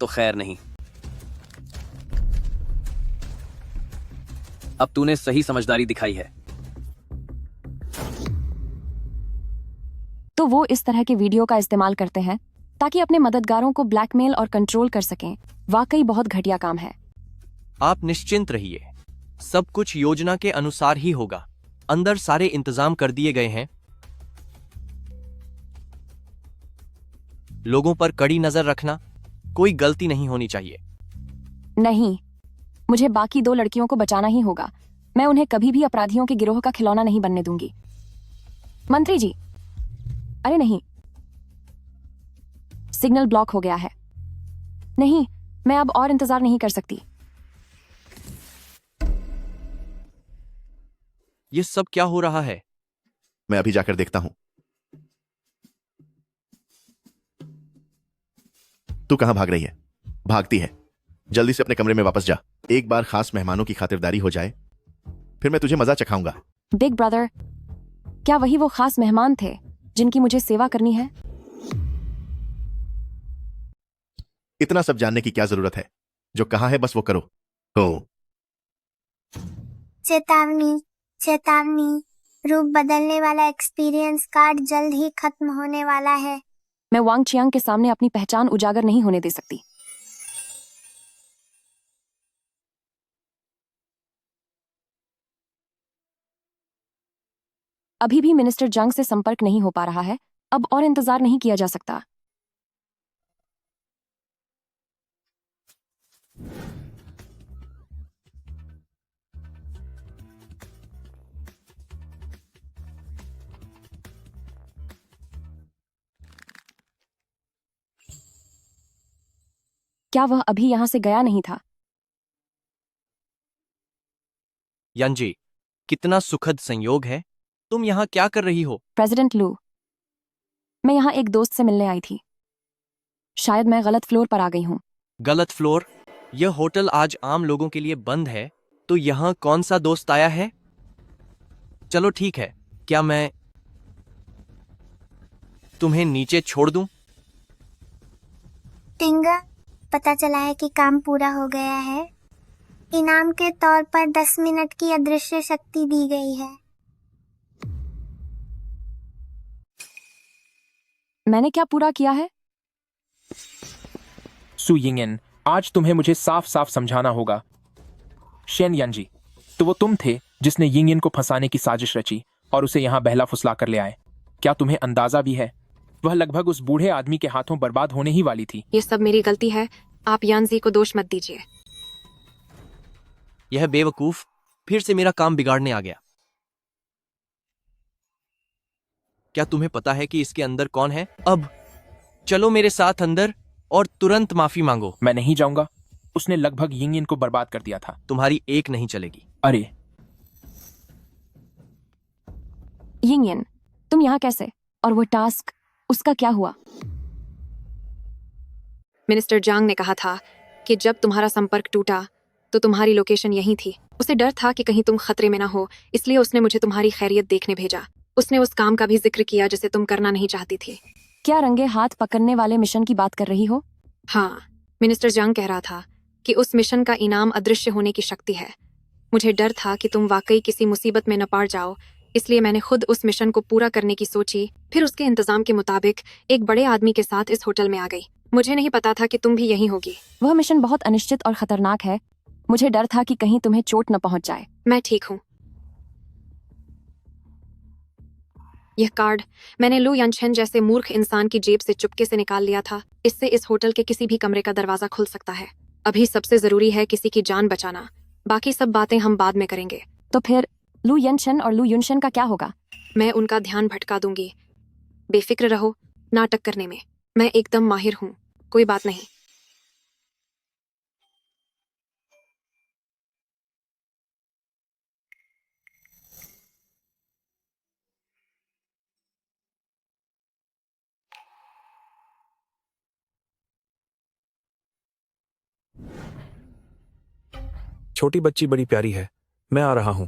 तो खैर नहीं। अब तूने सही समझदारी दिखाई है। तो वो इस तरह के वीडियो का इस्तेमाल करते हैं ताकि अपने मददगारों को ब्लैकमेल और कंट्रोल कर सकें। वाकई बहुत घटिया काम है। आप निश्चिंत रहिए, सब कुछ योजना के अनुसार ही होगा। अंदर सारे इंतजाम कर दिए गए हैं। लोगों पर कड़ी नजर रखना, कोई गलती नहीं होनी चाहिए। नहीं, मुझे बाकी 2 लड़कियों को बचाना ही होगा। मैं उन्हें कभी भी अपराधियों के गिरोह का खिलौना नहीं बनने दूंगी। मंत्री जी, अरे नहीं, सिग्नल ब्लॉक हो गया है। नहीं, मैं अब और इंतजार नहीं कर सकती। ये सब क्या हो रहा है? मैं अभी जाकर देखता हूं। तू कहां भाग रही है? भागती है। जल्दी से अपने कमरे में वापस जा। एक बार खास मेहमानों की खातिरदारी हो जाए, फिर मैं तुझे मजा चखाऊंगा। बिग ब्रदर, क्या वही वो खास मेहमान थे जिनकी मुझे सेवा करनी है? इतना सब जानने की क्या जरूरत है? जो कहा है बस वो करो। हो चेतावनी, चेतावनी, रूप बदलने वाला एक्सपीरियंस कार्ड जल्द ही खत्म होने वाला है। मैं वांग चियांग के सामने अपनी पहचान उजागर नहीं होने दे सकती। अभी भी मिनिस्टर जंग से संपर्क नहीं हो पा रहा है। अब और इंतजार नहीं किया जा सकता। क्या वह अभी यहां से गया नहीं था? यंजी, कितना सुखद संयोग है। तुम यहाँ क्या कर रही हो? प्रेसिडेंट लू, मैं यहाँ एक दोस्त से मिलने आई थी। शायद मैं गलत फ्लोर पर आ गई हूँ। गलत फ्लोर? यह होटल आज आम लोगों के लिए बंद है, तो यहाँ कौन सा दोस्त आया है? चलो ठीक है, क्या मैं तुम्हें नीचे छोड़ दूं? टिंगा, पता चला है कि काम पूरा हो गया है। इनाम के तौर पर 10 मिनट की अदृश्य शक्ति दी गई है। मैंने क्या पूरा किया है? सु यिंगन, आज तुम्हें मुझे साफ साफ समझाना होगा। शेन यंजी, तो वो तुम थे जिसने यिंगन को फंसाने की साजिश रची और उसे यहाँ बहला फुसला कर ले आए। क्या तुम्हें अंदाजा भी है? वह लगभग उस बूढ़े आदमी के हाथों बर्बाद होने ही वाली थी। ये सब मेरी गलती है। आप यानजी को दोष मत दीजिए। यह बेवकूफ फिर से मेरा काम बिगाड़ने आ गया। क्या तुम्हें पता है कि इसके अंदर कौन है? अब चलो मेरे साथ अंदर और तुरंत माफी मांगो। मैं नहीं जाऊंगा। उसने लगभग यिंगन को बर्बाद कर दिया था। तुम्हारी एक नहीं चलेगी। अरे यिंगन, तुम यहाँ कैसे? और वो टास्क, उसका क्या हुआ? मिनिस्टर जांग ने कहा था कि जब तुम्हारा संपर्क टूटा तो तुम्हारी लोकेशन यहीं थी। उसे डर था कि कहीं तुम खतरे में ना हो, इसलिए उसने मुझे तुम्हारी खैरियत देखने भेजा। उसने उस काम का भी जिक्र किया जिसे तुम करना नहीं चाहती थी। क्या रंगे हाथ पकड़ने वाले मिशन की बात कर रही हो? हाँ, मिनिस्टर जांग कह रहा था कि उस मिशन का इनाम अदृश्य होने की शक्ति है। मुझे डर था कि तुम वाकई किसी मुसीबत में न पड़ जाओ, इसलिए मैंने खुद उस मिशन को पूरा करने की सोची। फिर उसके इंतजाम के मुताबिक एक बड़े आदमी के साथ इस होटल में आ गई। मुझे नहीं पता था कि तुम भी यहीं होगी। वह मिशन बहुत अनिश्चित और खतरनाक है। मुझे डर था कि कहीं तुम्हें चोट न पहुंच जाए। मैं ठीक हूँ। यह कार्ड मैंने लू यनछेन जैसे मूर्ख इंसान की जेब से चुपके से निकाल लिया था। इससे इस होटल के किसी भी कमरे का दरवाजा खुल सकता है। अभी सबसे जरूरी है किसी की जान बचाना। बाकी सब बातें हम बाद में करेंगे। तो फिर लू यनछेन और लू युनशन का क्या होगा? मैं उनका ध्यान भटका दूंगी। बेफिक्र रहो, नाटक करने में मैं एकदम माहिर हूँ। कोई बात नहीं। छोटी बच्ची बड़ी प्यारी है। मैं आ रहा हूं।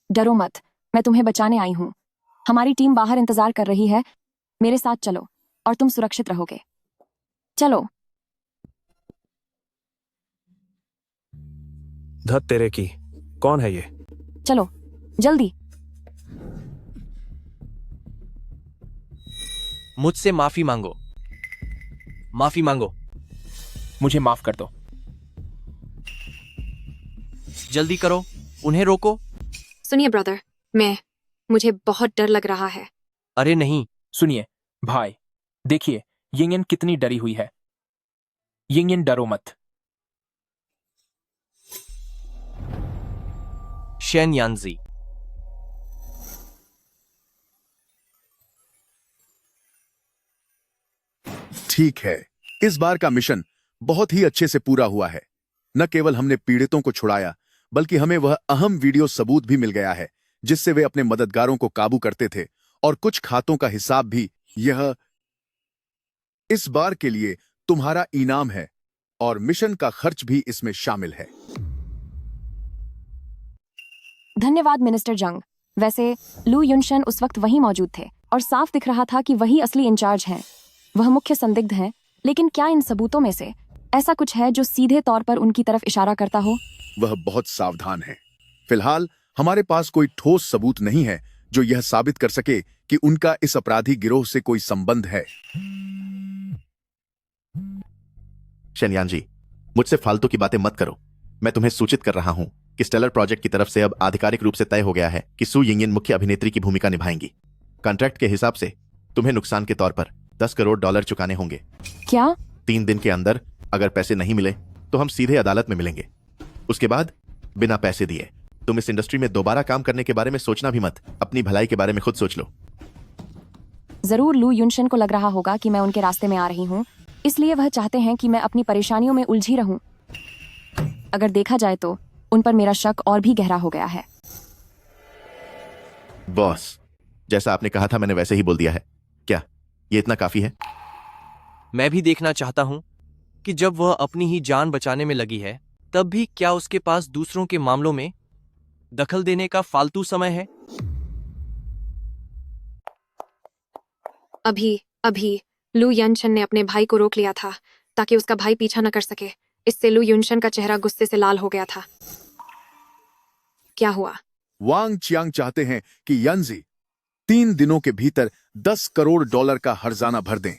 डरो मत, मैं तुम्हें बचाने आई हूँ। हमारी टीम बाहर इंतजार कर रही है। मेरे साथ चलो और तुम सुरक्षित रहोगे। चलो। धत तेरे की, कौन है ये? चलो जल्दी। मुझसे माफी मांगो। माफी मांगो। मुझे माफ कर दो। जल्दी करो, उन्हें रोको। सुनिए ब्रदर, मुझे बहुत डर लग रहा है। अरे नहीं। सुनिए भाई, देखिए यिंगयन कितनी डरी हुई है। यिंगयन डरो मत। शेन यानजी। ठीक है, इस बार का मिशन बहुत ही अच्छे से पूरा हुआ है। न केवल हमने पीड़ितों को छुड़ाया, बल्कि हमें वह अहम वीडियो सबूत भी मिल गया है जिससे वे अपने मददगारों को काबू करते थे, और कुछ खातों का हिसाब भी। यह इस बार के लिए तुम्हारा इनाम है, और मिशन का खर्च भी इसमें शामिल है। धन्यवाद मिनिस्टर जंग। वैसे लू युनशन उस वक्त वहीं मौजूद थे और साफ दिख रहा था कि वही असली इंचार्ज हैं। वह मुख्य संदिग्ध हैं, लेकिन क्या इन सबूतों में से ऐसा कुछ है जो सीधे तौर पर उनकी तरफ इशारा करता हो? वह बहुत सावधान है। फिलहाल हमारे पास कोई ठोस सबूत नहीं है जो यह साबित कर सके कि उनका इस अपराधी गिरोह से कोई संबंध है। शेनयान जी, मुझसे फालतू की बातें मत करो। मैं तुम्हें सूचित कर रहा हूं कि स्टेलर प्रोजेक्ट की तरफ से अब आधिकारिक रूप से तय हो गया है कि सू यिंगयन मुख्य अभिनेत्री की भूमिका निभाएंगी। कॉन्ट्रैक्ट के हिसाब से तुम्हें नुकसान के तौर पर $10 करोड़ चुकाने होंगे। क्या? 3 दिन के अंदर अगर पैसे नहीं मिले तो हम सीधे अदालत में मिलेंगे। उसके बाद बिना पैसे दिए तुम इस इंडस्ट्री में दोबारा काम करने के बारे में सोचना भी मत। अपनी भलाई के बारे में खुद सोच लो। जरूर लू युनशन को लग रहा होगा कि मैं उनके रास्ते में आ रही हूँ, इसलिए वह चाहते हैं कि मैं अपनी परेशानियों में उलझी रहूं। अगर देखा जाए तो उन पर मेरा शक और भी गहरा हो गया है। बॉस, जैसा आपने कहा था मैंने वैसे ही बोल दिया है। क्या ये इतना काफी है? मैं भी देखना चाहता हूं कि जब वह अपनी ही जान बचाने में लगी है, तब भी क्या उसके पास दूसरों के मामलों में दखल देने का फालतू समय है। अभी लू यनशन ने अपने भाई को रोक लिया था ताकि उसका भाई पीछा न कर सके। इससे लू युनशन का चेहरा गुस्से से लाल हो गया था। क्या हुआ? वांग चियांग चाहते हैं कि यानजी 3 दिनों के भीतर $10 करोड़ का हर्जाना भर दें।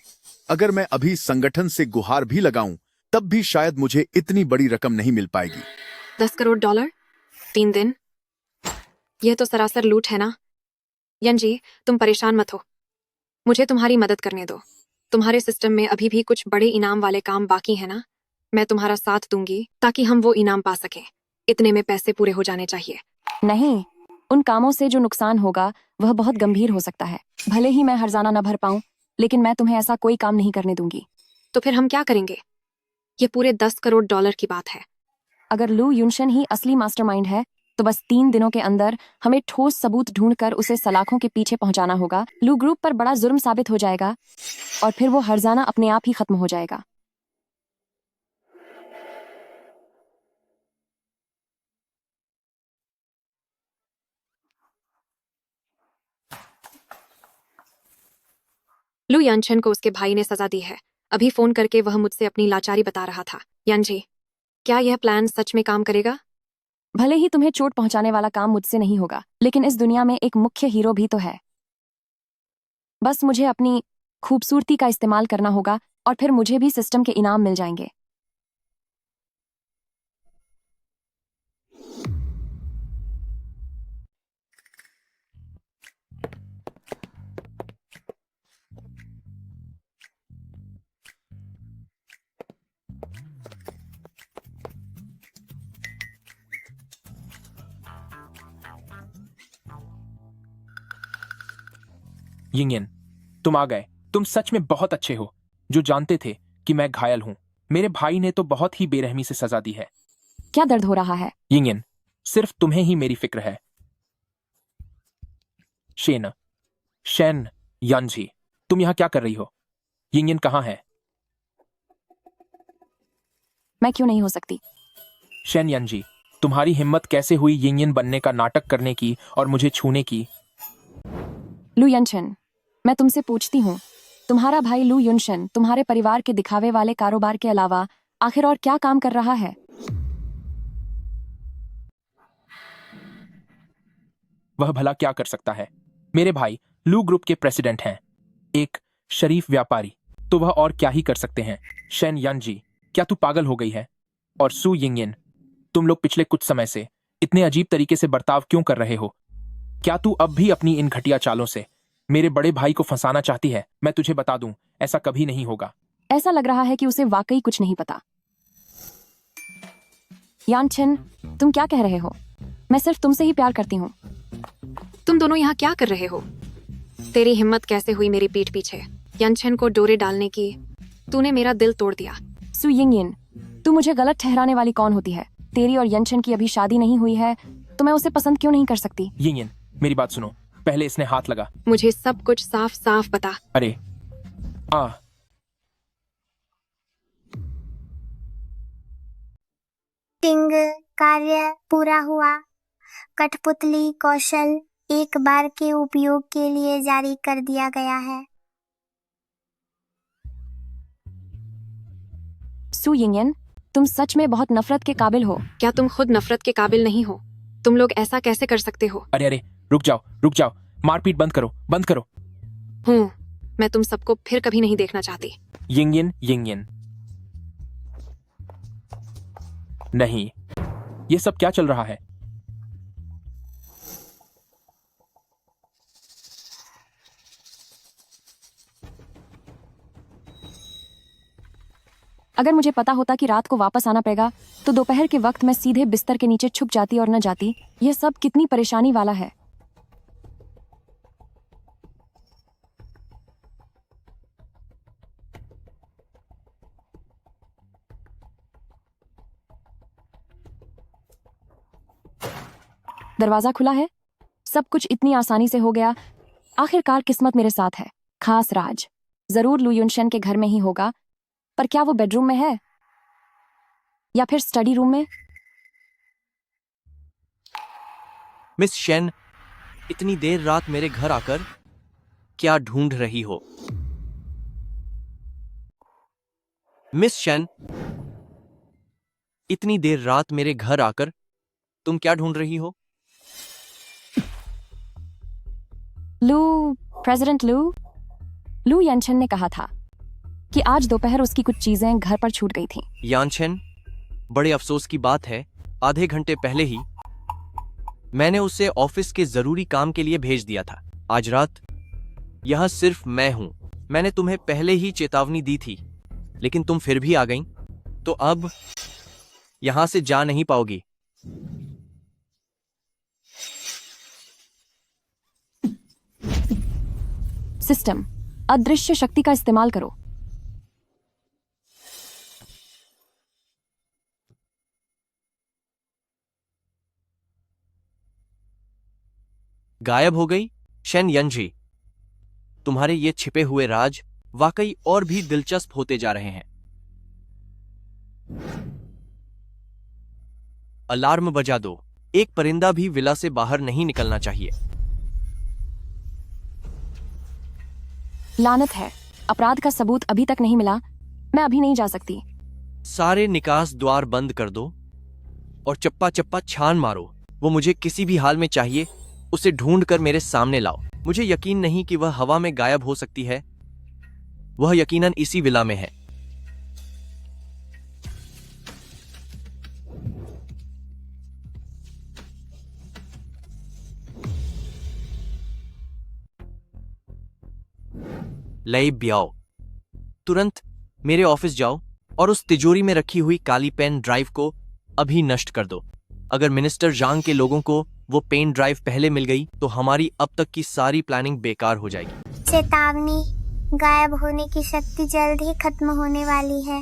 अगर मैं अभी संगठन से गुहार भी लगाऊं, तब भी शायद मुझे इतनी बड़ी रकम नहीं मिल पाएगी। $10 करोड़ 3 दिन? यह तो सरासर लूट है ना। यनजी, तुम परेशान मत हो। मुझे तुम्हारी मदद करने दो। तुम्हारे सिस्टम में अभी भी कुछ बड़े इनाम वाले काम बाकी है ना। मैं तुम्हारा साथ दूंगी ताकि हम वो इनाम पा सकें। इतने में पैसे पूरे हो जाने चाहिए। नहीं, उन कामों से जो नुकसान होगा वह बहुत गंभीर हो सकता है। भले ही मैं हर्जाना न भर पाऊं, लेकिन मैं तुम्हें ऐसा कोई काम नहीं करने दूंगी। तो फिर हम क्या करेंगे? ये पूरे $10 करोड़ की बात है। अगर लू युनशन ही असली मास्टरमाइंड है, तो बस 3 दिनों के अंदर हमें ठोस सबूत ढूंढकर उसे सलाखों के पीछे पहुंचाना होगा। लू ग्रुप पर बड़ा जुर्म साबित हो जाएगा और फिर वो हर्जाना अपने आप ही खत्म हो जाएगा। लू यानचन को उसके भाई ने सजा दी है। अभी फोन करके वह मुझसे अपनी लाचारी बता रहा था। यानजी, क्या यह प्लान सच में काम करेगा? भले ही तुम्हें चोट पहुंचाने वाला काम मुझसे नहीं होगा, लेकिन इस दुनिया में एक मुख्य हीरो भी तो है। बस मुझे अपनी खूबसूरती का इस्तेमाल करना होगा और फिर मुझे भी सिस्टम के इनाम मिल जाएंगे। यिंगयन, तुम आ गए। तुम सच में बहुत अच्छे हो, जो जानते थे कि मैं घायल हूं। मेरे भाई ने तो बहुत ही बेरहमी से सजा दी है। क्या दर्द हो रहा है? यिंगयन, सिर्फ तुम्हें ही मेरी फिक्र है। शेन यानजी, तुम यहां क्या कर रही हो? यिंगयन कहां है? मैं क्यों नहीं हो सकती? शेन यानजी, तुम्हारी हिम्मत कैसे हुई यिंगयन बनने का नाटक करने की और मुझे छूने की? लू यनशन, मैं तुमसे पूछती हूँ, तुम्हारा भाई लू युनशन तुम्हारे परिवार के दिखावे वाले कारोबार के अलावा आखिर और क्या काम कर रहा है? वह भला क्या कर सकता है? मेरे भाई लू ग्रुप के प्रेसिडेंट हैं, एक शरीफ व्यापारी, तो वह और क्या ही कर सकते हैं? शेन यानजी, क्या तू पागल हो गई है? और सू यिंगयन, तुम लोग पिछले कुछ समय से इतने अजीब तरीके से बर्ताव क्यों कर रहे हो? क्या तू अब भी अपनी इन घटिया चालों से मेरे बड़े भाई को फंसाना चाहती है? मैं तुझे बता दूं, ऐसा कभी नहीं होगा। ऐसा लग रहा है कि उसे वाकई कुछ नहीं पता। यानचन, तुम क्या कह रहे हो? मैं सिर्फ तुमसे ही प्यार करती हूँ। तुम दोनों यहाँ क्या कर रहे हो? तेरी हिम्मत कैसे हुई मेरी पीठ पीछे यानचन को डोरे डालने की? तूने मेरा दिल तोड़ दिया। सू यिंगयन, तू मुझे गलत ठहराने वाली कौन होती है? तेरी और यनशन की अभी शादी नहीं हुई है, तो मैं उसे पसंद क्यों नहीं कर सकती? यिंगयन, मेरी बात सुनो, पहले इसने हाथ लगा। मुझे सब कुछ साफ साफ बता। अरे किंग, कार्य पूरा हुआ। कठपुतली कौशल एक बार के उपयोग के लिए जारी कर दिया गया है। सू यिंगयन, तुम सच में बहुत नफरत के काबिल हो। क्या तुम खुद नफरत के काबिल नहीं हो? तुम लोग ऐसा कैसे कर सकते हो? अरे रुक जाओ, मारपीट बंद करो। मैं तुम सबको फिर कभी नहीं देखना चाहती। यिंगयन, नहीं, ये सब क्या चल रहा है? अगर मुझे पता होता कि रात को वापस आना पड़ेगा, तो दोपहर के वक्त मैं सीधे बिस्तर के नीचे छुप जाती और न जाती। यह सब कितनी परेशानी वाला है। दरवाजा खुला है। सब कुछ इतनी आसानी से हो गया। आखिरकार किस्मत मेरे साथ है। खास राज जरूर लू युनशन के घर में ही होगा, पर क्या वो बेडरूम में है या फिर स्टडी रूम में? मिस शेन, इतनी देर रात मेरे घर आकर क्या ढूंढ रही हो? मिस शेन, इतनी देर रात मेरे घर आकर तुम क्या ढूंढ रही हो? प्रेसिडेंट लू यनशन ने कहा था कि आज दोपहर उसकी कुछ चीजें घर पर छूट गई थीं। यानचन, बड़े अफसोस की बात है, आधे घंटे पहले ही मैंने उसे ऑफिस के जरूरी काम के लिए भेज दिया था। आज रात यहां सिर्फ मैं हूं। मैंने तुम्हें पहले ही चेतावनी दी थी, लेकिन तुम फिर भी आ गईं, तो अब यहां से जा नहीं पाओगी। सिस्टम, अदृश्य शक्ति का इस्तेमाल करो। गायब हो गई? शेन यनजी, तुम्हारे ये छिपे हुए राज वाकई और भी दिलचस्प होते जा रहे हैं। अलार्म बजा दो। एक परिंदा भी विला से बाहर नहीं निकलना चाहिए। लानत है, अपराध का सबूत अभी तक नहीं मिला। मैं अभी नहीं जा सकती। सारे निकास द्वार बंद कर दो और चप्पा चप्पा छान मारो। वो मुझे किसी भी हाल में चाहिए। उसे ढूंढ कर मेरे सामने लाओ। मुझे यकीन नहीं कि वह हवा में गायब हो सकती है। वह यकीनन इसी विला में है। लई ब्याओ, तुरंत मेरे ऑफिस जाओ और उस तिजोरी में रखी हुई काली पेन ड्राइव को अभी नष्ट कर दो। अगर मिनिस्टर जांग के लोगों को वो पेन ड्राइव पहले मिल गई तो हमारी अब तक की सारी प्लानिंग बेकार हो जाएगी। चेतावनी, गायब होने की शक्ति जल्द ही खत्म होने वाली है।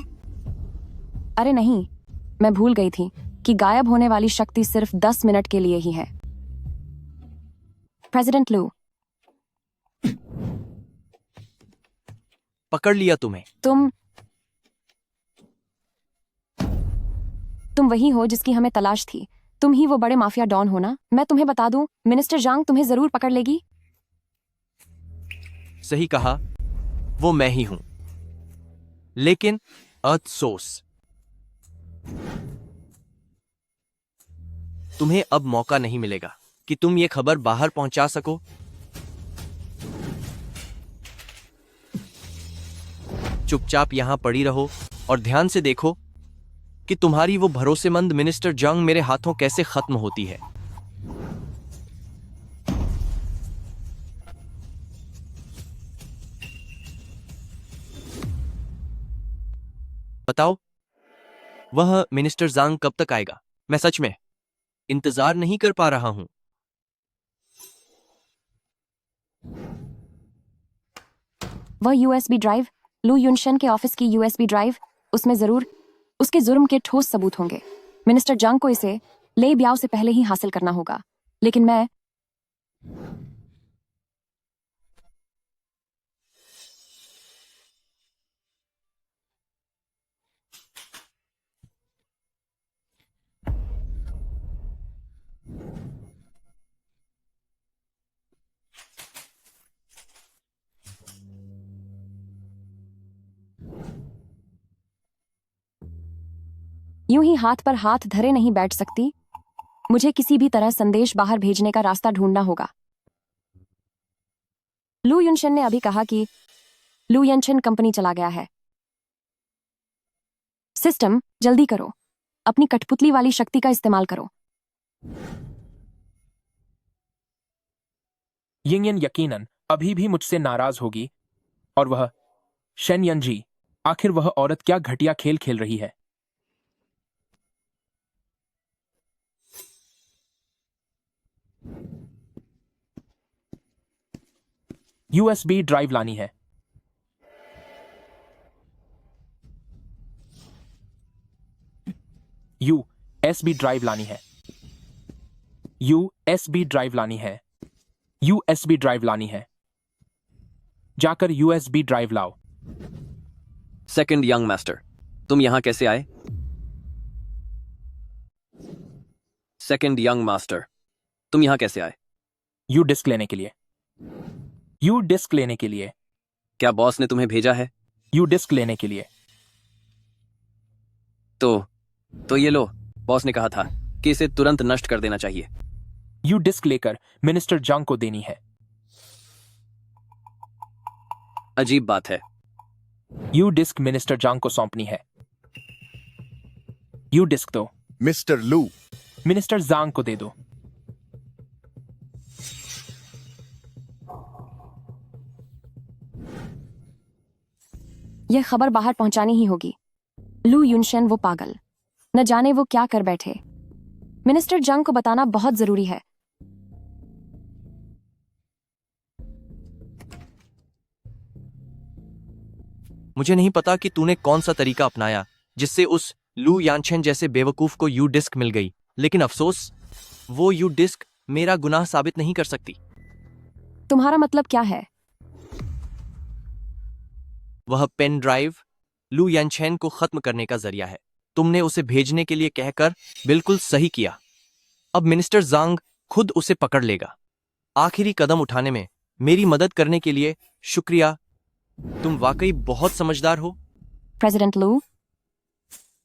अरे नहीं, मैं भूल गई थी कि गायब होने वाली शक्ति सिर्फ 10 मिनट के लिए ही है। प्रेसिडेंट लू, पकड़ लिया तुम्हें। तुम वही हो जिसकी हमें तलाश थी। तुम ही वो बड़े माफिया डॉन हो ना? मैं तुम्हें बता दूं, मिनिस्टर जांग तुम्हें जरूर पकड़ लेगी। सही कहा, वो मैं ही हूं। लेकिन अफसोस, तुम्हें अब मौका नहीं मिलेगा कि तुम ये खबर बाहर पहुंचा सको। चुपचाप यहां पड़ी रहो और ध्यान से देखो कि तुम्हारी वो भरोसेमंद मिनिस्टर जंग मेरे हाथों कैसे खत्म होती है। बताओ, वह मिनिस्टर जांग कब तक आएगा? मैं सच में इंतजार नहीं कर पा रहा हूं। वह यूएसबी ड्राइव, लू युनशन के ऑफिस की यूएसबी ड्राइव, उसमें जरूर उसके जुर्म के ठोस सबूत होंगे। मिनिस्टर जंग को इसे ले ब्याओ से पहले ही हासिल करना होगा। लेकिन मैं यूं ही हाथ पर हाथ धरे नहीं बैठ सकती। मुझे किसी भी तरह संदेश बाहर भेजने का रास्ता ढूंढना होगा। लू युनशन ने अभी कहा कि लू यनशन कंपनी चला गया है। सिस्टम, जल्दी करो, अपनी कठपुतली वाली शक्ति का इस्तेमाल करो। यिंगयन यकीनन अभी भी मुझसे नाराज होगी। और वह शेन यनजी, आखिर वह औरत क्या घटिया खेल खेल रही है। यूएसबी ड्राइव लानी है। यूएसबी ड्राइव लानी है। यूएसबी ड्राइव लानी है। यूएसबी ड्राइव लानी है। जाकर यूएसबी ड्राइव लाओ। सेकंड यंग मास्टर, तुम यहां कैसे आए? सेकंड यंग मास्टर, तुम यहां कैसे आए? यू डिस्क लेने के लिए। यू डिस्क लेने के लिए। क्या बॉस ने तुम्हें भेजा है? यू डिस्क लेने के लिए। तो ये लो, बॉस ने कहा था कि इसे तुरंत नष्ट कर देना चाहिए। यू डिस्क लेकर मिनिस्टर जंग को देनी है। अजीब बात है। यू डिस्क मिनिस्टर जंग को सौंपनी है। यू डिस्क दो। मिस्टर लू, मिनिस्टर जांग को दे दो। यह खबर बाहर पहुंचानी ही होगी। लू युनशन वो पागल, न जाने वो क्या कर बैठे। मिनिस्टर जंग को बताना बहुत जरूरी है। मुझे नहीं पता कि तूने कौन सा तरीका अपनाया जिससे उस लू यानचेन जैसे बेवकूफ को यू डिस्क मिल गई, लेकिन अफसोस, वो यू डिस्क मेरा गुनाह साबित नहीं कर सकती। तुम्हारा मतलब क्या है? वह पेन ड्राइव लू यानचेन को खत्म करने का जरिया है। तुमने उसे भेजने के लिए कहकर बिल्कुल सही किया। अब मिनिस्टर जांग खुद उसे पकड़ लेगा। आखिरी कदम उठाने में मेरी मदद करने के लिए शुक्रिया, तुम वाकई बहुत समझदार हो। प्रेसिडेंट लू,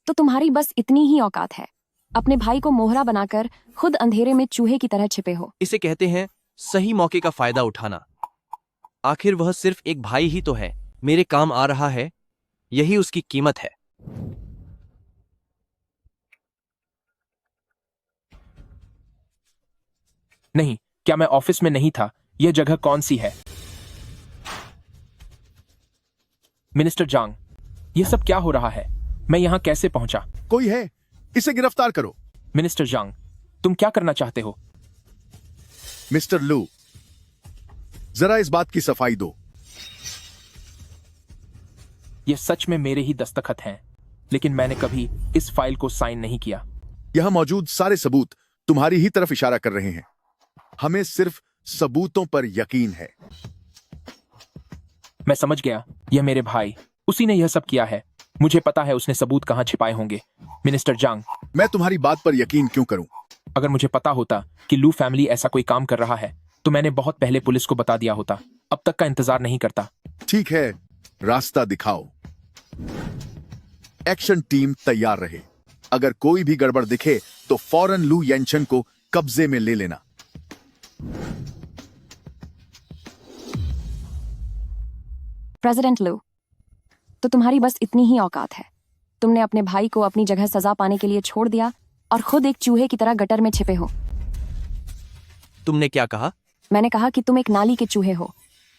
तो तुम्हारी बस इतनी ही औकात है। अपने भाई को मोहरा बनाकर खुद अंधेरे में चूहे की तरह छिपे हो। इसे कहते हैं सही मौके का फायदा उठाना। आखिर वह सिर्फ एक भाई ही तो है, मेरे काम आ रहा है, यही उसकी कीमत है। नहीं, क्या मैं ऑफिस में नहीं था? यह जगह कौन सी है? मिनिस्टर जांग, यह सब क्या हो रहा है? मैं यहां कैसे पहुंचा? कोई है, इसे गिरफ्तार करो। मिनिस्टर जांग, तुम क्या करना चाहते हो? मिस्टर लू, जरा इस बात की सफाई दो। यह सच में मेरे ही दस्तखत हैं, लेकिन मैंने कभी इस फाइल को साइन नहीं किया। यहां मौजूद सारे सबूत तुम्हारी ही तरफ इशारा कर रहे हैं। हमें सिर्फ सबूतों पर यकीन है। मैं समझ गया, यह मेरे भाई, उसी ने यह सब किया है। मुझे पता है उसने सबूत कहां छिपाए होंगे। मिनिस्टर जांग, मैं तुम्हारी बात पर यकीन क्यों करूं? अगर मुझे पता होता कि लू फैमिली ऐसा कोई काम कर रहा है तो मैंने बहुत पहले पुलिस को बता दिया होता। अब तक का इंतजार नहीं करता। ठीक है, रास्ता दिखाओ। एक्शन टीम तैयार रहे। अगर कोई भी गड़बड़ दिखे तो फौरन लू येंशन को कब्जे में ले लेना। प्रेसिडेंट लू, तो तुम्हारी बस इतनी ही औकात है। तुमने अपने भाई को अपनी जगह सजा पाने के लिए छोड़ दिया और खुद एक चूहे की तरह गटर में छिपे हो। तुमने क्या कहा? मैंने कहा कि तुम एक नाली के चूहे हो।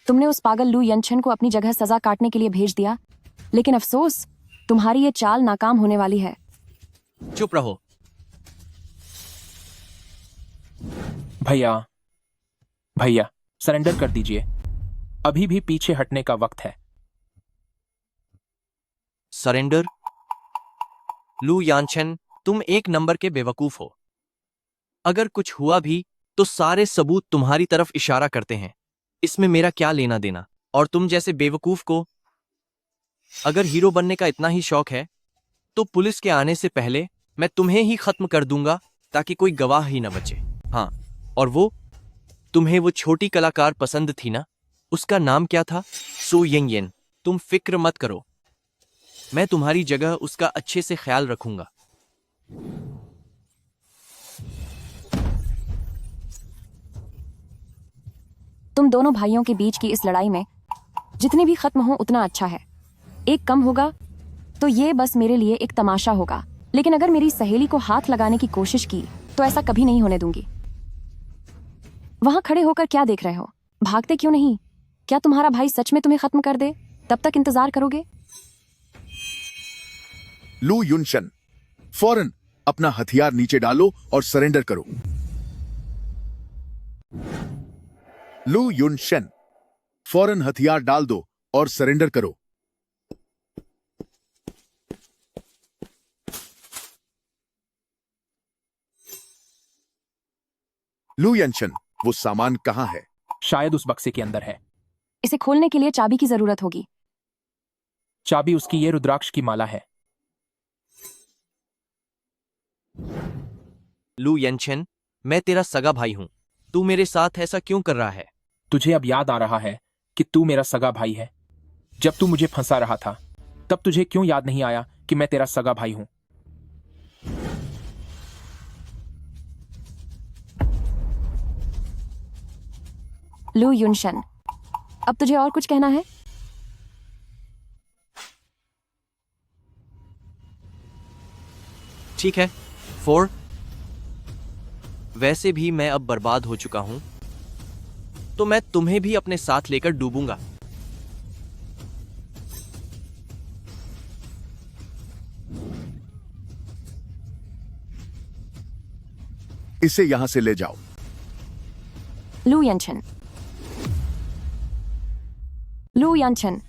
तुमने उस पागल लू येंशन को अपनी जगह सजा काटने के लिए भेज दिया, लेकिन अफसोस, तुम्हारी ये चाल नाकाम होने वाली है। चुप रहो। भैया, भैया, सरेंडर कर दीजिए। अभी भी पीछे हटने का वक्त है। सरेंडर? लू यानचन, तुम एक नंबर के बेवकूफ हो। अगर कुछ हुआ भी तो सारे सबूत तुम्हारी तरफ इशारा करते हैं। इसमें मेरा क्या लेना देना? और तुम जैसे बेवकूफ को अगर हीरो बनने का इतना ही शौक है तो पुलिस के आने से पहले मैं तुम्हें ही खत्म कर दूंगा ताकि कोई गवाह ही न बचे। हाँ, और वो तुम्हें वो छोटी कलाकार पसंद थी ना, उसका नाम क्या था? सू यिंगयन। तुम फिक्र मत करो, मैं तुम्हारी जगह उसका अच्छे से ख्याल रखूंगा। तुम दोनों भाइयों के बीच की इस लड़ाई में जितने भी खत्म हो उतना अच्छा है। एक कम होगा तो ये बस मेरे लिए एक तमाशा होगा, लेकिन अगर मेरी सहेली को हाथ लगाने की कोशिश की तो ऐसा कभी नहीं होने दूंगी। वहां खड़े होकर क्या देख रहे हो? भागते क्यों नहीं? क्या तुम्हारा भाई सच में तुम्हें खत्म कर दे तब तक इंतजार करोगे? लू युनशन, फौरन अपना हथियार नीचे डालो और सरेंडर करो। लू युनशन, फौरन हथियार डाल दो और सरेंडर करो। लू युनशन, वो सामान कहां है? शायद उस बक्से के अंदर है। इसे खोलने के लिए चाबी की जरूरत होगी। चाबी उसकी ये रुद्राक्ष की माला है। लू येंशन, मैं तेरा सगा भाई हूं। तू मेरे साथ ऐसा क्यों कर रहा है? तुझे अब याद आ रहा है कि तू मेरा सगा भाई है? जब तू मुझे फंसा रहा था तब तुझे क्यों याद नहीं आया कि मैं तेरा सगा भाई हूं? लू युनशन, अब तुझे और कुछ कहना है? ठीक है, 4। वैसे भी मैं अब बर्बाद हो चुका हूं, तो मैं तुम्हें भी अपने साथ लेकर डूबूंगा। इसे यहां से ले जाओ। लू यानचन, लू यानचन।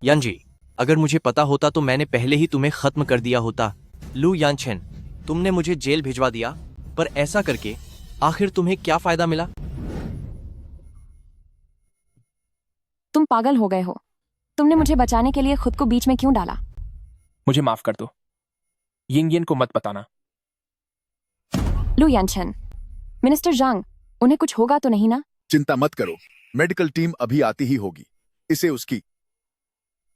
यानजी, अगर मुझे पता होता तो मैंने पहले ही तुम्हें खत्म कर दिया होता। लू यानचन, तुमने मुझे जेल भिजवा दिया, पर ऐसा करके आखिर तुम्हें क्या फायदा मिला? तुम पागल हो गए हो। तुमने मुझे बचाने के लिए खुद को बीच में क्यों डाला? मुझे माफ कर दो। यिंगयन को मत बताना। लू यानचन, मिनिस्टर जांग, उन्हें कुछ होगा तो नहीं ना? चिंता मत करो, मेडिकल टीम अभी आती ही होगी। इसे उसकी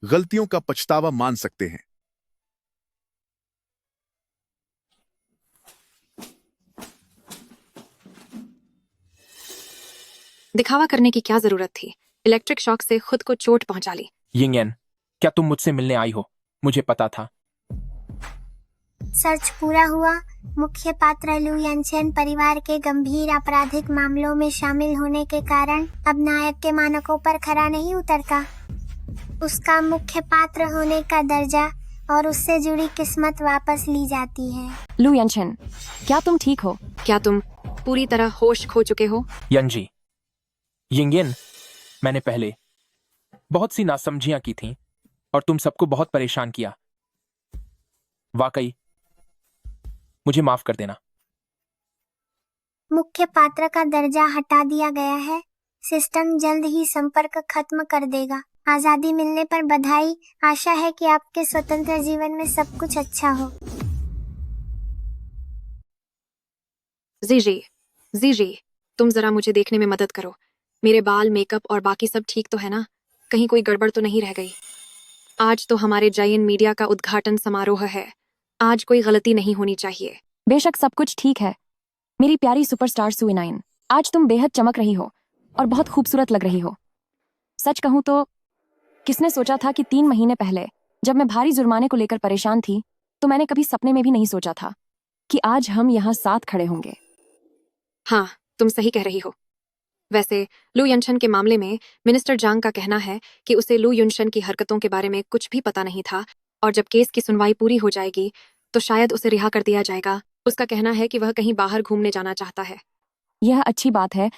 गलतियों का पछतावा मान सकते हैं। दिखावा करने की क्या जरूरत थी? इलेक्ट्रिक शॉक से खुद को चोट पहुंचा ली। यिंगयन, क्या तुम मुझसे मिलने आई हो? मुझे पता था। सर्च पूरा हुआ। मुख्य पात्र लू यनचेन परिवार के गंभीर आपराधिक मामलों में शामिल होने के कारण अब नायक के मानकों पर खरा नहीं उतरता। उसका मुख्य पात्र होने का दर्जा और उससे जुड़ी किस्मत वापस ली जाती है। लू यनचेन, क्या तुम ठीक हो? क्या तुम पूरी तरह होश खो चुके हो? यंजी, यिंगयन, मैंने पहले बहुत सी नासमझियां की थीं और तुम सबको बहुत परेशान किया। वाकई मुझे माफ कर देना। मुख्य पात्र का दर्जा हटा दिया गया है। सिस्टम जल्द ही संपर्क खत्म कर देगा। आजादी मिलने पर बधाई। आशा है कि आपके स्वतंत्र जीवन में सब कुछ अच्छा हो। जी, तुम जरा मुझे देखने में मदद करो। मेरे बाल, मेकअप और बाकी सब ठीक तो है ना? कहीं कोई गड़बड़ तो नहीं रह गई? आज तो हमारे जयन मीडिया का उद्घाटन समारोह है। आज कोई गलती नहीं होनी चाहिए। बेशक सब कुछ ठीक है मेरी प्यारी सुपरस्टार सुइनाइन। आज तुम बेहद चमक रही हो और बहुत खूबसूरत लग रही हो। सच कहूं तो किसने सोचा था कि 3 महीने पहले जब मैं भारी जुर्माने को लेकर परेशान थी तो मैंने कभी सपने में भी नहीं सोचा था कि आज हम यहाँ साथ खड़े होंगे। हाँ, तुम सही कह रही हो। वैसे लू यनशन के मामले में मिनिस्टर जांग का कहना है कि उसे लू युनशन की हरकतों के बारे में कुछ भी पता नहीं था और जब केस की सुनवाई पूरी हो जाएगी तो शायद उसे रिहा कर दिया जाएगा। उसका कहना है कि वह कहीं बाहर घूमने जाना चाहता है। यह अच्छी बात है।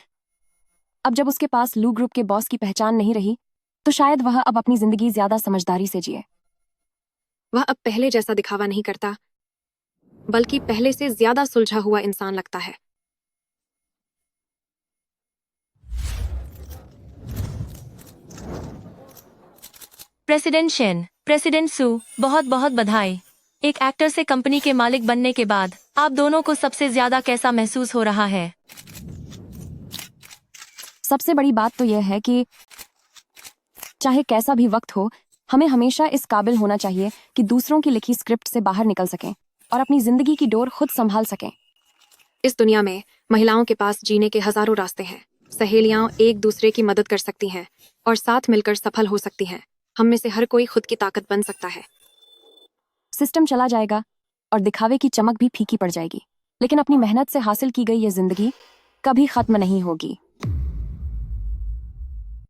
अब जब उसके पास लू ग्रुप के बॉस की पहचान नहीं रही तो शायद वह अब अपनी जिंदगी ज्यादा समझदारी से जिए। वह अब पहले जैसा दिखावा नहीं करता, बल्कि पहले से ज्यादा सुलझा हुआ इंसान लगता है। प्रेसिडेंट शेन, प्रेसिडेंट सू, बहुत बहुत बधाई। एक एक्टर से कंपनी के मालिक बनने के बाद आप दोनों को सबसे ज्यादा कैसा महसूस हो रहा है? सबसे बड़ी बात तो यह है कि चाहे कैसा भी वक्त हो, हमें हमेशा इस काबिल होना चाहिए कि दूसरों की लिखी स्क्रिप्ट से बाहर निकल सकें और अपनी जिंदगी की डोर खुद संभाल सकें। इस दुनिया में महिलाओं के पास जीने के हजारों रास्ते हैं। सहेलियां एक दूसरे की मदद कर सकती हैं और साथ मिलकर सफल हो सकती हैं। हम में से हर कोई खुद की ताकत बन सकता है। सिस्टम चला जाएगा और दिखावे की चमक भी फीकी पड़ जाएगी, लेकिन अपनी मेहनत से हासिल की गई ये जिंदगी कभी खत्म नहीं होगी।